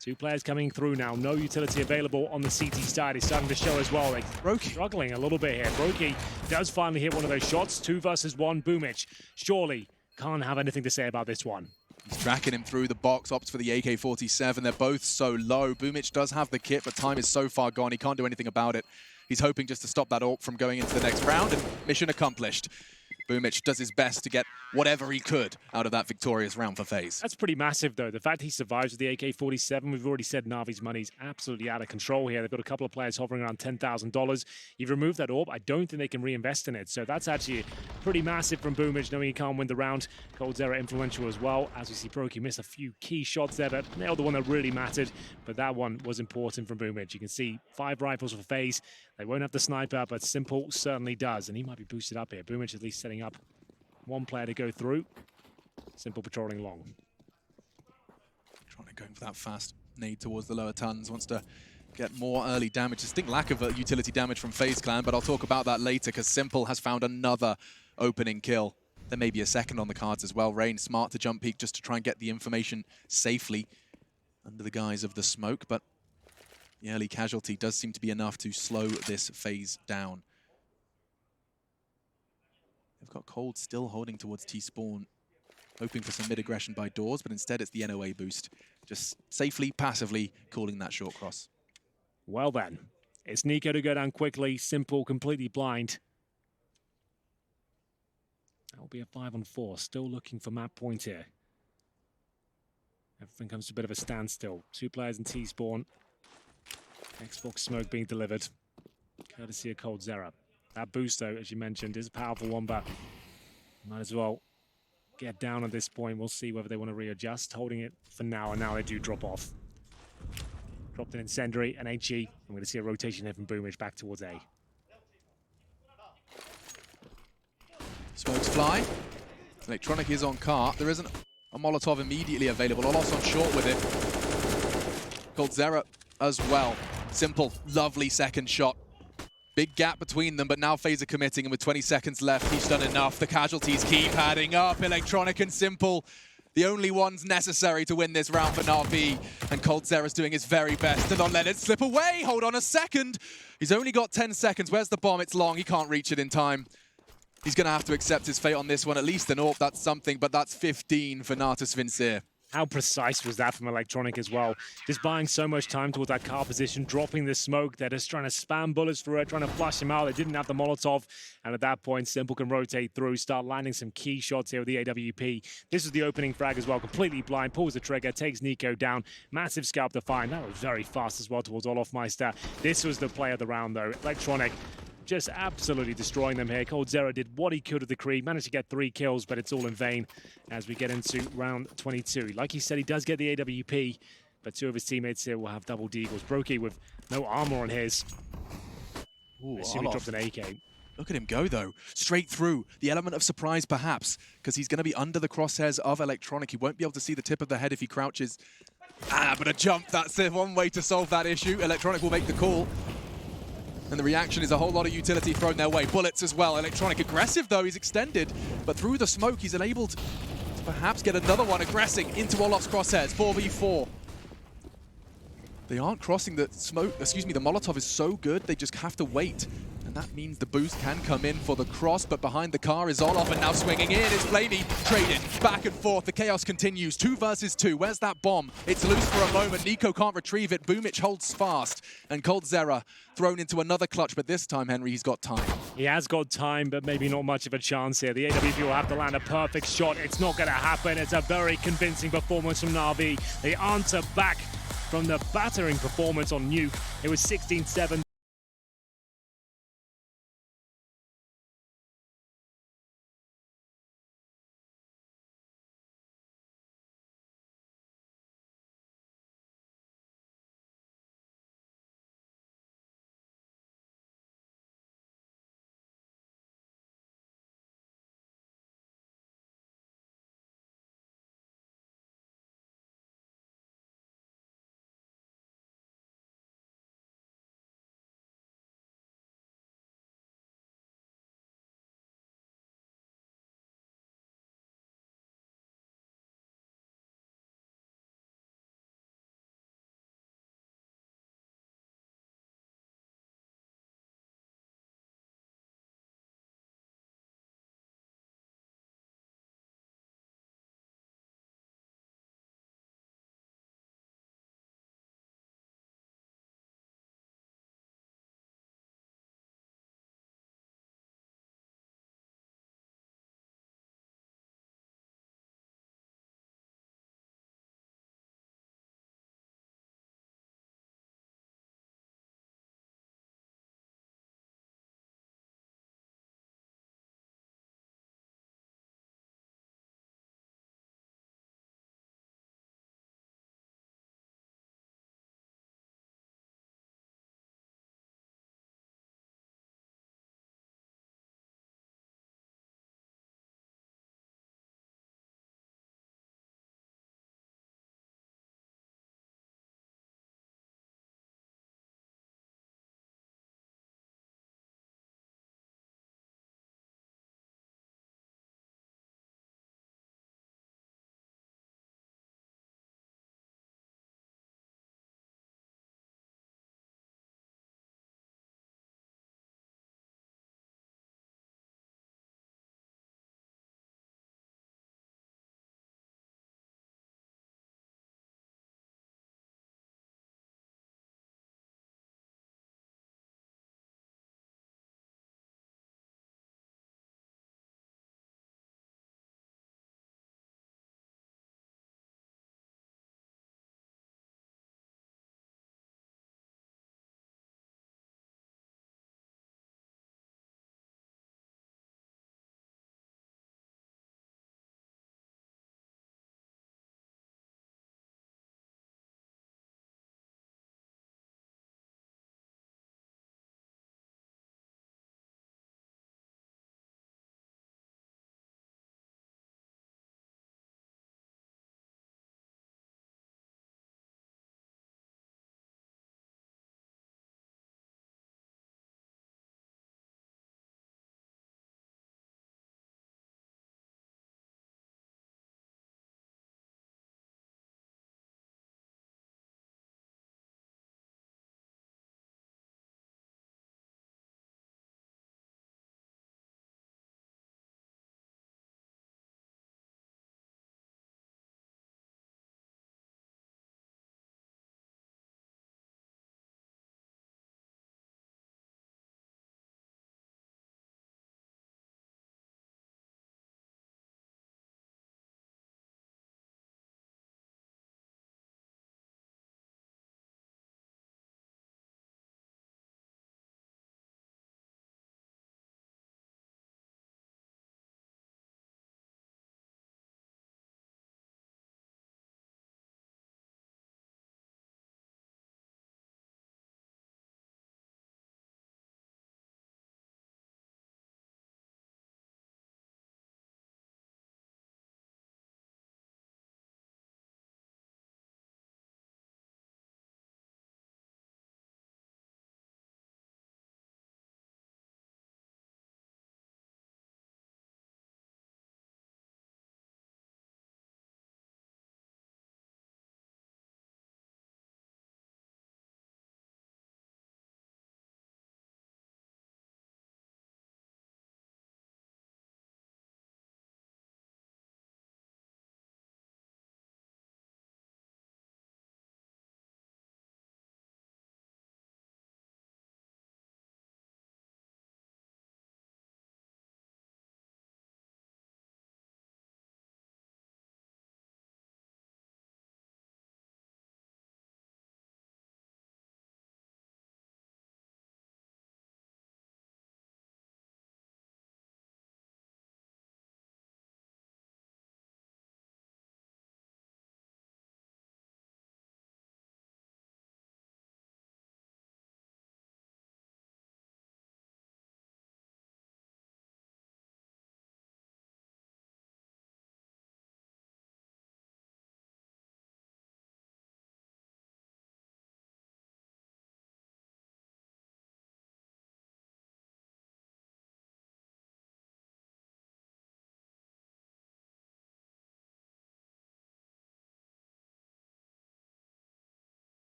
S1: 2 players coming through now. No utility available on the CT side. It's starting to show as well. They're
S2: Brokey
S1: struggling a little bit here. Brokey does finally hit one of those shots. 2 versus 1. BoomH surely can't have anything to say about this one.
S2: He's tracking him through the box, opts for the AK-47. They're both so low. BoomH does have the kit, but time is so far gone. He can't do anything about it. He's hoping just to stop that AWP from going into the next round, and mission accomplished. BoomH does his best to get whatever he could out of that victorious round for FaZe.
S1: That's pretty massive, though. The fact he survives with the AK-47, we've already said Navi's money's absolutely out of control here. They've got a couple of players hovering around $10,000. You've removed that AWP. I don't think they can reinvest in it. So that's actually pretty massive from BoomH, knowing he can't win the round. coldzera influential as well. As we see, Brokey missed a few key shots there, but nailed the one that really mattered. But that one was important from BoomH. You can see 5 rifles for FaZe. They won't have the sniper, but Simple certainly does. And he might be boosted up here. BoomH at least setting up 1 player to go through. Simple patrolling long.
S2: Trying to go for that fast nade towards the lower tons. Wants to get more early damage. Distinct lack of utility damage from FaZe Clan, but I'll talk about that later because Simple has found another opening kill. There may be a second on the cards as well. Rain smart to jump peek just to try and get the information safely under the guise of the smoke, but the early casualty does seem to be enough to slow this FaZe down. They've got Cold still holding towards T-spawn, hoping for some mid-aggression by doors, but instead it's the NOA boost. Just safely, passively calling that short cross.
S1: Well then, it's Nico to go down quickly. Simple, completely blind. That will be a 5-on-4. Still looking for map point here. Everything comes to a bit of a standstill. 2 players in T-spawn. Xbox smoke being delivered. Courtesy of coldzera. That boost, though, as you mentioned, is a powerful one, but might as well get down at this point. We'll see whether they want to readjust. Holding it for now, and now they do drop off. Dropped an incendiary, an HE. I'm going to see a rotation here from BoomH back towards A.
S2: Smokes fly. Electronic is on cart. There isn't a Molotov immediately available. Olos on short with it. coldzera as well. Simple, lovely second shot. Big gap between them, but now Faze are committing, and with 20 seconds left, he's done enough. The casualties keep adding up. Electronic and Simple, the only ones necessary to win this round for Navi. And coldzera's doing his very best to not let it slip away. Hold on a second. He's only got 10 seconds. Where's the bomb? It's long. He can't reach it in time. He's going to have to accept his fate on this one. At least an AWP, that's something, but that's 15 for natusvincir.
S1: How precise was that from Electronic as well? Just buying so much time towards that car position, dropping the smoke. They're just trying to spam bullets through it, trying to flush him out. They didn't have the Molotov. And at that point, Simple can rotate through, start landing some key shots here with the AWP. This is the opening frag as well, completely blind. Pulls the trigger, takes Nico down. Massive scalp to find. That was very fast as well towards Olofmeister. This was the play of the round, though. Electronic just absolutely destroying them here. coldzera did what he could with the Kree, managed to get 3 kills, but it's all in vain as we get into round 22. Like he said, he does get the AWP, but 2 of his teammates here will have double deagles. Brokey with no armor on his.
S2: Ooh,
S1: I assume he dropped an AK.
S2: Look at him go, though. Straight through. The element of surprise, perhaps, because he's going to be under the crosshairs of Electronic. He won't be able to see the tip of the head if he crouches. But a jump, that's the one way to solve that issue. Electronic will make the call. And the reaction is a whole lot of utility thrown their way. Bullets as well. Electronic aggressive, though. He's extended. But through the smoke, he's enabled to perhaps get another one aggressing into Olof's crosshairs. 4v4. They aren't crossing the smoke. Excuse me, the Molotov is so good, they just have to wait. And that means the boost can come in for the cross, but behind the car is Olof, and now swinging in is Flamey. Trading back and forth. The chaos continues. 2 versus 2. Where's that bomb? It's loose for a moment. Nico can't retrieve it. BoomH holds fast. And coldzera thrown into another clutch, but this time, Henry, he's got time.
S1: He has got time, but maybe not much of a chance here. The AWP will have to land a perfect shot. It's not going to happen. It's a very convincing performance from Navi. They answer back from the battering performance on Nuke. It was 16-7.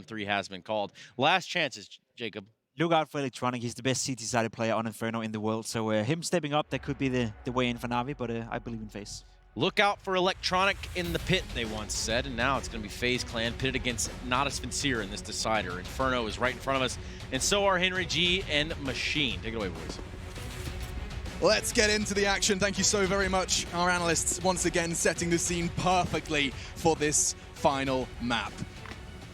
S8: round 3 has been called. Last chances, Jacob.
S9: Look out for Electronic. He's the best CT-sided player on Inferno in the world. So him stepping up, that could be the way in for Navi, but I believe in Faze.
S8: Look out for Electronic in the pit, they once said, and now it's going to be Faze Clan pitted against Navi in this decider. Inferno is right in front of us, and so are Henry G and Machine. Take it away, boys.
S2: Let's get into the action. Thank you so very much, our analysts, once again setting the scene perfectly for this final map.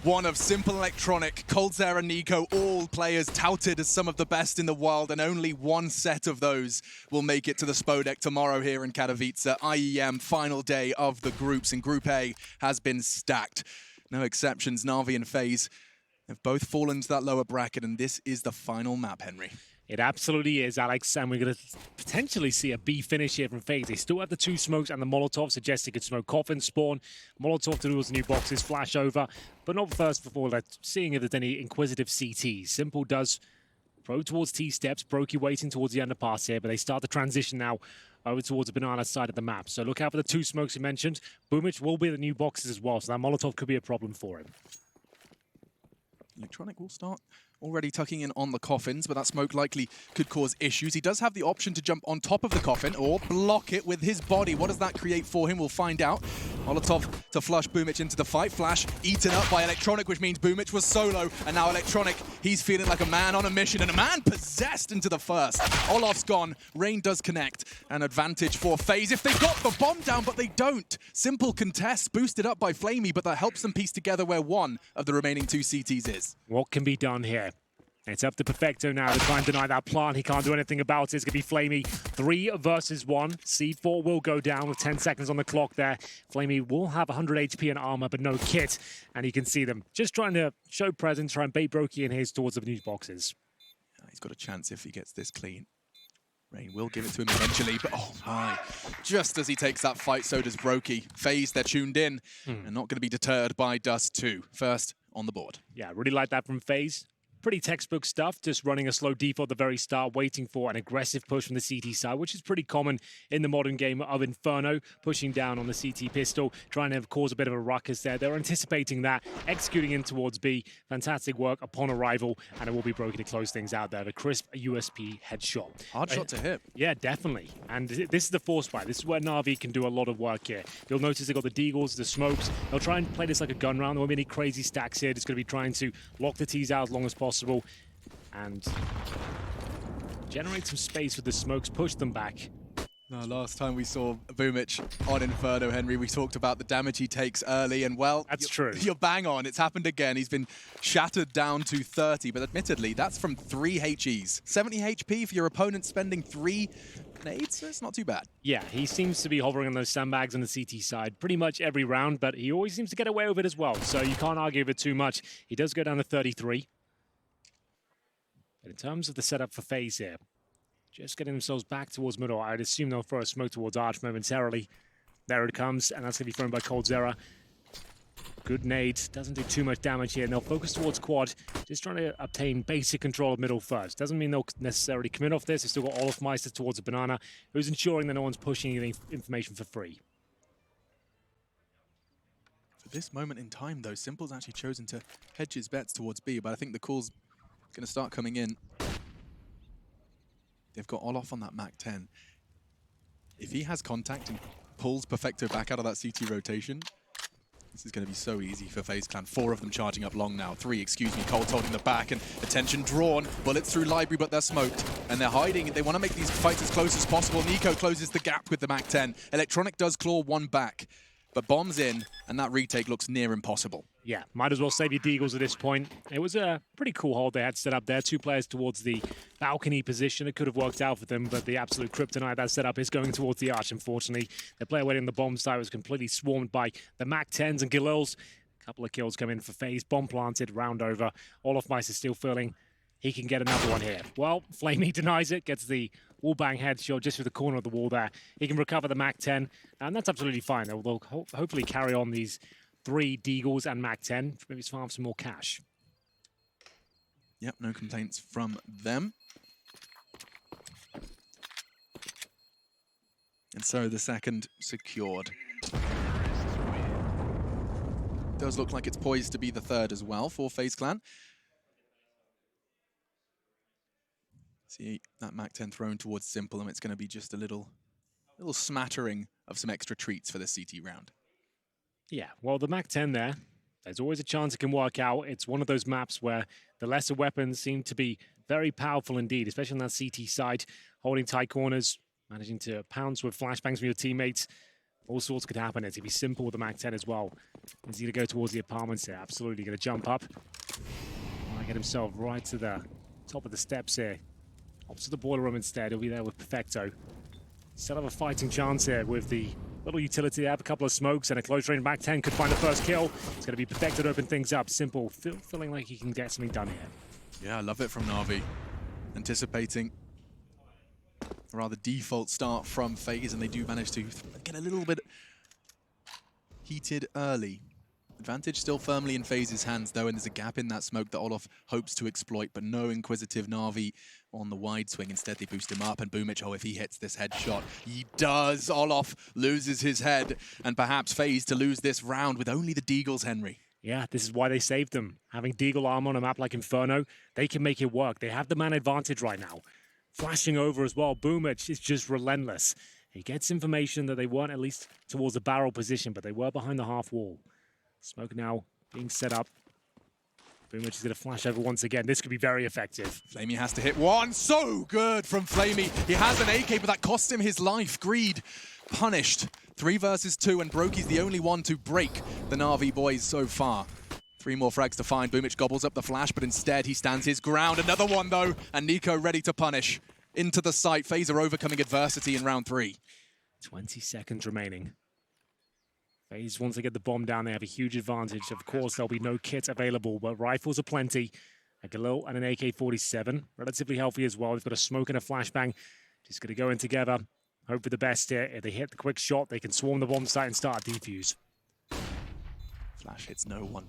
S2: One of Simple Electronic, coldzera, Nico, all players touted as some of the best in the world, and only one set of those will make it to the Spodek tomorrow here in Katowice. IEM final day of the groups, and Group A has been stacked. No exceptions, Navi and Faze have both fallen to that lower bracket, and this is the final map, Henry.
S1: It absolutely is, Alex, and we're going to potentially see a B finish here from Faze. They still have the 2 smokes and the Molotov, suggest they could smoke Coffin, Spawn, Molotov towards the new boxes, flash over, but not first before that, seeing if there's any inquisitive CTs. Simple does throw towards T-steps, Brokey waiting towards the underpass here, but they start the transition now over towards the banana side of the map. So look out for the 2 smokes you mentioned. BahvMh will be the new boxes as well, so that Molotov could be a problem for him.
S2: Electronic will start already tucking in on the coffins, but that smoke likely could cause issues. He does have the option to jump on top of the coffin or block it with his body. What does that create for him? We'll find out. Molotov to flush BahvMh into the fight. Flash eaten up by Electronic, which means BahvMh was solo, and now Electronic, he's feeling like a man on a mission, and a man possessed into the first. Olaf's gone. Rain does connect. An advantage for Faze if they got the bomb down, but they don't. Simple contest, boosted up by Flamey, but that helps them piece together where one of the remaining 2 CTs is.
S1: What can be done here? It's up to Perfecto now to try and deny that plant. He can't do anything about it. It's going to be Flamey 3 versus 1. C4 will go down with 10 seconds on the clock there. Flamey will have 100 HP and armor, but no kit. And you can see them just trying to show presence, try and bait Brokey in his towards the new boxes.
S2: He's got a chance if he gets this clean. Rain will give it to him eventually, but oh my. Just as he takes that fight, so does Brokey. Faze, they're tuned in and not going to be deterred by Dust 2. First on the board.
S1: Yeah, really like that from Faze. Pretty textbook stuff, just running a slow default at the very start, waiting for an aggressive push from the CT side, which is pretty common in the modern game of Inferno, pushing down on the CT pistol, trying to cause a bit of a ruckus there. They're anticipating that, executing in towards B. Fantastic work upon arrival, and it will be Brokey to close things out there. The crisp USP headshot.
S2: Hard shot to hit.
S1: Yeah, definitely. And this is the force fight. This is where Navi can do a lot of work here. You'll notice they've got the deagles, the smokes. They'll try and play this like a gun round. There won't be any crazy stacks here. It's going to be trying to lock the T's out as long as possible and generate some space with the smokes, push them back.
S2: No, last time we saw BahvMh on Inferno, Henry, we talked about the damage he takes early, and well,
S1: that's true.
S2: You're bang on. It's happened again. He's been shattered down to 30, but admittedly, that's from 3 HEs. 70 HP for your opponent spending 3 nades? It's not too bad.
S1: Yeah, he seems to be hovering on those sandbags on the CT side pretty much every round, but he always seems to get away with it as well, so you can't argue with it too much. He does go down to 33. But in terms of the setup for Faze here, just getting themselves back towards middle. I'd assume they'll throw a smoke towards Arch momentarily. There it comes, and that's going to be thrown by coldzera. Good nade, doesn't do too much damage here, and they'll focus towards quad, just trying to obtain basic control of middle first. Doesn't mean they'll necessarily commit off this. They've still got olafmeister towards the banana, who's ensuring that no one's pushing any information for free.
S2: For this moment in time, though, Simple's actually chosen to hedge his bets towards B, but I think the call's going to start coming in. They've got Olaf on that MAC-10. If he has contact and pulls Perfecto back out of that CT rotation, this is going to be so easy for Faze Clan. 4 of them charging up long now. 3, excuse me, Colt holding the back, and attention drawn. Bullets through library, but they're smoked. And they're hiding. They want to make these fights as close as possible. Nico closes the gap with the MAC-10. Electronic does claw 1 back, but bombs in, and that retake looks near impossible.
S1: Yeah, might as well save your deagles at this point. It was a pretty cool hold they had set up there. 2 players towards the balcony position. It could have worked out for them, but the absolute kryptonite that setup is going towards the arch, unfortunately. The player waiting on the bomb side was completely swarmed by the MAC-10s and Galils. A couple of kills come in for Faze. Bomb planted, round over. olafmeister still feeling he can get another one here. Well, Flamey denies it, gets the wallbang headshot just through the corner of the wall there. He can recover the MAC-10, and that's absolutely fine. They'll hopefully carry on these 3 deagles and MAC-10. Maybe farm some more cash.
S2: Yep, no complaints from them. And so the second secured. does look like it's poised to be the third as well for FaZe Clan. See that MAC-10 thrown towards Simple, and it's going to be just a little smattering of some extra treats for the CT round.
S1: Yeah, well, the MAC-10 there's always a chance it can work out. It's one of those maps where the lesser weapons seem to be very powerful indeed, especially on that CT side, holding tight corners, managing to pounce with flashbangs from your teammates. All sorts could happen. It's going to be Simple with the MAC-10 as well. Is he going to go towards the apartments here? Absolutely going to jump up. Might get himself right to the top of the steps here. Opposite to the boiler room instead. He'll be there with Perfecto. Still have a fighting chance here with the little utility. They have a couple of smokes and a close range MAC-10 could find the first kill. It's going to be Perfecto to open things up. Simple, feeling like he can get something done here.
S2: Yeah, I love it from Navi. Anticipating a rather default start from FaZe, and they do manage to get a little bit heated early. Advantage still firmly in FaZe's hands, though, and there's a gap in that smoke that Olof hopes to exploit, but no inquisitive Navi on the wide swing. Instead, they boost him up, and BO3, oh, if he hits this headshot, he does. Olof loses his head, and perhaps FaZe to lose this round with only the Deagles, Henry.
S1: Yeah, this is why they saved them. Having Deagle armor on a map like Inferno, they can make it work. They have the man advantage right now. Flashing over as well, BO3 is just relentless. He gets information that they weren't at least towards the barrel position, but they were behind the half wall. Smoke now being set up. BO3 is going to flash over once again. This could be very effective.
S2: FlameY has to hit one. So good from FlameY. He has an AK, but that cost him his life. Greed punished. 3 versus 2, and Broky's the only one to break the Navi boys so far. 3 more frags to find. BO3 gobbles up the flash, but instead he stands his ground. Another one, though, and NiKo ready to punish. Into the site. FaZe are overcoming adversity in round 3. 20
S1: seconds remaining. FaZe, once they get the bomb down, they have a huge advantage. Of course, there'll be no kit available, but rifles are plenty. A Galil and an AK-47, relatively healthy as well. They've got a smoke and a flashbang. Just going to go in together. Hope for the best here. If they hit the quick shot, they can swarm the bomb site and start a defuse.
S2: Flash hits no one,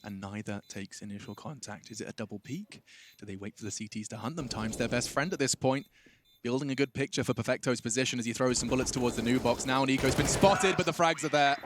S2: and neither takes initial contact. Is it a double peek? Do they wait for the CTs to hunt them? Time's their best friend at this point. Building a good picture for Perfecto's position as he throws some bullets towards the new box. Now NiKo's been spotted, but the frags are there.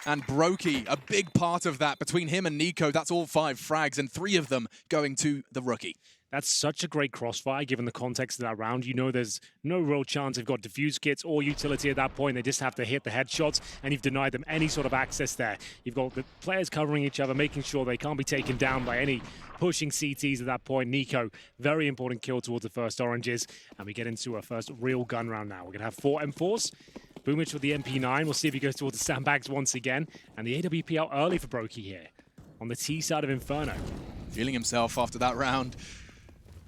S2: And Broky, a big part of that. Between him and NiKo, that's all 5 frags, and 3 of them going to the rookie.
S1: That's such a great crossfire, given the context of that round. You know there's no real chance they've got defuse kits or utility at that point. They just have to hit the headshots, and you've denied them any sort of access there. You've got the players covering each other, making sure they can't be taken down by any pushing CTs at that point. NiKo, very important kill towards the first oranges, and we get into our first real gun round now. We're going to have 4 M4s. BO3 with the MP9. We'll see if he goes towards the sandbags once again. And the AWP out early for Broky here on the T side of Inferno.
S2: Feeling himself after that round.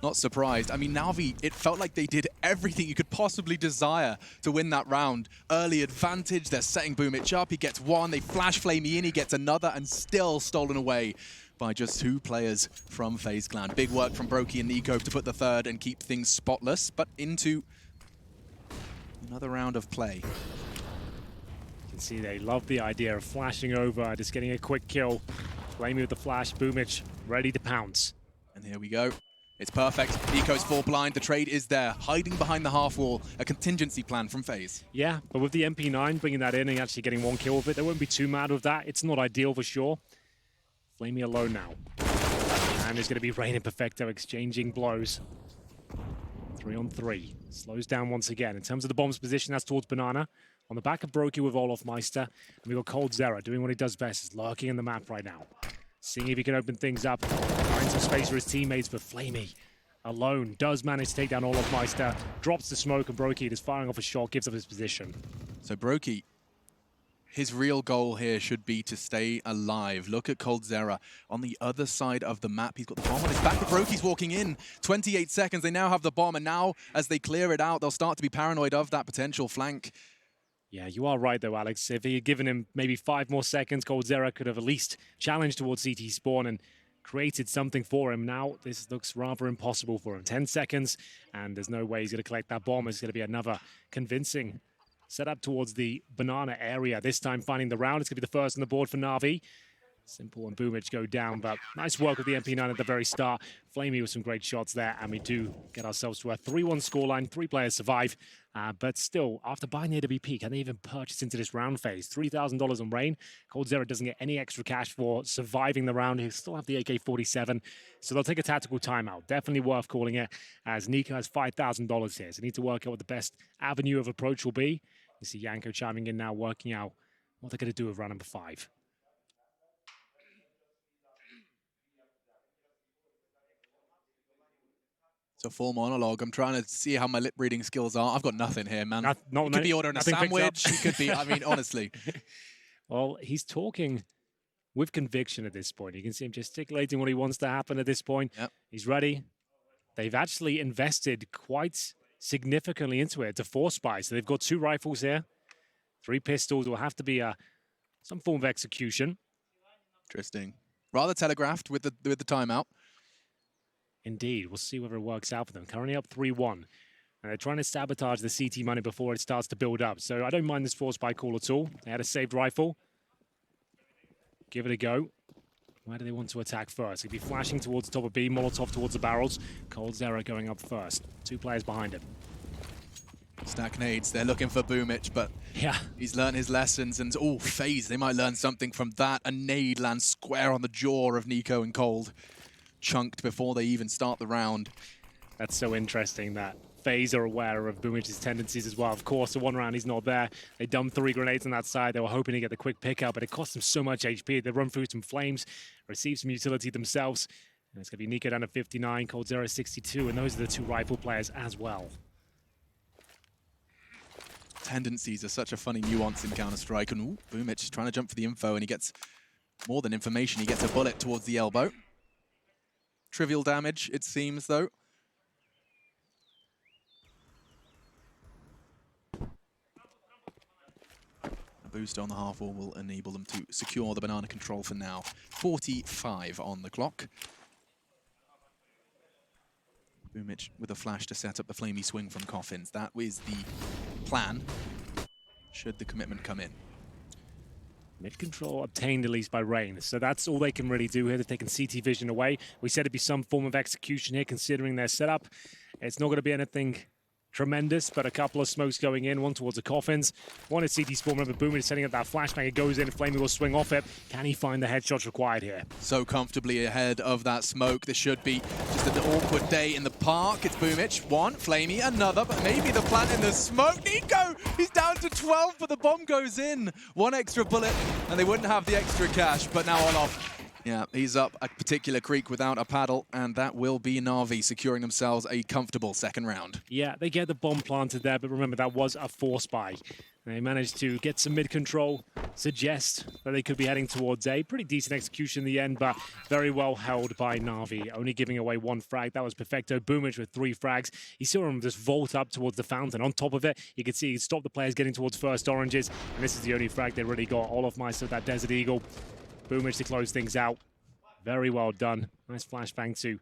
S2: Not surprised. I mean, Navi, it felt like they did everything you could possibly desire to win that round. Early advantage, they're setting BO3 up. He gets 1, they flash FlameY in, he gets another, and still stolen away by just 2 players from FaZe Clan. Big work from Broky and NiKo to put the third and keep things spotless, but into another round of play.
S1: You can see they love the idea of flashing over, just getting a quick kill. FlameY with the flash, BO3 ready to pounce.
S2: And here we go. It's perfect. NiKo's 4 blind. The trade is there, hiding behind the half wall. A contingency plan from FaZe.
S1: Yeah, but with the MP9 bringing that in and actually getting 1 kill with it, they wouldn't be too mad with that. It's not ideal for sure. FlameY alone now. And there's going to be Rain and Perfecto exchanging blows. 3 on 3. Slows down once again. In terms of the bomb's position, that's towards Banana. On the back of Broky with olofmeister. And we've got coldzera doing what he does best, is lurking in the map right now. Seeing if he can open things up. Find some space for his teammates, but FlameY alone does manage to take down olofmeister. Drops the smoke, and Broky is firing off a shot, gives up his position.
S2: So Broky, his real goal here should be to stay alive. Look at coldzera on the other side of the map. He's got the bomb on his back, but Broky's walking in. 28 seconds, they now have the bomb, and now as they clear it out, they'll start to be paranoid of that potential flank.
S1: Yeah, you are right though, Alex. If he had given him maybe 5 more seconds, coldzera could have at least challenged towards CT spawn and created something for him. Now this looks rather impossible for him. 10 seconds, and there's no way he's going to collect that bomb. It's going to be another convincing set up towards the banana area. This time finding the round. It's going to be the first on the board for Navi. Simple and Boomich go down, but nice work with the MP9 at the very start. Flamey with some great shots there, and we do get ourselves to a 3-1 scoreline. 3 players survive, but still, after buying the AWP, can they even purchase into this round phase? $3,000 on Rain. coldzera doesn't get any extra cash for surviving the round. He'll still have the AK-47, so they'll take a tactical timeout. Definitely worth calling it, as Nico has $5,000 here, so need to work out what the best avenue of approach will be. You see Yanko chiming in now, working out what they're going to do with round number 5.
S2: It's a full monologue. I'm trying to see how my lip reading skills are. I've got nothing here, man. He could be ordering a sandwich. He could be, I mean, honestly.
S1: Well, he's talking with conviction at this point. You can see him gesticulating what he wants to happen at this point.
S2: Yep.
S1: He's ready. They've actually invested quite significantly into it to force buy. So they've got 2 rifles here, 3 pistols. Will have to be some form of execution.
S2: Interesting. Rather telegraphed with the timeout.
S1: Indeed. We'll see whether it works out for them. Currently up 3-1. And they're trying to sabotage the CT money before it starts to build up. So I don't mind this force buy call at all. They had a saved rifle. Give it a go. Where do they want to attack first? He'd be flashing towards the top of B, Molotov towards the barrels. coldzera going up first. 2 players behind him.
S2: Stack nades. They're looking for Boomich, but
S1: yeah,
S2: he's learned his lessons. And oh, Faze, they might learn something from that. A nade lands square on the jaw of Nico and Cold. Chunked before they even start the round.
S1: That's so interesting that Faze are aware of Boomich's tendencies as well. Of course, the 1 round he's not there. They dumped 3 grenades on that side. They were hoping to get the quick pickup, but it cost them so much HP. They run through some flames, receive some utility themselves. And it's going to be Nico down to 59, coldzera 62, and those are the 2 rifle players as well.
S2: Tendencies are such a funny nuance in Counter-Strike. And ooh, Boomich is trying to jump for the info, and he gets more than information. He gets a bullet towards the elbow. Trivial damage, it seems, though. A boost on the half wall will enable them to secure the banana control for now. 45 on the clock. Boomich with a flash to set up the flamey swing from Coffins. That is the plan, should the commitment come in.
S1: Mid-control obtained at least by Rain, so that's all they can really do here. They've taken CT vision away. We said it'd be some form of execution here, considering their setup. It's not going to be anything tremendous, but a couple of smokes going in, one towards the Coffins. One is CT spawn, remember Boomer is setting up that flashbang. It goes in, Flamey will swing off it. Can he find the headshots required here?
S2: So comfortably ahead of that smoke. This should be just an awkward day in the park. It's Boomich, 1, Flamey, another, but maybe the plant in the smoke. Nico, he's down to 12, but the bomb goes in. 1 extra bullet, and they wouldn't have the extra cash, but now Olof. Yeah, he's up a particular creek without a paddle, and that will be Navi securing themselves a comfortable 2nd round.
S1: Yeah, they get the bomb planted there, but remember, that was a force buy. They managed to get some mid-control, suggest that they could be heading towards A. Pretty decent execution in the end, but very well held by Navi, only giving away 1 frag. That was perfecto. Boomich with 3 frags. You saw him just vault up towards the fountain. On top of it, you can see he stopped the players getting towards first oranges, and this is the only frag they really got. olofmeister, that Desert Eagle. Boomich to close things out. Very well done. Nice flashbang to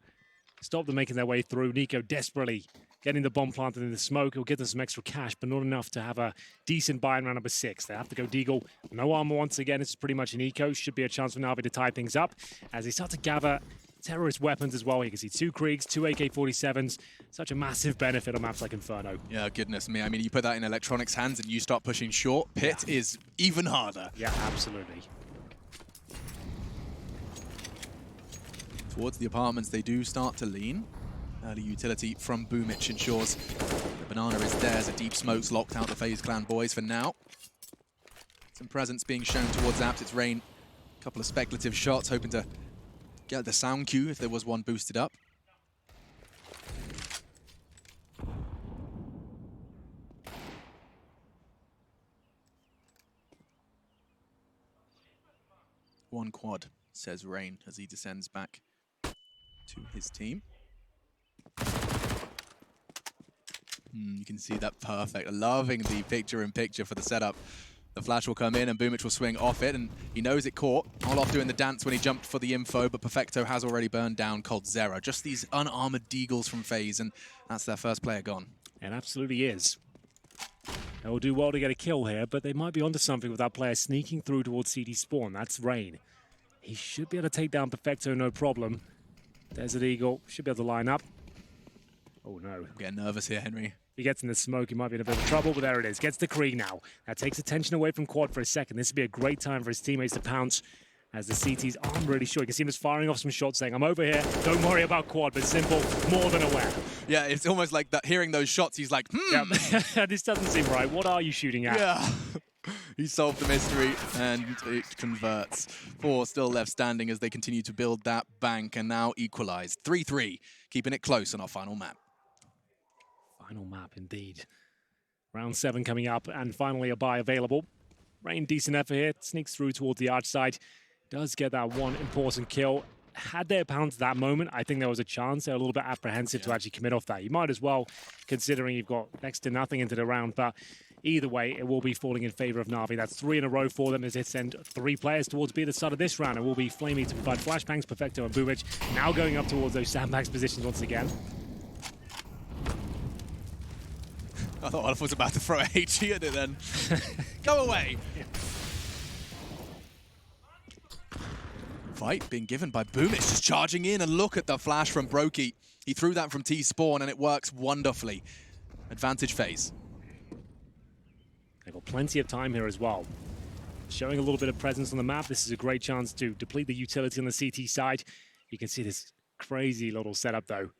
S1: stop them making their way through. Nico desperately getting the bomb planted in the smoke. He'll get them some extra cash, but not enough to have a decent buy in round number 6. They have to go Deagle. No armor once again. This is pretty much an eco. Should be a chance for Navi to tie things up as they start to gather terrorist weapons as well. You can see 2 Kriegs, 2 AK-47s. Such a massive benefit on maps like Inferno.
S2: Yeah, goodness me. I mean, you put that in Electronics' hands and you start pushing short. Pit is even harder.
S1: Yeah, absolutely.
S2: Towards the apartments, they do start to lean. Early utility from Boomich ensures the banana is there as a deep smoke's locked out the FaZe Clan boys for now. Some presence being shown towards Apt. It's Rain. A couple of speculative shots, hoping to get the sound cue if there was one boosted up. One quad, says Rain as he descends back to his team. You can see that perfect. Loving the picture-in-picture for the setup. The flash will come in and Boomich will swing off it, and he knows it caught. Olof doing the dance when he jumped for the info, but Perfecto has already burned down coldzera. Just these unarmored deagles from FaZe, and that's their first player gone.
S1: It absolutely is. They'll do well to get a kill here, but they might be onto something with that player sneaking through towards CD spawn. That's Rain. he should be able to take down Perfecto, no problem. Desert Eagle should be able to line up. Oh no.
S2: I'm getting nervous here, Henry.
S1: If he gets in the smoke, he might be in a bit of trouble, but there it is. Gets the Krieg now. That takes attention away from Quad for a second. This would be a great time for his teammates to pounce as the CTs aren't really sure. You can see him just firing off some shots saying, I'm over here, don't worry about Quad, but Simple, more than aware.
S2: Yeah, it's almost like that. Hearing those shots, he's like,
S1: Yep. This doesn't seem right. What are you shooting at?
S2: Yeah. He solved the mystery, and it converts. 4 still left standing as they continue to build that bank, and now equalized. 3-3, keeping it close on our final map.
S1: Final map, indeed. Round 7 coming up, and finally a buy available. Rain, decent effort here, sneaks through towards the arch side. Does get that one important kill. Had they pounced that moment, I think there was a chance. They're a little bit apprehensive to actually commit off that. You might as well, considering you've got next to nothing into the round, but either way, it will be falling in favor of Navi. That's 3 in a row for them as they send 3 players towards B at the start of this round. It will be flamey to provide flashbangs, Perfecto and BoomH. Now going up towards those sandbags positions once again.
S2: I thought Olaf was about to throw a HE at it then. Go away!
S1: Yeah.
S2: Fight being given by BoomH, just charging in, and look at the flash from Brokey. He threw that from T-Spawn and it works wonderfully. Advantage Faze.
S1: They've got plenty of time here as well. Showing a little bit of presence on the map, this is a great chance to deplete the utility on the CT side. You can see this crazy little setup though.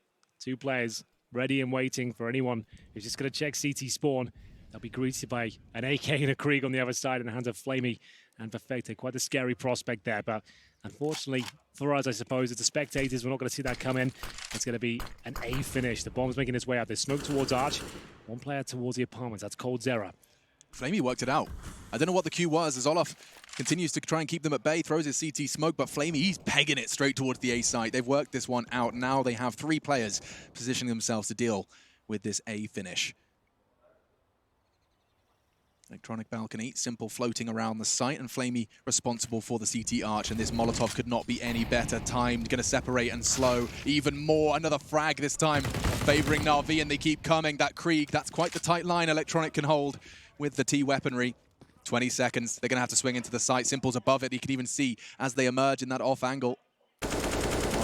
S1: 2 players ready and waiting for anyone who's just going to check CT spawn. They'll be greeted by an AK and a Krieg on the other side in the hands of Flamey and Perfecto. Quite a scary prospect there, but unfortunately for us, I suppose, as the spectators, we're not going to see that come in. It's going to be an A finish. The bomb's making its way out. There's smoke towards Arch. 1 player towards the apartments. That's coldzera.
S2: Flamey worked it out. I don't know what the cue was as Olaf continues to try and keep them at bay, throws his CT smoke, but Flamey, he's pegging it straight towards the A site. They've worked this one out. Now they have 3 players positioning themselves to deal with this A finish. Electronic balcony, Simple floating around the site, and Flamey responsible for the CT arch, and this Molotov could not be any better timed. Gonna separate and slow even more. Another frag this time, favoring Navi, and they keep coming. That Krieg, that's quite the tight line Electronic can hold with the T weaponry. 20 seconds, they're gonna have to swing into the site. Simple's above it, you can even see as they emerge in that off angle.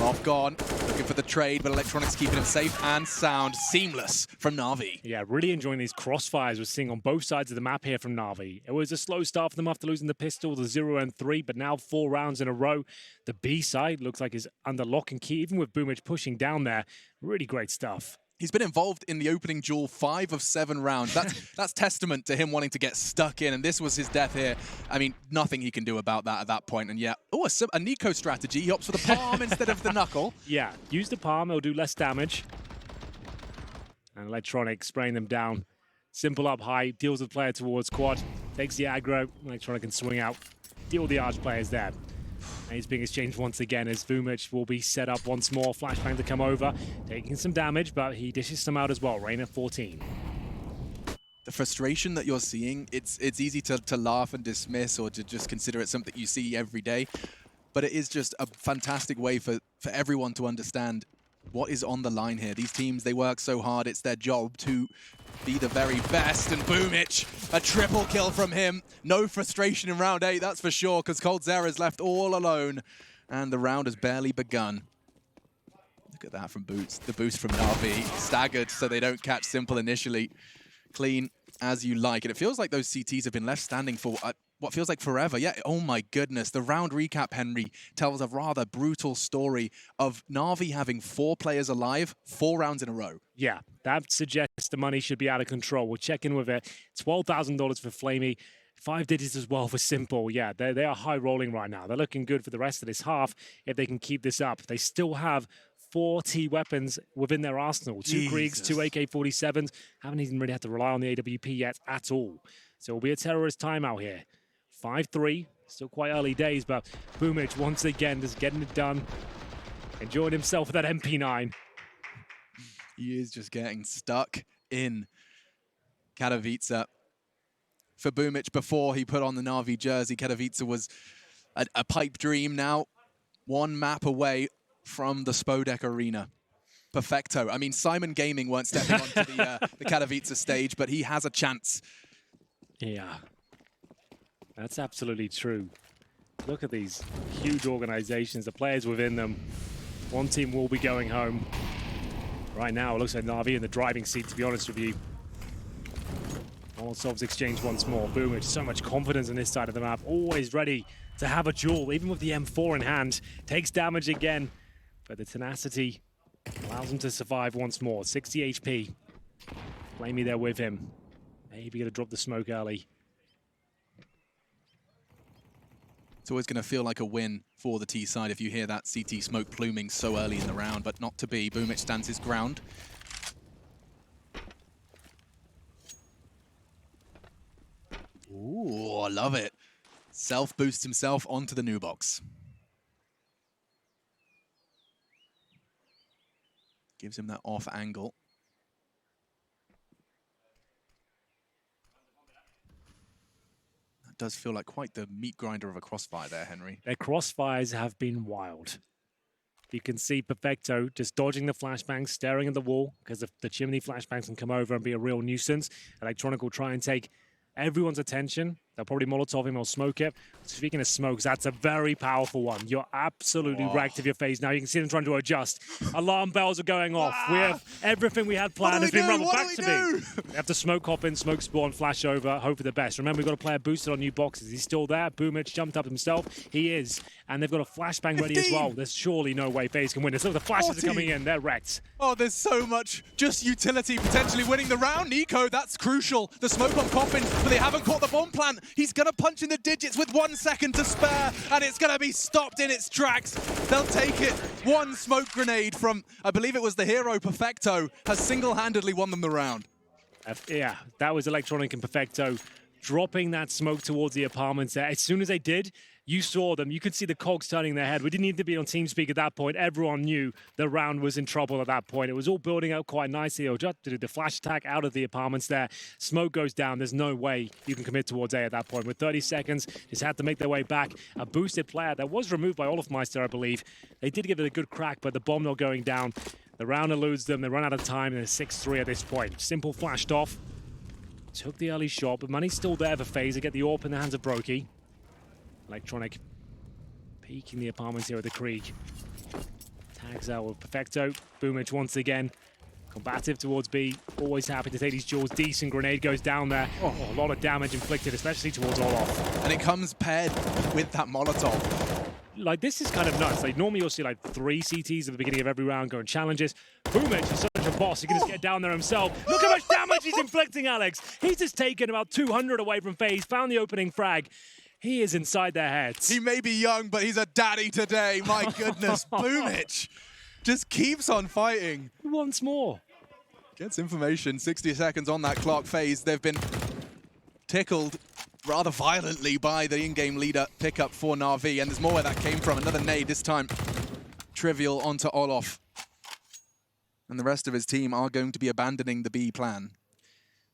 S2: Off gone, looking for the trade, but Electronics keeping it safe and sound. Seamless from Navi.
S1: Yeah, really enjoying these crossfires we're seeing on both sides of the map here from Navi. It was a slow start for them after losing the pistol, the 0 and 3, but now 4 rounds in a row. The B side looks like is under lock and key, even with BoomH pushing down there. Really great stuff.
S2: He's been involved in the opening duel 5 of 7 rounds. That's testament to him wanting to get stuck in, and this was his death here. I mean, nothing he can do about that at that point. And yeah, oh, a Nico strategy. He opts for the palm instead of the knuckle.
S1: Yeah, use the palm, it'll do less damage. And Electronic spraying them down. Simple up high, deals with player towards Quad, takes the aggro. Electronic can swing out, deal with the arch players there. And he's being exchanged once again as BoomH will be set up once more. Flashbang to come over, taking some damage, but he dishes some out as well. Rain at 14.
S2: The frustration that you're seeing, it's easy to laugh and dismiss or to just consider it something you see every day. But it is just a fantastic way for everyone to understand what is on the line here. These teams, they work so hard. It's their job to be the very best. And BoomH, a triple kill from him. No frustration in round 8, that's for sure, because coldzera's left all alone. And the round has barely begun. Look at that from Boots. The boost from Navi. Staggered so they don't catch Simple initially. Clean as you like. And it feels like those CTs have been left standing for what feels like forever. Yeah, oh my goodness. The round recap, Henry, tells a rather brutal story of Navi having 4 players alive 4 rounds in a row.
S1: Yeah, that suggests the money should be out of control. We'll check in with it. $12,000 for Flamey. 5 digits as well for Simple. Yeah, they are high rolling right now. They're looking good for the rest of this half if they can keep this up. They still have 4 T weapons within their arsenal. 2 Kriegs, 2 AK-47s. Haven't even really had to rely on the AWP yet at all. So it'll be a terrorist timeout here. 5-3, still quite early days, but BoomH once again just getting it done. Enjoying himself with that MP9.
S2: He is just getting stuck in Katowice. For BoomH, before he put on the Navi jersey, Katowice was a pipe dream. Now 1 map away from the Spodek Arena. Perfecto. I mean, Simon Gaming weren't stepping onto the Katowice stage, but he has a chance.
S1: Yeah, that's absolutely true. Look at these huge organizations, the players within them. One team will be going home. Right now, it looks like Navi in the driving seat, to be honest with you. Molotovs exchange once more. BoomhMh, so much confidence on this side of the map. Always ready to have a duel, even with the M4 in hand. Takes damage again, but the tenacity allows him to survive once more. 60 HP. flamie there with him. Maybe gonna drop the smoke early.
S2: It's always going to feel like a win for the T side if you hear that CT smoke pluming so early in the round, but not to be. BoomhMh stands his ground. Ooh, I love it. Self-boosts himself onto the new box. Gives him that off angle. Does feel like quite the meat grinder of a crossfire there, Henry.
S1: Their crossfires have been wild. You can see Perfecto just dodging the flashbangs, staring at the wall, because the chimney flashbangs can come over and be a real nuisance. Electronic will try and take everyone's attention. They'll probably Molotov him or smoke it. Speaking of smokes, that's a very powerful one. You're absolutely wrecked of your phase now. You can see them trying to adjust. Alarm bells are going off. We have everything we had planned has been rumbled back to me. We have to smoke hop in, smoke spawn, flash over, hope for the best. Remember, we've got a player boosted on new boxes. He's still there. BoomhMh jumped up himself. He is. And they've got a flashbang ready as well. There's surely no way FaZe can win this. Look, the flashes are coming in. They're wrecked.
S2: Oh, there's so much just utility potentially winning the round. Nico, that's crucial. The smoke on Coffin, but they haven't caught the bomb plant. He's going to punch in the digits with 1 second to spare, and it's going to be stopped in its tracks. They'll take it. One smoke grenade from, I believe it was the hero Perfecto, has single-handedly won them the round.
S1: Yeah, that was Electronic and Perfecto dropping that smoke towards the apartments there. As soon as they did, you saw them. You could see the cogs turning their head. We didn't need to be on TeamSpeak at that point. Everyone knew the round was in trouble at that point. It was all building up quite nicely. They'll just do the flash attack out of the apartments there. Smoke goes down. There's no way you can commit towards A at that point. With 30 seconds, just had to make their way back. A boosted player that was removed by Olofmeister, I believe. They did give it a good crack, but the bomb not going down. The round eludes them. They run out of time, and it's 6-3 at this point. Simple flashed off. Took the early shot, but money's still there for FaZe. They get the AWP in the hands of Brokey. Electronic peeking the apartments here at the Krieg. Tags out with Perfecto. BoomhMh once again. Combative towards B. Always happy to take these duels. Decent grenade goes down there. Oh, a lot of damage inflicted, especially towards Olof.
S2: And it comes paired with that Molotov.
S1: Like, this is kind of nuts. Like, normally you'll see like 3 CTs at the beginning of every round going challenges. BoomhMh is such a boss. He can just get down there himself. Look how much damage he's inflicting, Alex. He's just taken about 200 away from FaZe. Found the opening frag. He is inside their heads.
S2: He may be young, but he's a daddy today. My goodness, BoomhMh just keeps on fighting.
S1: Once more.
S2: Gets information, 60 seconds on that clock. FaZe, they've been tickled rather violently by the in-game leader pickup for Navi, and there's more where that came from. Another nade, this time trivial onto Olof. And the rest of his team are going to be abandoning the B plan.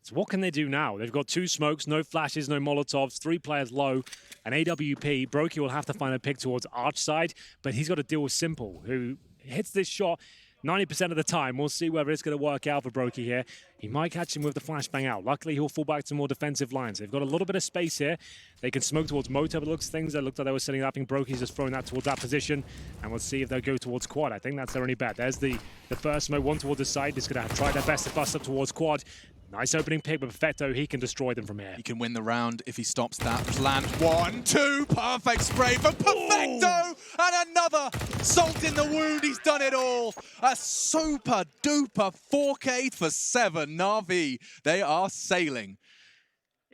S1: So what can they do now? They've got 2 smokes, no flashes, no Molotovs, 3 players low, an AWP. Brokey will have to find a pick towards Arch side, but he's got to deal with Simple, who hits this shot 90% of the time. We'll see whether it's going to work out for Brokey here. He might catch him with the flashbang out. Luckily, he'll fall back to more defensive lines. They've got a little bit of space here. They can smoke towards Moto, but it looks things that looked like they were setting up. I think Brokey's just throwing that towards that position, and we'll see if they'll go towards Quad. I think that's their only bet. There's the first smoke, one towards the side. Just going to try their best to bust up towards Quad. Nice opening pick, but Perfecto, he can destroy them from here.
S2: He can win the round if he stops that plan. 1, 2, perfect spray from Perfecto! And another salt in the wound, he's done it all. A super duper 4K for 7. Navi, they are sailing.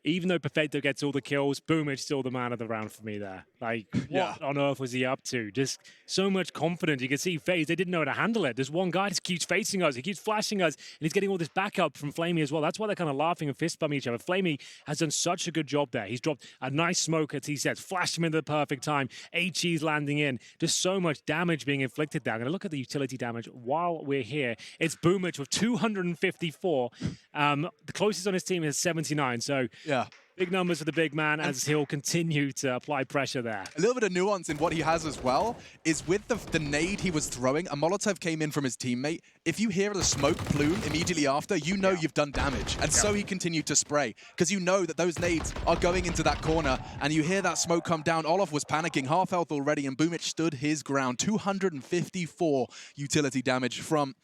S1: Even though Perfecto gets all the kills, BoomhMh still the man of the round for me there. Like, what on earth was he up to? Just so much confidence. You can see FaZe, they didn't know how to handle it. There's one guy just keeps facing us. He keeps flashing us, and he's getting all this backup from flamie as well. That's why they're kind of laughing and fist bumping each other. flamie has done such a good job there. He's dropped a nice smoke, as he says, flashed him into the perfect time. HE's landing in. Just so much damage being inflicted there. I'm going to look at the utility damage while we're here. It's BoomhMh with 254. The closest on his team is 79, so...
S2: Yeah.
S1: Big numbers for the big man as he'll continue to apply pressure there.
S2: A little bit of nuance in what he has as well is with the nade he was throwing, a Molotov came in from his teammate. If you hear the smoke plume immediately after, you know you've done damage. And so he continued to spray because you know that those nades are going into that corner and you hear that smoke come down. Olof was panicking, half health already, and BoomH stood his ground. 254 utility damage from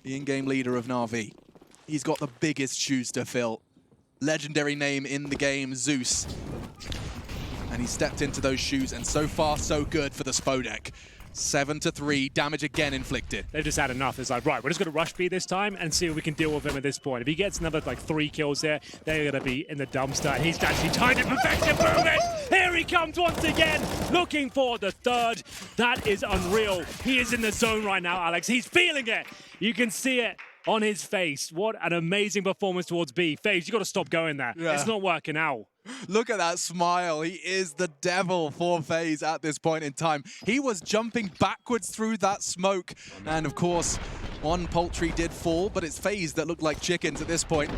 S2: the in-game leader of Navi. He's got the biggest shoes to fill. Legendary name in the game, Zeus. And he stepped into those shoes, and so far, so good for the Spodek. 7-3, damage again inflicted.
S1: They've just had enough. It's like, right, we're just going to rush B this time and see if we can deal with him at this point. If he gets another, like, 3 kills there, they're going to be in the dumpster. And he's actually timed it perfection. BoomH! Here he comes once again, looking for the third. That is unreal. He is in the zone right now, Alex. He's feeling it. You can see it on his face. What an amazing performance towards B. Faze, you got to stop going there. Yeah. It's not working out.
S2: Look at that smile. He is the devil for Faze at this point in time. He was jumping backwards through that smoke. And of course, one poultry did fall, but it's Faze that looked like chickens at this point.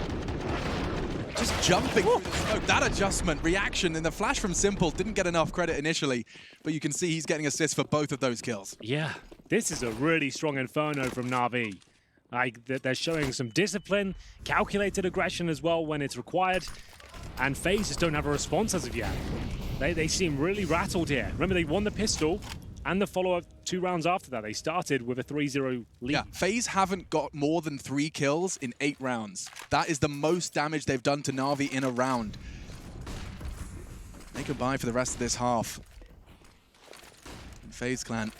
S2: Just jumping through the smoke. That adjustment, reaction, and the flash from Simple didn't get enough credit initially, but you can see he's getting assists for both of those kills.
S1: Yeah, this is a really strong Inferno from Navi. Like, they're showing some discipline, calculated aggression as well when it's required, and Faze just don't have a response as of yet. They seem really rattled here. Remember, they won the pistol and the follow-up 2 rounds after that. They started with a 3-0 lead.
S2: Yeah, Faze haven't got more than 3 kills in 8 rounds. That is the most damage they've done to Navi in a round. Say goodbye for the rest of this half. And Faze Clan,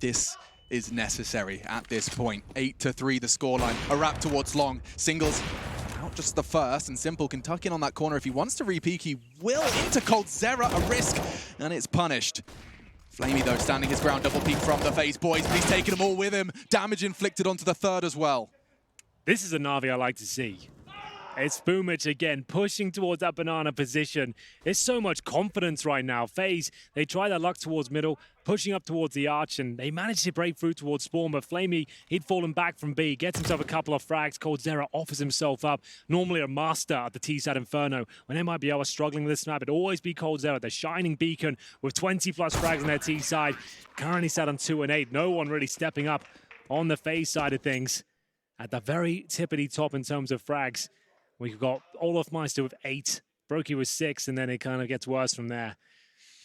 S2: this is necessary at this point. 8-3 the scoreline. A wrap towards long. Singles out just the first, and Simple can tuck in on that corner. If he wants to re-peek, he will into coldzera, a risk, and it's punished. Flamey, though, standing his ground. Double peek from the Faze boys, but he's taking them all with him. Damage inflicted onto the third as well.
S1: This is a Navi I like to see. It's BoomH again, pushing towards that banana position. There's so much confidence right now. Faze, they try their luck towards middle, pushing up towards the arch, and they managed to break through towards Spawn, but Flamey, he'd fallen back from B, gets himself a couple of frags. coldzera offers himself up, normally a master at the T-side Inferno. When MIBR are struggling with this map, it'd always be coldzera, the shining beacon with 20+ frags on their T-side. Currently sat on 2 and 8. No one really stepping up on the Faze side of things. At the very tippity top in terms of frags. We've got LTC with 8, Brokey with 6, and then it kind of gets worse from there.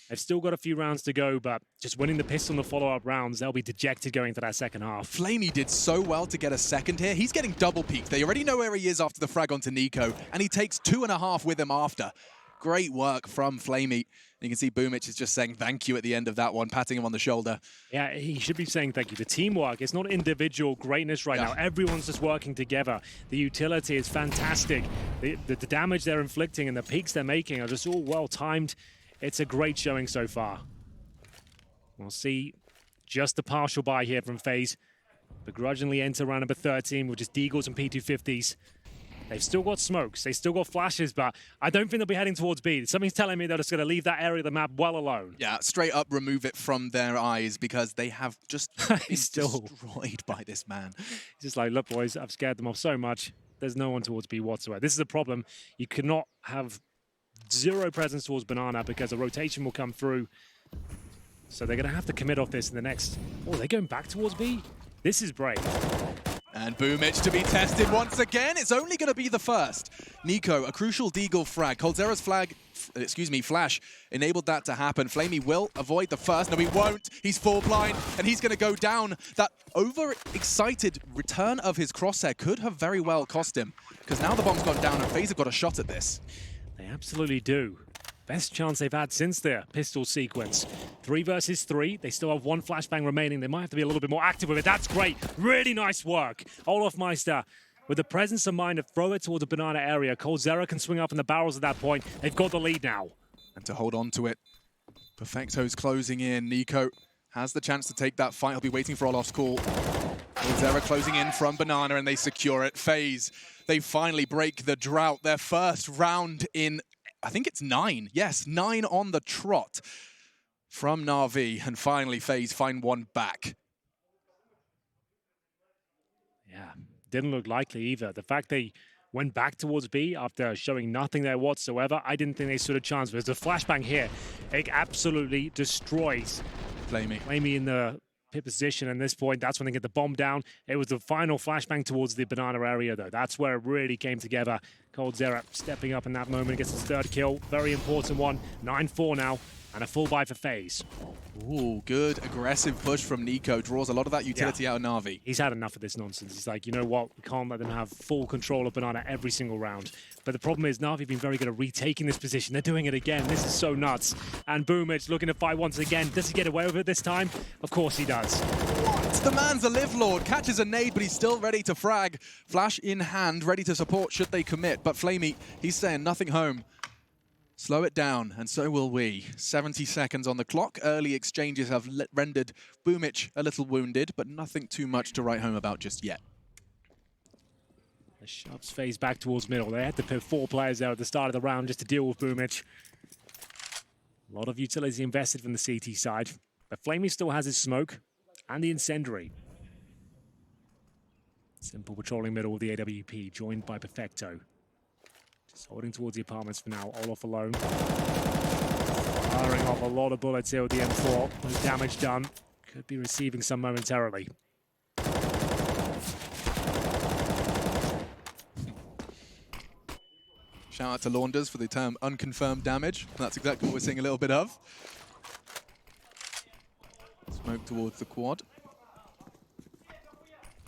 S1: They've still got a few rounds to go, but just winning the pistol in the follow-up rounds, they'll be dejected going into that second half.
S2: Flamey did so well to get a second here. He's getting double peaked. They already know where he is after the frag onto Nico, and he takes 2.5 with him after. Great work from Flamey. You can see BoomH is just saying thank you at the end of that one, patting him on the shoulder.
S1: Yeah, he should be saying thank you. The teamwork, it's not individual greatness right now. Everyone's just working together. The utility is fantastic. The damage they're inflicting and the peaks they're making are just all well timed. It's a great showing so far. We'll see just a partial buy here from Faze. Begrudgingly enter round number 13 with just Deagles and P250s. They've still got smokes, they still got flashes, but I don't think they'll be heading towards B. Something's telling me they're just going to leave that area of the map well alone.
S2: Yeah, straight up remove it from their eyes because they have just been destroyed by this man.
S1: He's just like, look, boys, I've scared them off so much. There's no one towards B whatsoever. This is a problem. You cannot have 0 presence towards banana because a rotation will come through. So they're going to have to commit off this in the next... Oh, they're going back towards B? This is brave.
S2: And BoomH to be tested once again. It's only going to be the first. Nico, a crucial Deagle frag. coldzera's flash enabled that to happen. Flamey will avoid the first. No, he won't. He's full blind, and he's going to go down. That overexcited return of his crosshair could have very well cost him, because now the bomb's gone down, and Faze have got a shot at this.
S1: They absolutely do. Best chance they've had since their pistol sequence. 3 versus 3. They still have 1 flashbang remaining. They might have to be a little bit more active with it. That's great. Really nice work. LTC with the presence of mind to throw it towards the banana area. coldzera can swing up in the barrels at that point. They've got the lead now.
S2: And to hold on to it, Perfecto's closing in. Nico has the chance to take that fight. He'll be waiting for Olof's call. coldzera closing in from banana, and they secure it. Faze, they finally break the drought. Their first round in... I think it's 9. Yes, 9 on the trot from Navi. And finally, Faze find one back.
S1: Yeah, didn't look likely either. The fact they went back towards B after showing nothing there whatsoever. I didn't think they stood a chance. But there's a flashbang here. It absolutely destroys FlamMh in the pit position. And at this point, that's when they get the bomb down. It was the final flashbang towards the banana area, though. That's where it really came together. coldzera stepping up in that moment, gets his third kill. Very important one. 9-4 now. And a full buy for Faze.
S2: Ooh, good aggressive push from NiKo. Draws a lot of that utility out of Navi.
S1: He's had enough of this nonsense. He's like, you know what? We can't let them have full control of banana every single round. But the problem is Navi have been very good at retaking this position. They're doing it again. This is so nuts. And BO3 looking to fight once again. Does he get away with it this time? Of course he does.
S2: What? The man's a live lord. Catches a nade, but he's still ready to frag. Flash in hand, ready to support should they commit. But FlamMh, he's saying nothing home. Slow it down, and so will we. 70 seconds on the clock. Early exchanges have rendered BO3 a little wounded, but nothing too much to write home about just yet.
S1: The shoves Faze back towards middle. They had to put 4 players there at the start of the round just to deal with BO3. A lot of utility invested from the CT side, but FlamMh still has his smoke and the incendiary. Simple patrolling middle with the AWP, joined by Perfecto. Just holding towards the apartments for now. Olof alone. Firing off a lot of bullets here with the M4. No damage done. Could be receiving some momentarily.
S2: Shout out to Launders for the term unconfirmed damage. That's exactly what we're seeing a little bit of. Smoke towards the quad.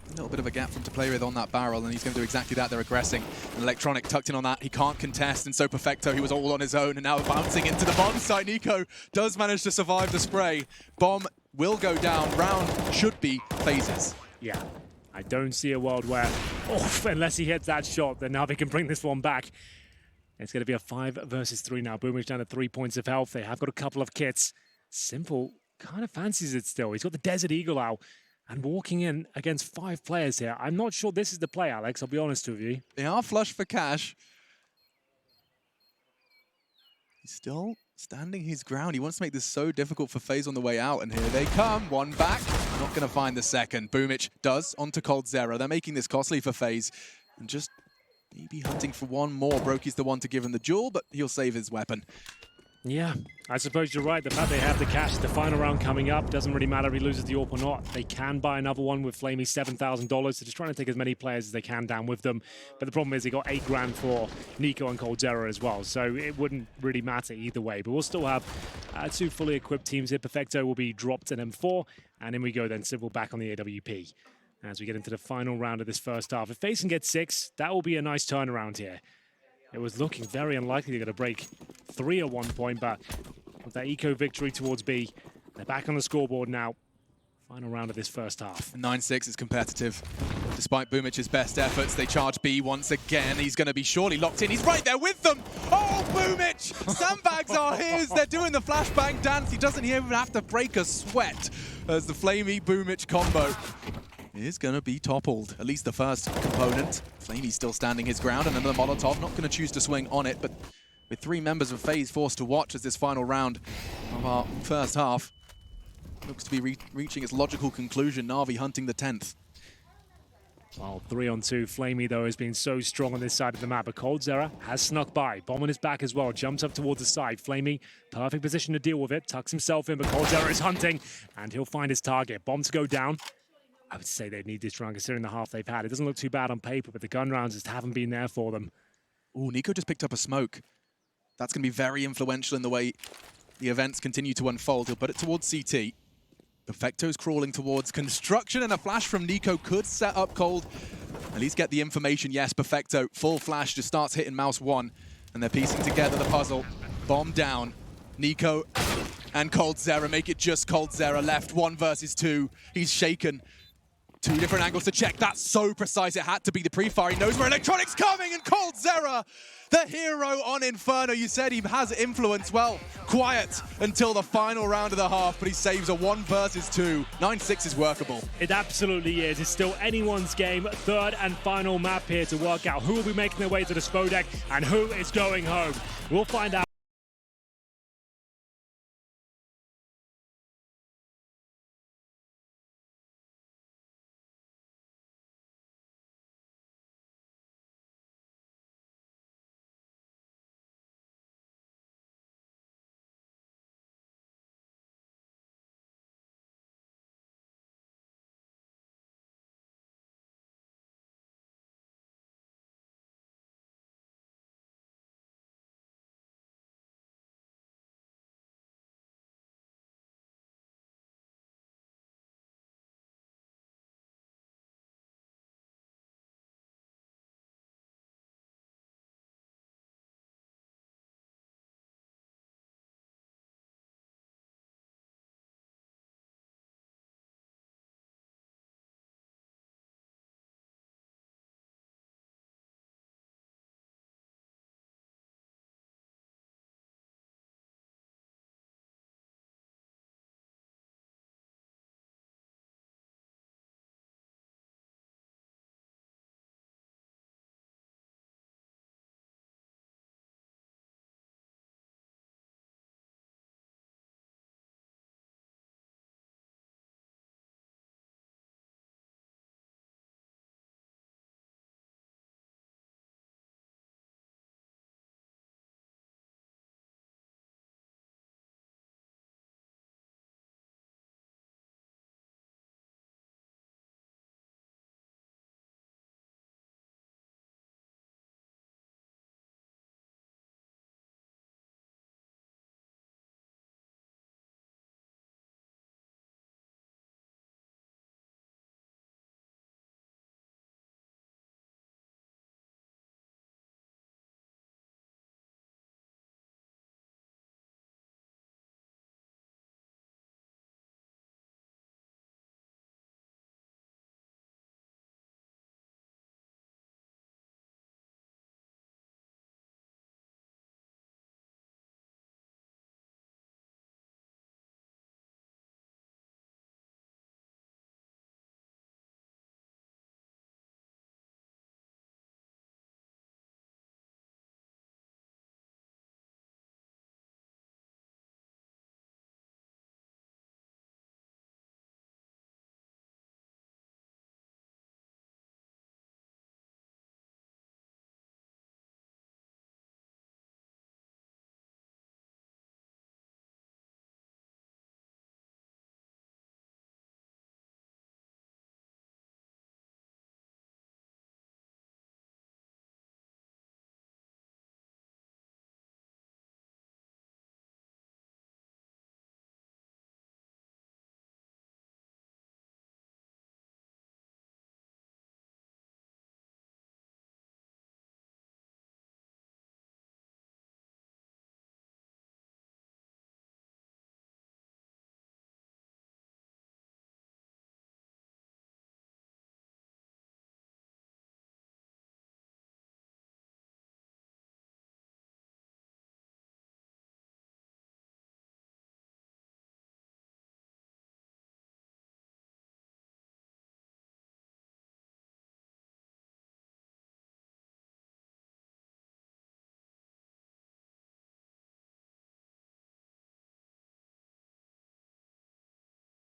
S2: A little bit of a gap for him to play with on that barrel, and he's going to do exactly that. They're aggressing. And Electronic tucked in on that. He can't contest, and so Perfecto, he was all on his own, and now bouncing into the bomb site. NiKo does manage to survive the spray. Bomb will go down. Round should be Faze's.
S1: Yeah, I don't see a world where, unless he hits that shot, then Navi can bring this one back. It's going to be a 5 versus 3 now. BO3 down to 3 points of health. They have got a couple of kits. Simple kind of fancies it still. He's got the Desert Eagle out. And walking in against 5 players here. I'm not sure this is the play, Alex. I'll be honest with you.
S2: They are flush for cash. He's still standing his ground. He wants to make this so difficult for Faze on the way out. And here they come. One back. Not going to find the second. BO3 does onto coldzera. They're making this costly for Faze. And just maybe hunting for one more. Brokey's the one to give him the jewel, but he'll save his weapon.
S1: Yeah, I suppose you're right. The fact they have the cash, the final round coming up, doesn't really matter if he loses the AWP or not. They can buy another one with FlamMh's $7,000. They're just trying to take as many players as they can down with them. But the problem is they got 8 grand for NiKo and coldzera as well. So it wouldn't really matter either way. But we'll still have 2 fully equipped teams here. Perfecto will be dropped in M4. And in we go then, Civil back on the AWP. As we get into the final round of this first half. If Faze can get 6, that will be a nice turnaround here. It was looking very unlikely they're going to break 3 at one point, but with that eco victory towards B, they're back on the scoreboard now. Final round of this first half.
S2: 9-6 is competitive. Despite BO3's best efforts, they charge B once again. He's going to be surely locked in. He's right there with them. Oh, BO3! Sandbags are his. They're doing the flashbang dance. He doesn't even have to break a sweat as the FlamMh BO3 combo is going to be toppled. At least the first component. FlamMh's still standing his ground, and another Molotov. Not going to choose to swing on it, but with 3 members of Faze forced to watch as this final round of our first half looks to be reaching its logical conclusion. Navi hunting the 10th.
S1: Well, 3-on-2. FlamMh, though, has been so strong on this side of the map. But coldzera has snuck by. Bomb on his back as well. Jumps up towards the side. FlamMh, perfect position to deal with it. Tucks himself in, but coldzera is hunting. And he'll find his target. Bomb to go down. I would say they need this round, considering the half they've had. It doesn't look too bad on paper, but the gun rounds just haven't been there for them.
S2: Ooh, NiKo just picked up a smoke. That's going to be very influential in the way the events continue to unfold. He'll put it towards CT. Perfecto's crawling towards construction, and a flash from NiKo could set up Cold. At least get the information. Yes, Perfecto, full flash, just starts hitting mouse 1. And they're piecing together the puzzle. Bomb down. NiKo and coldzera make it just coldzera left. 1 versus 2. He's shaken. 2 different angles to check. That's so precise. It had to be the pre-fire. He knows where Electronic's coming, and coldzera, the hero on Inferno. You said he has influence. Well, quiet until the final round of the half, but he saves a 1 versus 2. 9-6 is workable.
S1: It absolutely is. It's still anyone's game. 3rd and final map here to work out who will be making their way to the Spodek and who is going home. We'll find out.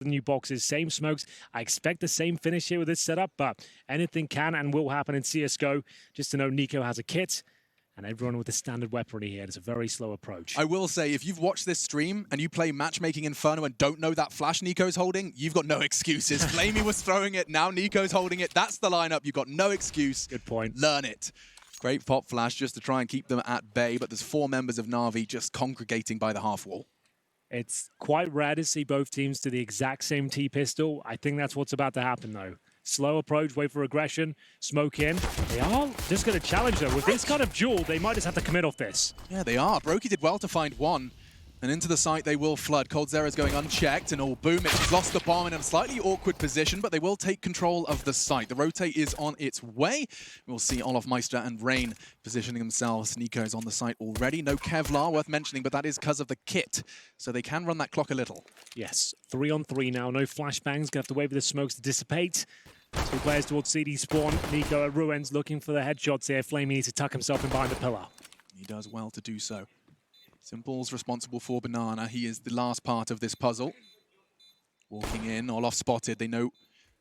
S1: the new boxes, same smokes. I expect the same finish here with this setup, but anything can and will happen in CSGO. Just to know Nico has a kit, and everyone with the standard weaponry here. It's a very slow approach.
S2: I will say, if you've watched this stream and you play Matchmaking Inferno and don't know that flash Nico's holding, you've got no excuses. Flamey was throwing it, now Nico's holding it. That's the lineup. You've got no excuse.
S1: Good point.
S2: Learn it. Great pop flash just to try and keep them at bay, but there's 4 members of Navi just congregating by the half wall.
S1: It's quite rare to see both teams do the exact same T-pistol. I think that's what's about to happen, though. Slow approach, wait for aggression, smoke in. They are just going to challenge, though. With this kind of duel, they might just have to commit off this.
S2: Yeah, they are. Brokey did well to find one. And into the site they will flood. coldzera's going unchecked, and BOOMhH, he's lost the bomb in a slightly awkward position, but they will take control of the site. The rotate is on its way. We'll see olofmeister and Rain positioning themselves. Nico's on the site already. No Kevlar worth mentioning, but that is because of the kit. So they can run that clock a little.
S1: Yes, 3-on-3 now. No flashbangs. Gonna have to wait for the smokes to dissipate. 2 players towards CD spawn. Nico at Ruins looking for the headshots here. Flamey needs to tuck himself in behind the pillar.
S2: He does well to do so. Simple's responsible for Banana. He is the last part of this puzzle. Walking in, Olof spotted. They know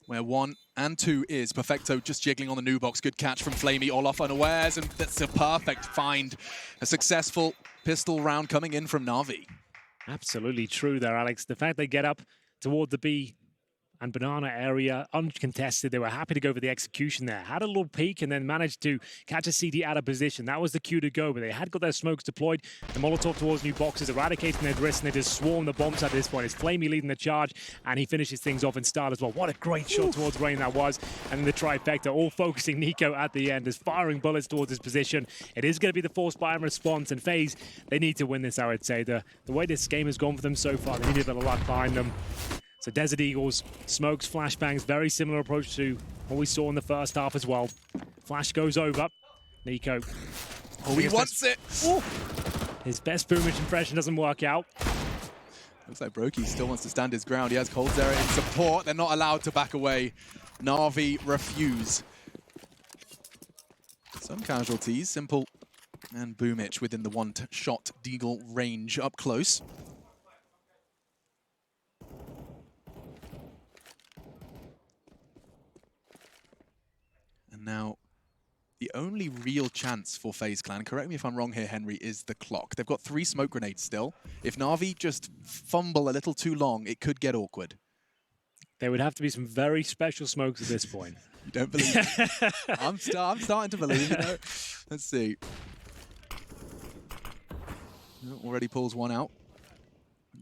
S2: where 1 and 2 is. Perfecto just jiggling on the new box. Good catch from Flamey. Olof unawares, and that's a perfect find. A successful pistol round coming in from Navi.
S1: Absolutely true there, Alex. The fact they get up toward the B and Banana area uncontested. They were happy to go for the execution there. Had a little peek and then managed to catch a CD out of position. That was the cue to go, but they had got their smokes deployed. The Molotov towards new boxes, eradicating their wrists, and they just swarm the bombs at this point. It's Flamey leading the charge, and he finishes things off in style as well. What a great shot towards Rain that was. And then the trifecta, all focusing Nico at the end, is firing bullets towards his position. It is going to be the forced buy and response, and Faze, they need to win this, I would say. The way this game has gone for them so far, they need a bit of luck behind them. So Desert Eagles, smokes, flashbangs, very similar approach to what we saw in the first half as well. Flash goes over. Nico.
S2: Oh, he wants it.
S1: Ooh. His best BOOMhH impression doesn't work out.
S2: Looks like Brokey still wants to stand his ground. He has coldzera in support. They're not allowed to back away. Navi refuse. Some casualties. Simple and BOOMhH within the 1-shot deagle range up close. Now, the only real chance for FaZe Clan, correct me if I'm wrong here, Henry, is the clock. They've got 3 smoke grenades still. If Navi just fumble a little too long, it could get awkward.
S1: There would have to be some very special smokes at this point.
S2: You don't believe it? I'm starting to believe it. Let's see. Already pulls one out.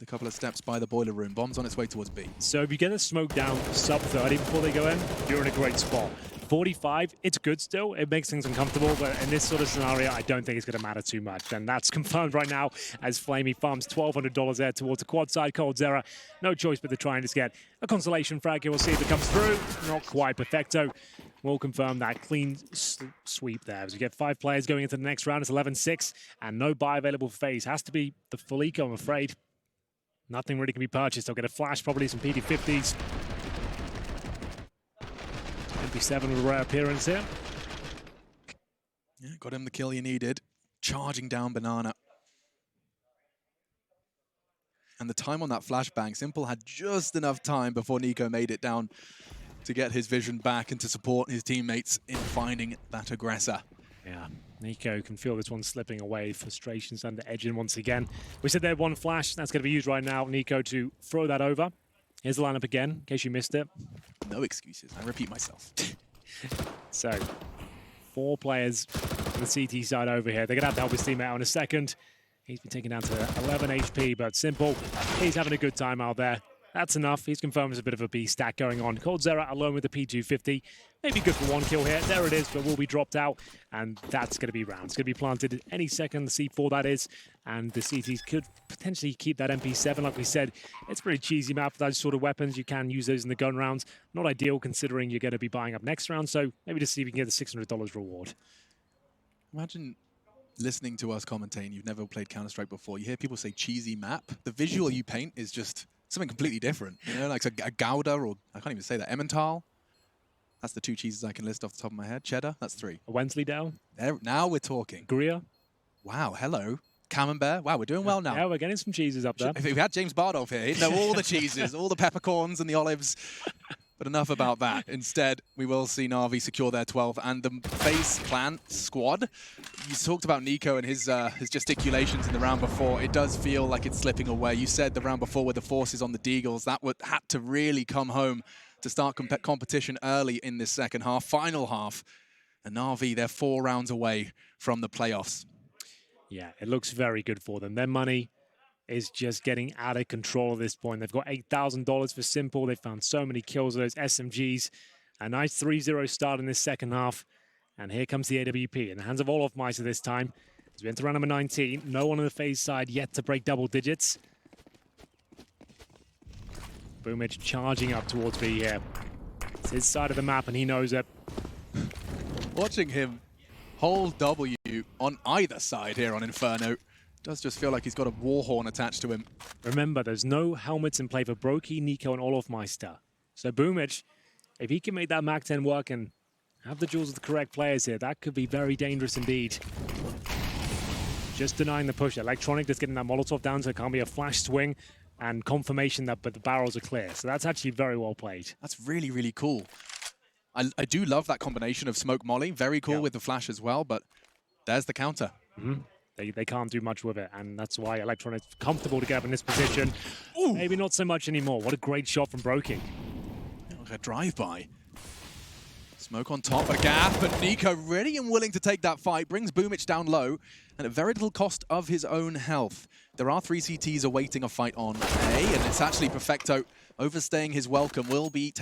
S2: A couple of steps by the boiler room. Bomb's on its way towards B.
S1: So if you get a smoke down sub 30 before they go in, you're in a great spot. 45, it's good still. It makes things uncomfortable, but in this sort of scenario, I don't think it's going to matter too much. And that's confirmed right now as Flamey farms $1,200 there towards the quad side. coldzera, no choice but to try and just get a consolation frag here. We'll see if it comes through. Not quite. Perfecto will confirm that clean sweep there. As we get 5 players going into the next round, it's 11-6, and no buy available for FaZe. Has to be the full eco, I'm afraid. Nothing really can be purchased. I'll get a flash, probably some PD50s. MP7 with a rare appearance here.
S2: Yeah, got him the kill he needed. Charging down Banana. And the time on that flashbang, Simple had just enough time before Nico made it down to get his vision back and to support his teammates in finding that aggressor.
S1: Yeah, Nico can feel this one slipping away. Frustrations under edging once again. We said they had 1 flash. That's going to be used right now. Nico to throw that over. Here's the lineup again, in case you missed it.
S2: No excuses. I repeat myself.
S1: So, 4 players on the CT side over here. They're going to have to help his teammate out in a second. He's been taken down to 11 HP, but Simple, he's having a good time out there. That's enough. He's confirmed there's a bit of a B stack going on. coldzera alone with the P250. Maybe good for 1 kill here. There it is, but will be dropped out. And that's going to be round. It's going to be planted any second, the C4 that is. And the CTs could potentially keep that MP7. Like we said, it's a pretty cheesy map for those sort of weapons. You can use those in the gun rounds. Not ideal considering you're going to be buying up next round. So maybe just see if you can get the $600 reward.
S2: Imagine listening to us commentating. You've never played Counter-Strike before. You hear people say cheesy map. The visual you paint is just something completely different, you know, like a Gouda, or I can't even say that, Emmental. That's the 2 cheeses I can list off the top of my head. Cheddar, that's 3.
S1: A Wensleydale.
S2: Now we're talking.
S1: Gruyere.
S2: Wow, hello. Camembert. Wow, we're doing well now.
S1: Yeah, we're getting some cheeses up there.
S2: If we had James Bardolph here, he'd know all the cheeses, all the peppercorns and the olives. But enough about that. Instead, we will see Navi secure their 12th and the Faze clan squad. You talked about Nico and his gesticulations in the round before. It does feel like it's slipping away. You said the round before with the forces on the Deagles, that had to really come home to start competition early in this second half, final half. And Navi, they're 4 rounds away from the playoffs.
S1: Yeah, it looks very good for them. Their money is just getting out of control at this point. They've got $8,000 for Simple. They found so many kills of those SMGs. A nice 3-0 start in this second half. And here comes the AWP in the hands of LTC this time. As we enter round number 19, no one on the Faze side yet to break double digits. BoomH charging up towards B here. It's his side of the map and he knows it.
S2: Watching him hold W on either side here on Inferno does just feel like he's got a war horn attached to him.
S1: Remember, there's no helmets in play for Brokey, Nico, and LTC. So BoomH, if he can make that MAC-10 work and have the duels with the correct players here, that could be very dangerous indeed. Just denying the push. Electronic just getting that Molotov down so it can't be a flash swing and confirmation that but the barrels are clear. So that's actually very well played.
S2: That's really, really cool. I do love that combination of smoke molly. Very cool with the flash as well, but there's the counter.
S1: They can't do much with it, and that's why Electronic's comfortable to get up in this position. Ooh. Maybe not so much anymore. What a great shot from Brokey.
S2: Like a drive-by. Smoke on top, a gap, and Nico ready and willing to take that fight. Brings BoomH down low, and at very little cost of his own health. There are 3 CTs awaiting a fight on A, and it's actually Perfecto overstaying his welcome. Will be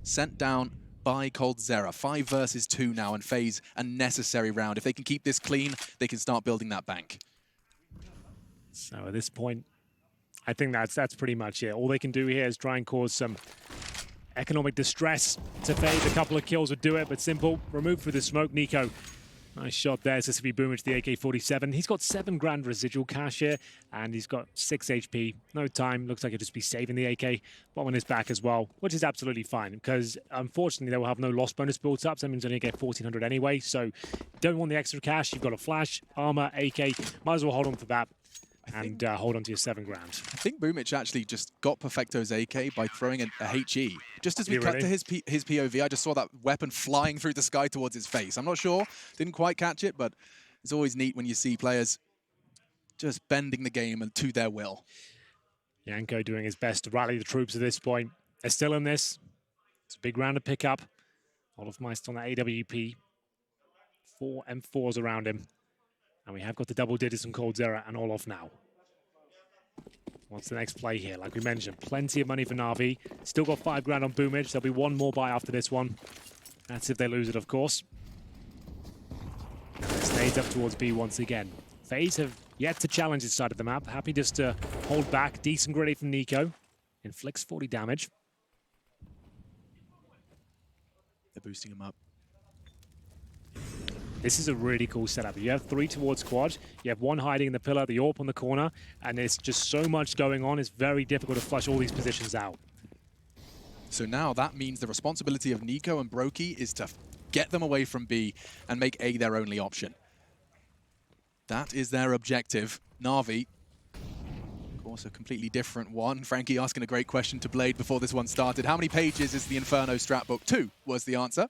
S2: sent down by coldzera. 5 versus 2 now, and Faze a necessary round. If they can keep this clean, they can start building that bank.
S1: So at this point, I think that's pretty much it. All they can do here is try and cause some economic distress to Faze. A couple of kills would do it, but Simple removed through the smoke. Nico, nice shot there. So this will be BoomH, the AK-47. He's got 7 grand residual cash here, and he's got 6 HP. No time. Looks like he'll just be saving the AK. Bomb on his back as well, which is absolutely fine, because unfortunately they will have no loss bonus built up, so that means only get 1,400 anyway. So don't want the extra cash. You've got a flash, armor, AK. Might as well hold on for that. And hold on to your 7 grand.
S2: I think BoomH actually just got Perfecto's AK by throwing a HE. Just as we cut to his POV, I just saw that weapon flying through the sky towards his face. I'm not sure, didn't quite catch it, but it's always neat when you see players just bending the game and to their will.
S1: Yanko doing his best to rally the troops at this point. They're still in this. It's a big round to pick up. LTC on that AWP. 4 M4s around him. And we have got the double digits from coldzera and all off now. What's the next play here? Like we mentioned, plenty of money for Navi. Still got 5 grand on BoomH. There'll be one more buy after this one. That's if they lose it, of course. And Snades up towards B once again. Faze have yet to challenge this side of the map. Happy just to hold back. Decent grenade from Nico. Inflicts 40 damage.
S2: They're boosting him up.
S1: This is a really cool setup. You have 3 towards quad, you have 1 hiding in the pillar, the AWP on the corner, and there's just so much going on, it's very difficult to flush all these positions out.
S2: So now that means the responsibility of Nico and Brokey is to get them away from B and make A their only option. That is their objective. Navi, of course, a completely different one. Frankie asking a great question to Blade before this one started. How many pages is the Inferno strat book? 2 was the answer.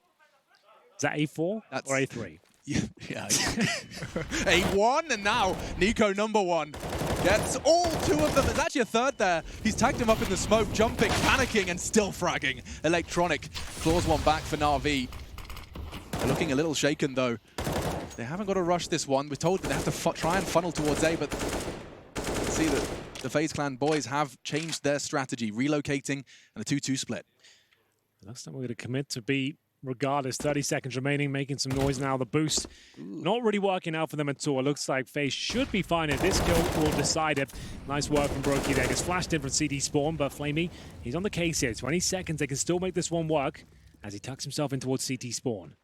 S1: Is that A4 or A3?
S2: Yeah. A1, and now Nico #1 gets all 2 of them. There's actually a third there. He's tagged him up in the smoke, jumping, panicking, and still fragging. Electronic claws one back for Navi. They're looking a little shaken, though. They haven't got to rush this one. We're told that they have to try and funnel towards A, but see that the Faze clan boys have changed their strategy, relocating and a 2-2 split.
S1: Looks like we're going to commit to B regardless. 30 seconds remaining, making some noise now. The boost not really working out for them at all. It looks like Faze should be fine if this kill will decide it. Nice work from Brokey there. Gets flashed in from CD spawn, but Flamey, he's on the case here. 20 seconds, they can still make this one work as he tucks himself in towards CT spawn.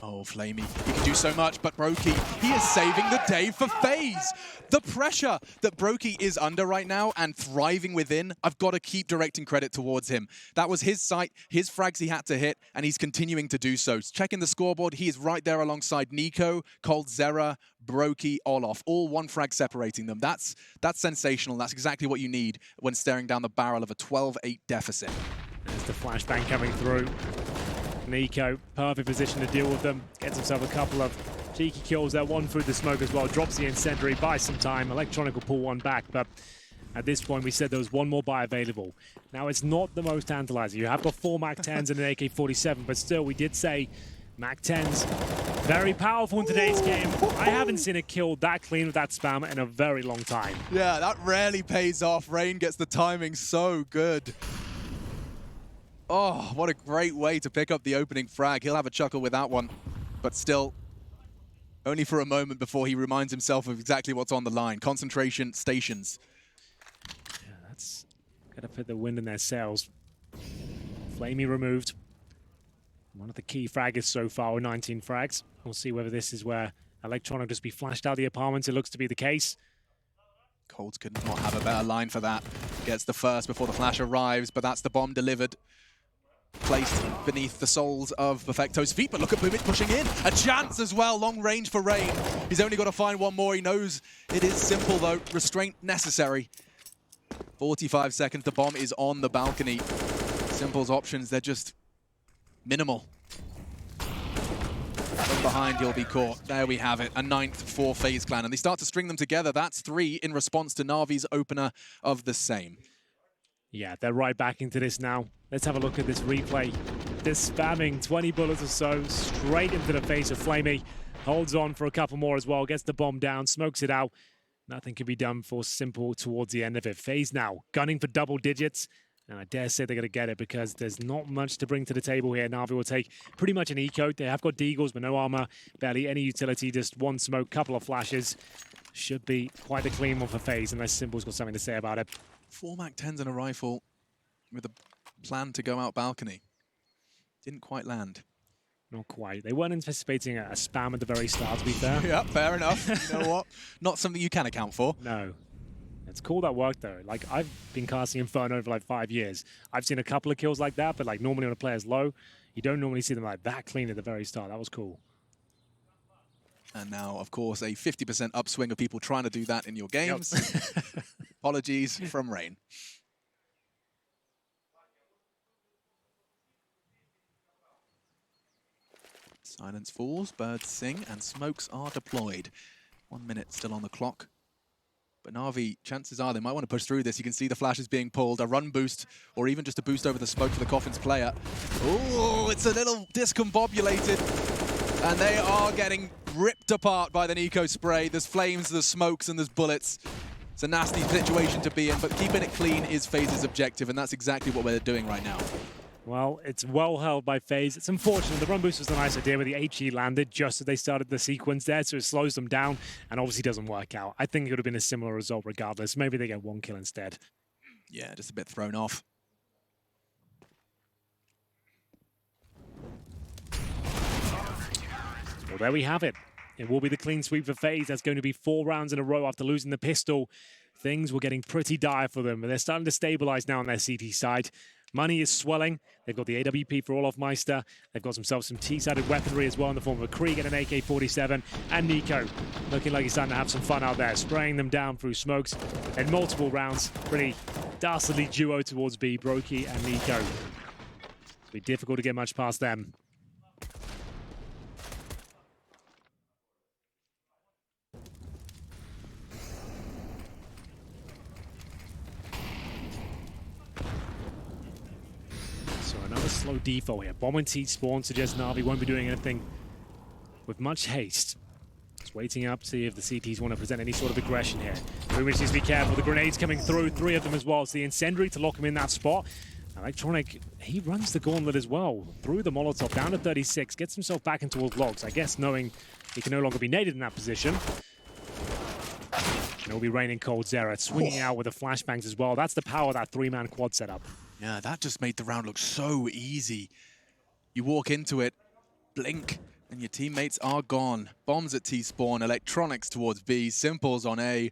S2: Oh, Flamey, he can do so much, but Brokey, he is saving the day for Faze. The pressure that Brokey is under right now and thriving within, I've got to keep directing credit towards him. That was his site, his frags he had to hit, and he's continuing to do so. Checking the scoreboard, he is right there alongside Nico, coldzera, Brokey, Olof, all one frag separating them. That's sensational. That's exactly what you need when staring down the barrel of a 12-8 deficit.
S1: There's the flashbang coming through. Nico, perfect position to deal with them. Gets himself a couple of cheeky kills there. One through the smoke as well. Drops the incendiary, buys some time. Electronic will pull one back, but at this point we said there was one more buy available. Now it's not the most tantalizing. You have got 4 MAC-10s and an AK-47, but still we did say MAC-10s very powerful in today's game. I haven't seen it kill that clean with that spam in a very long time.
S2: Yeah, that rarely pays off. Rain gets the timing so good. Oh, what a great way to pick up the opening frag. He'll have a chuckle with that one, but still, only for a moment before he reminds himself of exactly what's on the line. Concentration stations.
S1: Yeah, that's got to put the wind in their sails. Flamey removed. One of the key fraggers so far with 19 frags. We'll see whether this is where Electronic just be flashed out of the apartment. It looks to be the case.
S2: Colds could not have a better line for that. Gets the first before the flash arrives, but that's the bomb delivered. Placed beneath the soles of Perfecto's feet, but look at boombl pushing in. A chance as well, long range for Rain. He's only got to find one more. He knows it is simple though, restraint necessary. 45 seconds, the bomb is on the balcony. Simple's options, they're just minimal. From behind, he'll be caught. There we have it, a 9th for FaZe Clan. And they start to string them together. That's 3 in response to Navi's opener of the same.
S1: Yeah, they're right back into this now. Let's have a look at this replay. This spamming 20 bullets or so straight into the face of Flamey. Holds on for a couple more as well. Gets the bomb down, smokes it out. Nothing can be done for Simple towards the end of it. FaZe now gunning for double digits. And I dare say they're going to get it because there's not much to bring to the table here. Navi will take pretty much an eco. They have got deagles, but no armor. Barely any utility, just one smoke, couple of flashes. Should be quite a clean one for FaZe, unless Simple's got something to say about it.
S2: 4 MAC-10s and a rifle with a plan to go out balcony. Didn't quite land.
S1: Not quite. They weren't anticipating a spam at the very start, to be fair.
S2: Yeah, fair enough. You know what? Not something you can account for.
S1: No. It's cool that worked, though. Like, I've been casting Inferno for like 5 years. I've seen a couple of kills like that, but like normally when a player's low, you don't normally see them like that clean at the very start. That was cool.
S2: And now, of course, a 50% upswing of people trying to do that in your games. Yep. Apologies from Rain. Silence falls, birds sing, and smokes are deployed. 1 minute still on the clock. But Navi, chances are they might want to push through this. You can see the flashes being pulled, a run boost, or even just a boost over the smoke for the Coffins player. Oh, it's a little discombobulated. And they are getting ripped apart by the Nico spray. There's flames, there's smokes, and there's bullets. It's a nasty situation to be in, but keeping it clean is FaZe's objective, and that's exactly what we're doing right now.
S1: Well, it's well held by FaZe. It's unfortunate. The run boost was a nice idea, but the HE landed just as they started the sequence there, so it slows them down and obviously doesn't work out. I think it would have been a similar result regardless. Maybe they get 1 kill instead.
S2: Yeah, just a bit thrown off.
S1: Well, there we have it. It will be the clean sweep for FaZe. That's going to be 4 rounds in a row after losing the pistol. Things were getting pretty dire for them, but they're starting to stabilize now on their CT side. Money is swelling. They've got the AWP for olofmeister. They've got themselves some T-sided weaponry as well in the form of a Krieg and an AK-47. And Nico looking like he's starting to have some fun out there, spraying them down through smokes in multiple rounds. Pretty dastardly duo towards B, Brokey and Nico. It'll be difficult to get much past them. Another slow default here. Bomb and T spawn suggests Navi won't be doing anything with much haste. Just waiting up to see if the CTs want to present any sort of aggression here. Boomich needs to be careful. The grenades coming through, 3 of them as well. It's the incendiary to lock him in that spot. Electronic, he runs the gauntlet as well. Through the Molotov, down to 36, gets himself back into towards logs. I guess knowing he can no longer be naded in that position. And it'll be raining coldzera, swinging out with the flashbangs as well. That's the power of that 3-man quad setup.
S2: Yeah, that just made the round look so easy. You walk into it, blink, And your teammates are gone. Bombs at T-spawn, electronics towards B, simples on A.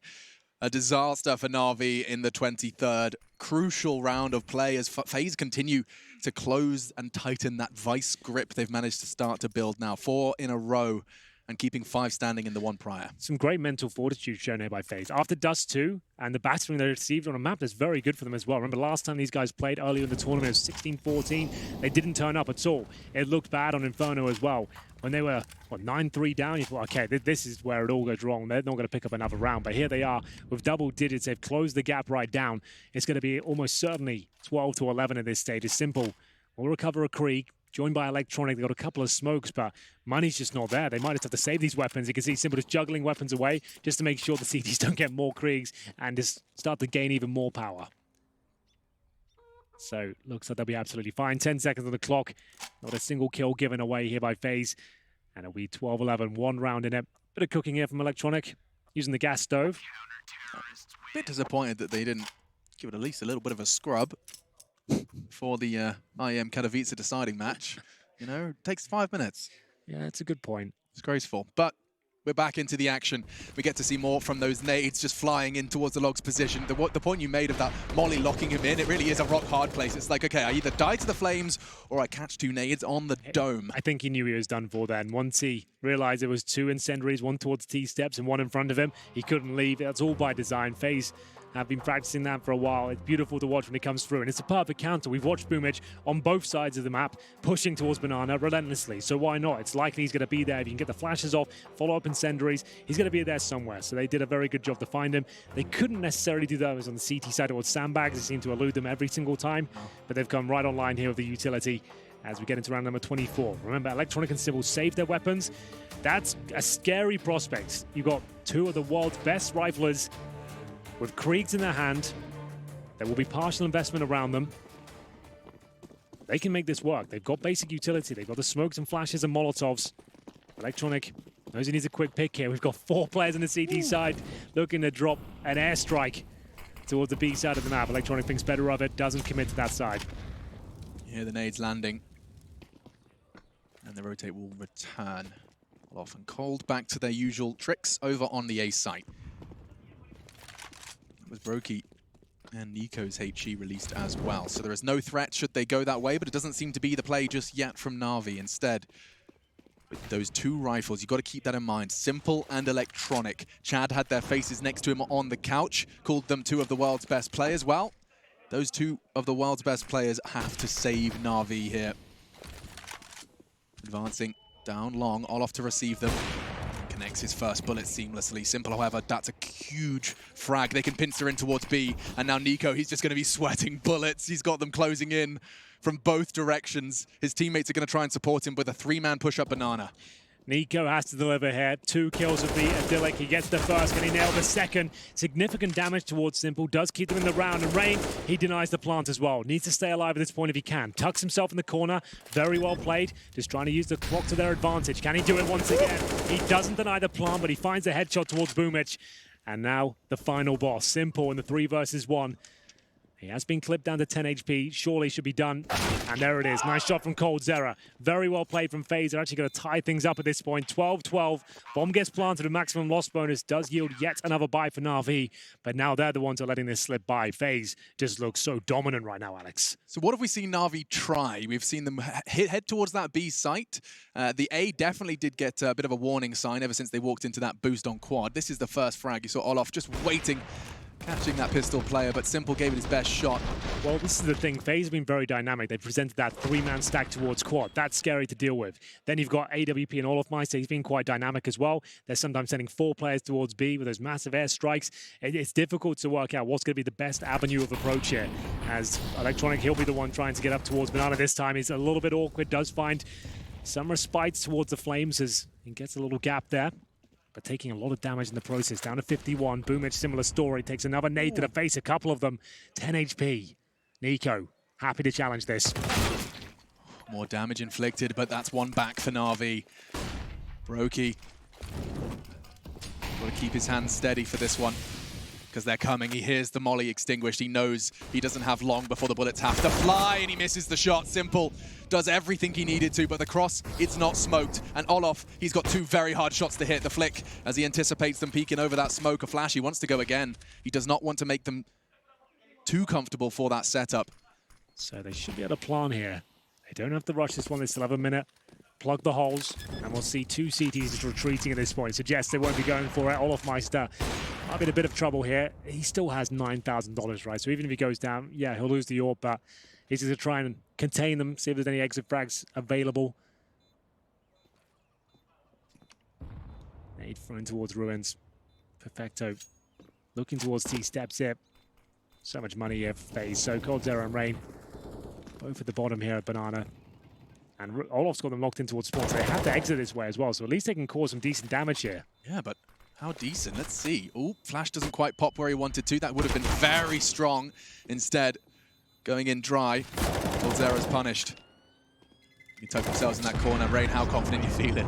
S2: A disaster for Navi in the 23rd. Crucial round of play as FaZe continue to close and tighten that vice grip they've managed to start to build now. 4 in a row and keeping 5 standing in the one prior.
S1: Some great mental fortitude shown here by FaZe. After Dust 2 and the battering they received on a map that's very good for them as well. Remember last time these guys played earlier in the tournament, it was 16-14. They didn't turn up at all. It looked bad on Inferno as well. When they were, what, 9-3 down, you thought, okay, this is where it all goes wrong. They're not going to pick up another round. But here they are with double digits. They've closed the gap right down. It's going to be almost certainly 12-11 at this stage. It's simple. We'll recover a Krieg. Joined by Electronic, they got a couple of smokes, but money's just not there. They might just have to save these weapons. You can see Simple just juggling weapons away just to make sure the CTs don't get more Kriegs and just start to gain even more power. So, looks like they'll be absolutely fine. 10 seconds on the clock. Not a single kill given away here by FaZe. And it'll be 12-11, 1 round in it. Bit of cooking here from Electronic, using the gas stove.
S2: Bit disappointed that they didn't give it at least a little bit of a scrub for the IEM Katowice deciding match. You know, it takes 5 minutes.
S1: Yeah, that's a good point.
S2: It's graceful. But we're back into the action. We get to see more from those nades just flying in towards the Log's position. The point you made of that Molly locking him in, it really is a rock-hard place. It's like, okay, I either die to the flames or I catch 2 nades on the dome.
S1: I think he knew he was done for then. Once he realized there was 2 incendiaries, 1 towards T-steps and 1 in front of him, he couldn't leave. That's all by design. FaZe have been practicing that for a while. It's beautiful to watch when it comes through, and it's a perfect counter. We've watched BoomH on both sides of the map, pushing towards Banana relentlessly, so why not? It's likely he's going to be there. If you can get the flashes off, follow up incendiaries, he's going to be there somewhere, so they did a very good job to find him. They couldn't necessarily do that on the CT side towards sandbags. They seem to elude them every single time, but they've come right online here with the utility as we get into round number 24. Remember, Electronic and Civil saved their weapons. That's a scary prospect. You've got 2 of the world's best riflers with Kriegs in their hand. There will be partial investment around them. They can make this work. They've got basic utility. They've got the smokes and flashes and Molotovs. Electronic knows he needs a quick pick here. We've got 4 players on the CT side looking to drop an airstrike towards the B side of the map. Electronic thinks better of it, doesn't commit to that side.
S2: Here the nades landing. And the rotate will return. Off and cold back to their usual tricks over on the A site. Was Brokey and Nico's HE released as well. So there is no threat should they go that way, but it doesn't seem to be the play just yet from Navi. Instead, with those 2 rifles, you've got to keep that in mind. Simple and Electronic. Chad had their faces next to him on the couch, called them 2 of the world's best players. Well, those 2 of the world's best players have to save Navi here. Advancing down long, Olof to receive them. Connects his first bullet seamlessly. Simple, however, that's a huge frag. They can pincer in towards B, and now Nico, he's just going to be sweating bullets. He's got them closing in from both directions. His teammates are going to try and support him with a 3-man push-up Banana.
S1: Nico has to deliver here. 2 kills with the Idyllic. He gets the first. Can he nail the second? Significant damage towards Simple. Does keep them in the round. And Rain, he denies the plant as well. Needs to stay alive at this point if he can. Tucks himself in the corner. Very well played. Just trying to use the clock to their advantage. Can he do it once again? He doesn't deny the plant, but he finds a headshot towards BoomH. And now the final boss. Simple in the 3 versus 1. He has been clipped down to 10 HP. Surely should be done. And there it is. Nice shot from coldzera. Very well played from FaZe. They're actually going to tie things up at this point. 12-12. Bomb gets planted. A maximum loss bonus does yield yet another buy for Navi. But now they're the ones who are letting this slip by. FaZe just looks so dominant right now, Alex.
S2: So what have we seen Navi try? We've seen them head towards that B site. The A definitely did get a bit of a warning sign ever since they walked into that boost on quad. This is the first frag. You saw Olof just waiting, catching that pistol player, but Simple gave it his best shot.
S1: Well, this is the thing. FaZe have been very dynamic. They presented that 3-man stack towards quad. That's scary to deal with. Then you've got AWP and Olofmeister. He's been quite dynamic as well. They're sometimes sending 4 players towards B with those massive airstrikes. It's difficult to work out what's going to be the best avenue of approach here. As Electronic, he'll be the one trying to get up towards Banana this time. He's a little bit awkward, does find some respite towards the flames as he gets a little gap there. But taking a lot of damage in the process. Down to 51. BoomH, similar story. Takes another nade to the face. A couple of them. 10 HP. Nico, happy to challenge this.
S2: More damage inflicted, but that's 1 back for Navi. Brokey. Got to keep his hands steady for this one. because they're coming. He hears the molly extinguished. He knows he doesn't have long before the bullets have to fly, and he misses the shot. Simple does everything he needed to, but the cross, it's not smoked. And Olof, he's got two very hard shots to hit. The flick, as he anticipates them peeking over that smoke. A flash, he wants to go again. He does not want to make them too comfortable for that setup.
S1: So they should be able to plan here. They don't have to rush this one. They still have a minute. Plug the holes, and we'll see two CTs just retreating at this point. It suggests they won't be going for it. Olofmeister might be in a bit of trouble here. He still has $9,000, right? So even if he goes down, yeah, he'll lose the AWP, but he's going to try and contain them, see if there's any exit frags available. Nade thrown towards ruins. Perfecto looking towards T, steps here. So much money here for Faze. So coldzera and Rain both at the bottom here at Banana. And Olof's got them locked in towards spawn, so they have to exit this way as well. So at least they can cause some decent damage here.
S2: Yeah, but how decent? Let's see. Oh, flash doesn't quite pop where he wanted to. That would have been very strong. Instead, going in dry. coldzera's punished. He tuck themselves in that corner. Rain, how confident you feeling?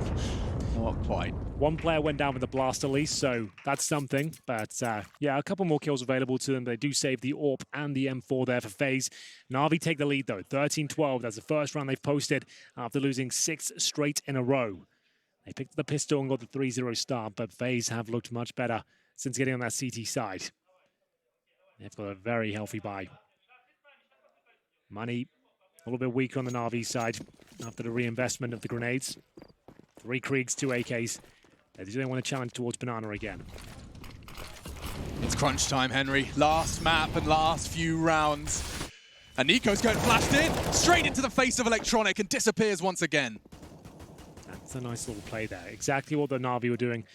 S2: Not quite.
S1: One player went down with the blast at least, so that's something. But yeah, a couple more kills available to them. They do save the AWP and the M4 there for Faze. Navi take the lead though, 13-12. That's the first round they've posted after losing 6 straight in a row. They picked up the pistol and got the 3-0 start, but Faze have looked much better since getting on that CT side. They've got a very healthy buy. Money a little bit weaker on the Navi side after the reinvestment of the grenades. 3 Kriegs, 2 AKs. They do want to challenge towards Banana again.
S2: It's crunch time, Henry. Last map and last few rounds. And NiKo's going flashed in, straight into the face of Electronic and disappears once again.
S1: That's a nice little play there. Exactly what the Navi were doing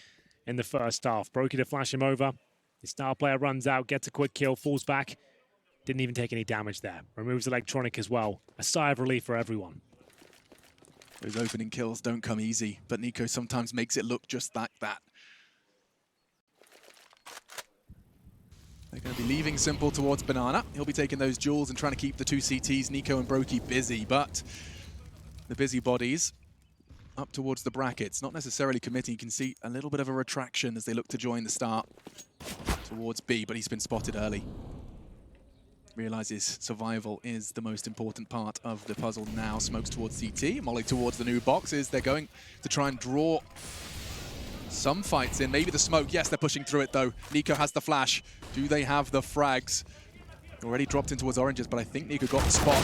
S1: in the first half. Brokey to flash him over. The star player runs out, gets a quick kill, falls back. Didn't even take any damage there. Removes Electronic as well. A sigh of relief for everyone.
S2: Those opening kills don't come easy, but NiKo sometimes makes it look just like that. They're going to be leaving Simple towards Banana. He'll be taking those jewels and trying to keep the 2 CTs, NiKo and Brokey, busy, but the busybodies up towards the brackets, not necessarily committing. You can see a little bit of a retraction as they look to join the start towards B, but he's been spotted early. Realizes survival is the most important part of the puzzle now. Smokes towards CT, Molly towards the new boxes. They're going to try and draw some fights in. Maybe the smoke. Yes, they're pushing through it though. NiKo has the flash. Do they have the frags? Already dropped in towards oranges, but I think NiKo got the spot.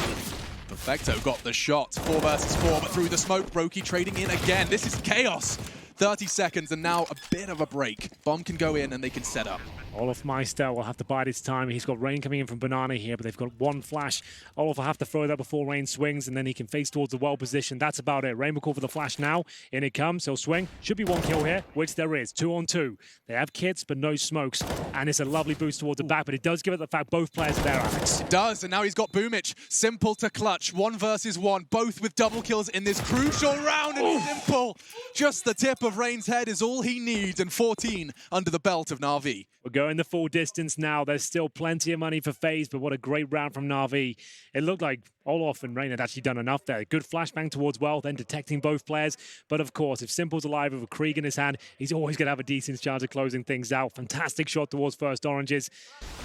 S2: Perfecto got the shot. 4 versus 4, but through the smoke, Brokey trading in again. This is chaos. 30 seconds and now a bit of a break. Bomb can go in and they can set up.
S1: Olofmeister will have to bide his time. He's got Rain coming in from Banana here, but they've got 1 flash. Olof will have to throw that before Rain swings, and then he can face towards the well position. That's about it. Rain will call for the flash now. In it comes. He'll swing. Should be 1 kill here, which there is. 2 on 2. They have kits, but no smokes. And it's a lovely boost towards the back, but it does give it the fact both players are there, Alex.
S2: It does, and now he's got BO3hMh. Simple to clutch. 1 versus 1. Both with double kills in this crucial round. And Simple, just the tip of Rain's head is all he needs, and 14 under the belt of Navi.
S1: We're going the full distance now. There's still plenty of money for Faze, but what a great round from Navi. It looked like Olof and Rain had actually done enough there. Good flashbang towards well, then detecting both players. But of course, if Simple's alive with a Krieg in his hand, he's always going to have a decent chance of closing things out. Fantastic shot towards first oranges.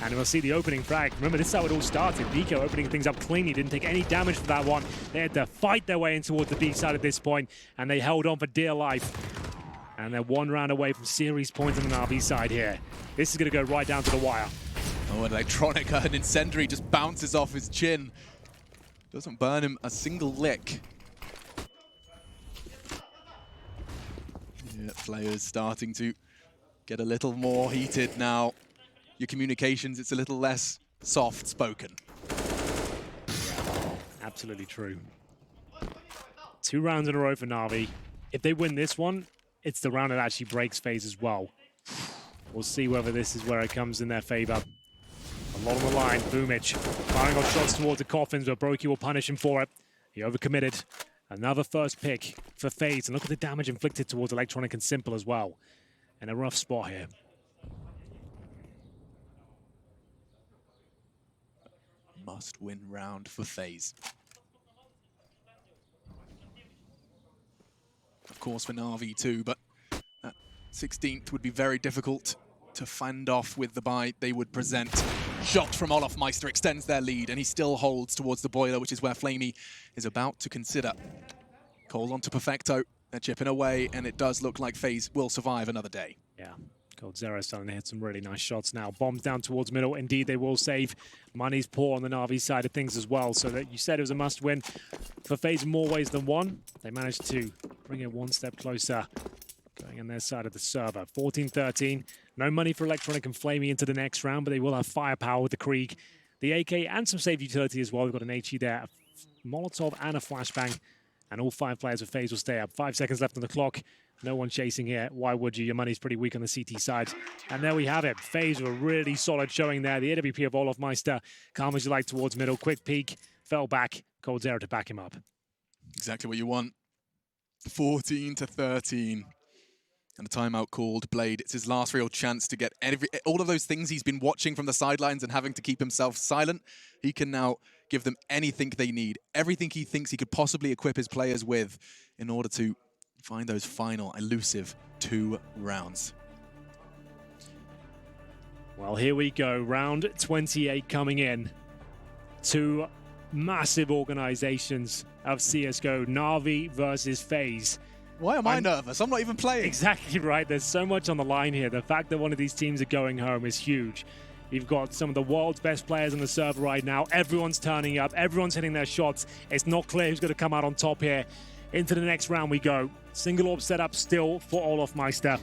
S1: And we'll see the opening frag. Remember, this is how it all started. NiKo opening things up cleanly, didn't take any damage for that one. They had to fight their way in towards the B side at this point, and they held on for dear life. And they're 1 round away from series points on the Navi side here. This is going to go right down to the wire.
S2: Oh, an Electronic, an incendiary just bounces off his chin. Doesn't burn him a single lick. Yeah, players starting to get a little more heated now. Your communications, it's a little less soft-spoken.
S1: Absolutely true. 2 rounds in a row for Navi. If they win this one, it's the round that actually breaks Faze as well. We'll see whether this is where it comes in their favor. A lot on the line. BO3hMh firing off shots towards the coffins, but Brokey will punish him for it. He overcommitted. Another first pick for Faze. And look at the damage inflicted towards Electronic and Simple as well. In a rough spot here.
S2: Must-win round for Faze. Of course for Navi too, but that 16th would be very difficult to fend off with the buy they would present. Shot from olofMeister extends their lead, and he still holds towards the boiler, which is where flamie is about to consider. Cole onto Perfecto. They're chipping away, and it does look like Faze will survive another day.
S1: Yeah, coldzera starting to hit some really nice shots now. Bombs down towards middle. Indeed, they will save. Money's poor on the Navi side of things as well, so that you said it was a must-win for Faze in more ways than one. They managed to bring it one step closer, going on their side of the server. 14-13. No money for Electronic and flamie into the next round, but they will have firepower with the Krieg, the AK, and some save utility as well. We've got an HE there, a Molotov, and a flashbang. And all 5 players with Faze will stay up. 5 seconds left on the clock. No one chasing here. Why would you? Your money's pretty weak on the CT side. And there we have it. Faze with a really solid showing there. The AWP of olofMeister. Calm as you like towards middle. Quick peek. Fell back. coldzera to back him up.
S2: Exactly what you want. 14-13. And the timeout called. Blade, it's his last real chance to get all of those things he's been watching from the sidelines and having to keep himself silent. He can now give them anything they need, everything he thinks he could possibly equip his players with in order to find those final elusive 2 rounds.
S1: Well, here we go. Round 28 coming in. 2 massive organizations of CSGO, Navi versus Faze.
S2: Why am I nervous? I'm not even playing.
S1: Exactly right. There's so much on the line here. The fact that one of these teams are going home is huge. You've got some of the world's best players on the server right now. Everyone's turning up. Everyone's hitting their shots. It's not clear who's going to come out on top here. Into the next round we go. Single orb setup still for olofMeister.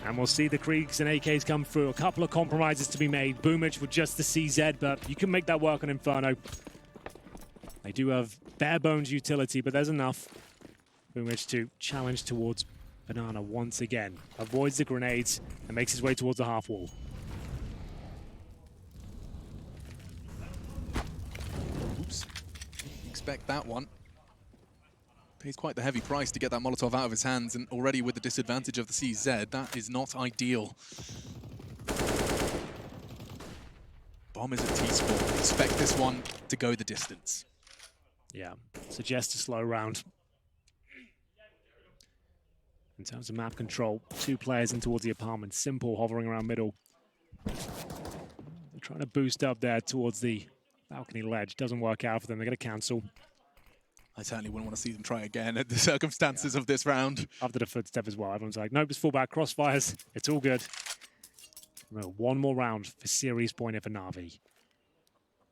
S1: And we'll see the Kriegs and AKs come through. A couple of compromises to be made. BO3 with just the CZ, but you can make that work on Inferno. They do have bare bones utility, but there's enough. BO3 to challenge towards Banana once again. Avoids the grenades and makes his way towards the half wall.
S2: Oops. Expect that one. Pays quite the heavy price to get that Molotov out of his hands, and already with the disadvantage of the CZ, that is not ideal. Bomb is a T-sport. Expect this one to go the distance.
S1: Yeah, suggest a slow round. In terms of map control, 2 players in towards the apartment. Simple hovering around middle. They're trying to boost up there towards the balcony ledge. Doesn't work out for them. They're going to cancel.
S2: I certainly wouldn't want to see them try again at the circumstances of this round.
S1: After the footstep as well, everyone's like, nope, just fall back, crossfires. It's all good. Well, 1 more round for serious point for Navi.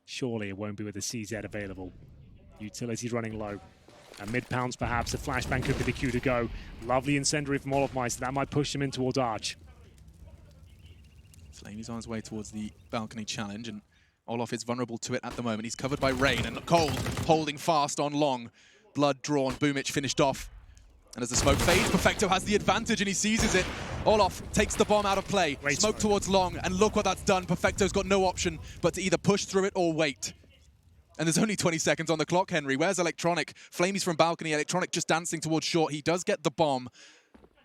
S1: Surely it won't be with the CZ available. Utility's running low. A mid-pounce perhaps, a flashbang could be the cue to go. Lovely incendiary from olofMeister. That might push him in towards Arch.
S2: flamie's on his way towards the balcony challenge, and Olof is vulnerable to it at the moment. He's covered by Rain, and Cold holding fast on long. Blood drawn, BO3 finished off. And as the smoke fades, Perfecto has the advantage and he seizes it. Olof takes the bomb out of play.
S1: Great
S2: smoke towards long, and look what that's done. Perfecto's got no option but to either push through it or wait. And there's only 20 seconds on the clock, Henry. Where's Electronic? flamie's from balcony, Electronic just dancing towards short. He does get the bomb.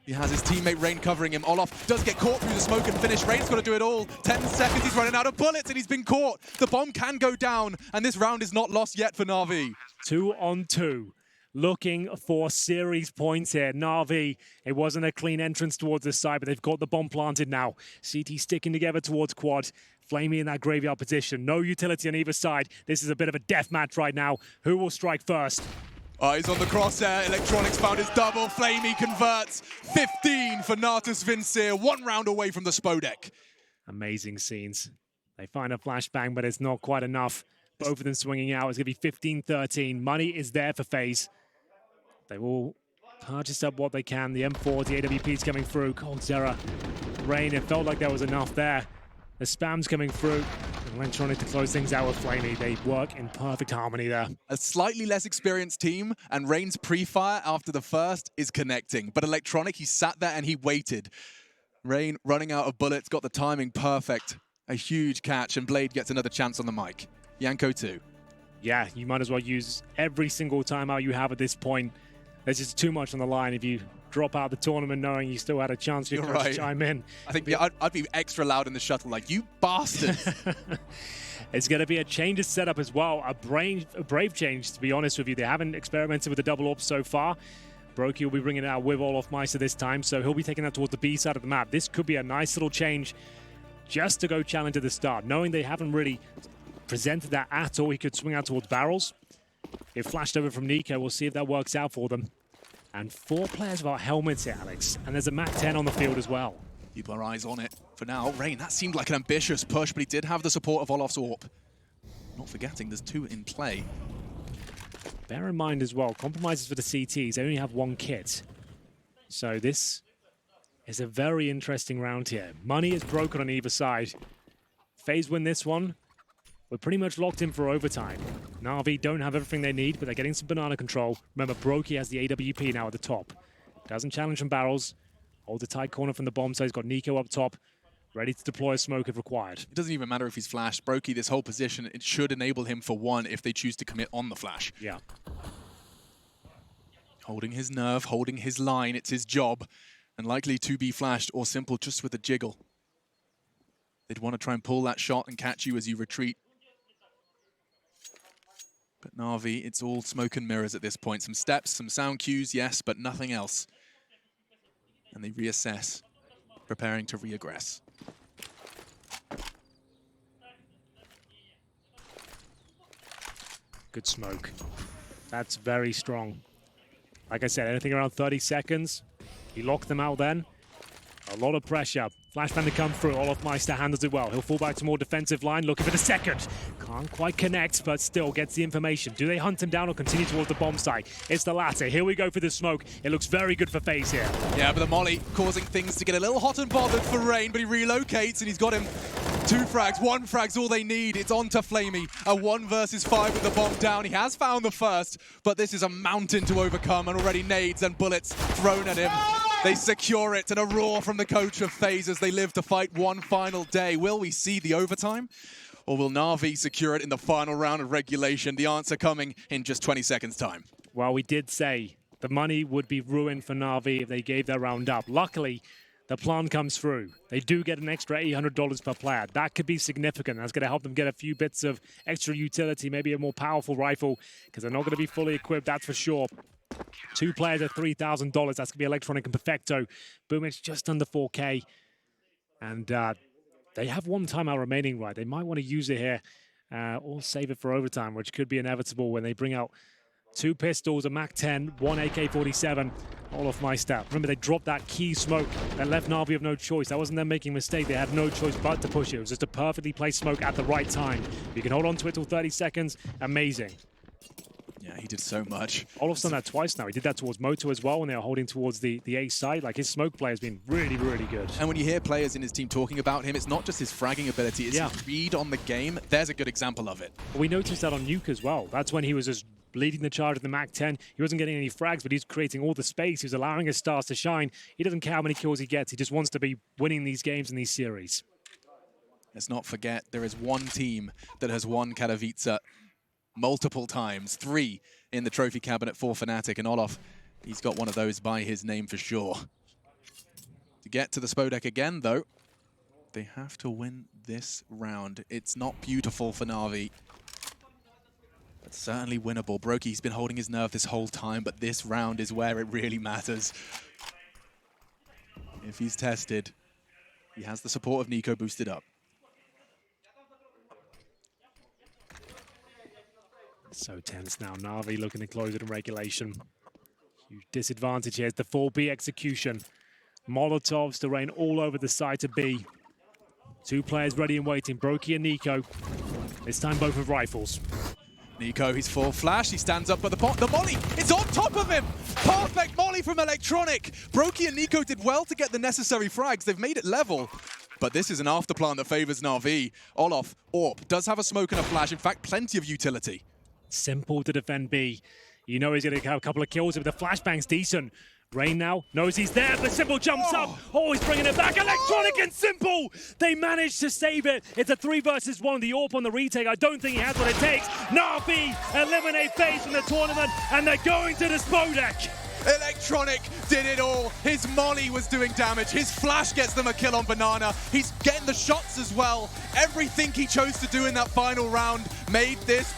S2: He has his teammate Rain covering him. Olof does get caught through the smoke and finish. Rain's got to do it all. 10 seconds, he's running out of bullets and he's been caught. The bomb can go down, and this round is not lost yet for Navi.
S1: 2 on 2. Looking for series points here. Navi, it wasn't a clean entrance towards this side, but they've got the bomb planted now. CT sticking together towards quad. flamie in that graveyard position. No utility on either side. This is a bit of a death match right now. Who will strike first?
S2: Eyes on the crosshair. Electronics found his double. flamie converts. 15 for NatusVinCir. 1 round away from the Spodek.
S1: Amazing scenes. They find a flashbang, but it's not quite enough. Both of them swinging out. It's going to be 15-13. Money is there for Faze. They will purchase up what they can. The M4, the AWP's coming through. coldzera, Rain, it felt like there was enough there. The spam's coming through. And Electronic to close things out with flamie. They work in perfect harmony there.
S2: A slightly less experienced team, and Rain's pre-fire after the first is connecting. But Electronic, he sat there and he waited. Rain running out of bullets, got the timing perfect. A huge catch, and Blade gets another chance on the mic. Yanko too.
S1: Yeah, you might as well use every single timeout you have at this point. There's just too much on the line. If you drop out the tournament knowing you still had a chance, you can chime in.
S2: I think I'd be extra loud in the shuttle, like, you bastard.
S1: It's going to be a change of setup as well. A brave change, to be honest with you. They haven't experimented with the double AWP so far, Brokey will be bringing it out with LTC this time, so he'll be taking that towards the B side of the map. This could be a nice little change just to go challenge at the start. Knowing they haven't really presented that at all, he could swing out towards barrels. It flashed over from Nico. We'll see if that works out for them. And 4 players without helmets here, Alex. And there's a MAC-10 on the field as well.
S2: Keep our eyes on it. For now, Rain, that seemed like an ambitious push, but he did have the support of Olof's AWP. Not forgetting, there's 2 in play.
S1: Bear in mind as well, compromises for the CTs, they only have 1 kit. So this is a very interesting round here. Money is broken on either side. Faze win this one. We're pretty much locked in for overtime. Navi don't have everything they need, but they're getting some banana control. Remember, Brokey has the AWP now at the top. Doesn't challenge from barrels. Hold the tight corner from the bomb, so he's got Nico up top, ready to deploy a smoke if required.
S2: It doesn't even matter if he's flashed. Brokey, this whole position, it should enable him for 1 if they choose to commit on the flash.
S1: Yeah.
S2: Holding his nerve, holding his line, it's his job. And likely to be flashed or simple just with a jiggle. They'd want to try and pull that shot and catch you as you retreat. But Navi, it's all smoke and mirrors at this point. Some steps, some sound cues, yes, but nothing else. And they reassess, preparing to reaggress.
S1: Good smoke. That's very strong. Like I said, anything around 30 seconds. He locked them out then. A lot of pressure. Flashbang to come through. LTC handles it well. He'll fall back to more defensive line, looking for the second. Can't quite connect, but still gets the information. Do they hunt him down or continue towards the bomb site? It's the latter. Here we go for the smoke. It looks very good for Faze here.
S2: Yeah, but the molly causing things to get a little hot and bothered for Rain, but he relocates and he's got him 2 frags. 1 frag's all they need. It's on to Flamey. A 1 versus 5 with the bomb down. He has found the first, but this is a mountain to overcome, and already nades and bullets thrown at him. They secure it, and a roar from the coach of Faze as they live to fight 1 final day. Will we see the overtime? Or will Navi secure it in the final round of regulation? The answer coming in just 20 seconds' time.
S1: Well, we did say the money would be ruined for Navi if they gave their round up. Luckily, the plan comes through. They do get an extra $800 per player. That could be significant. That's going to help them get a few bits of extra utility, maybe a more powerful rifle, because they're not going to be fully equipped, that's for sure. 2 players at $3,000. That's going to be Electronic and Perfecto. BoomH just under 4K. And they have 1 timeout remaining, right? They might want to use it here or save it for overtime, which could be inevitable when they bring out 2 pistols, a MAC-10, 1 AK-47, LTC. Remember, they dropped that key smoke that left Navi with no choice. That wasn't them making a mistake. They had no choice but to push it. It was just a perfectly placed smoke at the right time. You can hold on to it till 30 seconds. Amazing.
S2: Yeah, he did so much.
S1: Olof's done that twice now. He did that towards Moto as well when they were holding towards the A side. Like, his smoke play has been really, really good.
S2: And when you hear players in his team talking about him, it's not just his fragging ability, it's his read on the game. There's a good example of it.
S1: We noticed that on Nuke as well. That's when he was just leading the charge of the MAC-10. He wasn't getting any frags, but he's creating all the space. He's allowing his stars to shine. He doesn't care how many kills he gets. He just wants to be winning these games in these series.
S2: Let's not forget, there is 1 team that has won Katowice multiple times. 3 in the trophy cabinet for Fnatic, and Olof, he's got one of those by his name for sure. To get to the Spodek again, though, they have to win this round. It's not beautiful for Navi, but certainly winnable. Brokey's been holding his nerve this whole time, but this round is where it really matters. If he's tested, he has the support of Nico boosted up.
S1: So tense now. Navi looking to close it in regulation. Huge disadvantage here is the 4B execution. Molotovs to rain all over the side to B. 2 players ready and waiting, Brokey and Nico. This time both with rifles.
S2: Nico, he's full flash, he stands up, but the molly, it's on top of him! Perfect molly from Electronic! Brokey and Nico did well to get the necessary frags, they've made it level. But this is an afterplan that favors Navi. Olof, AWP, does have a smoke and a flash, in fact, plenty of utility.
S1: Simple to defend B. You know he's going to have a couple of kills, but the flashbang's decent. Rain now knows he's there, but Simple jumps up. Oh, he's bringing it back. Electronic and Simple! They managed to save it. It's a 3 versus 1. The AWP on the retake. I don't think he has what it takes. Navi eliminate Faze from the tournament, and they're going to the Spodek.
S2: Electronic did it all. His molly was doing damage. His flash gets them a kill on Banana. He's getting the shots as well. Everything he chose to do in that final round made this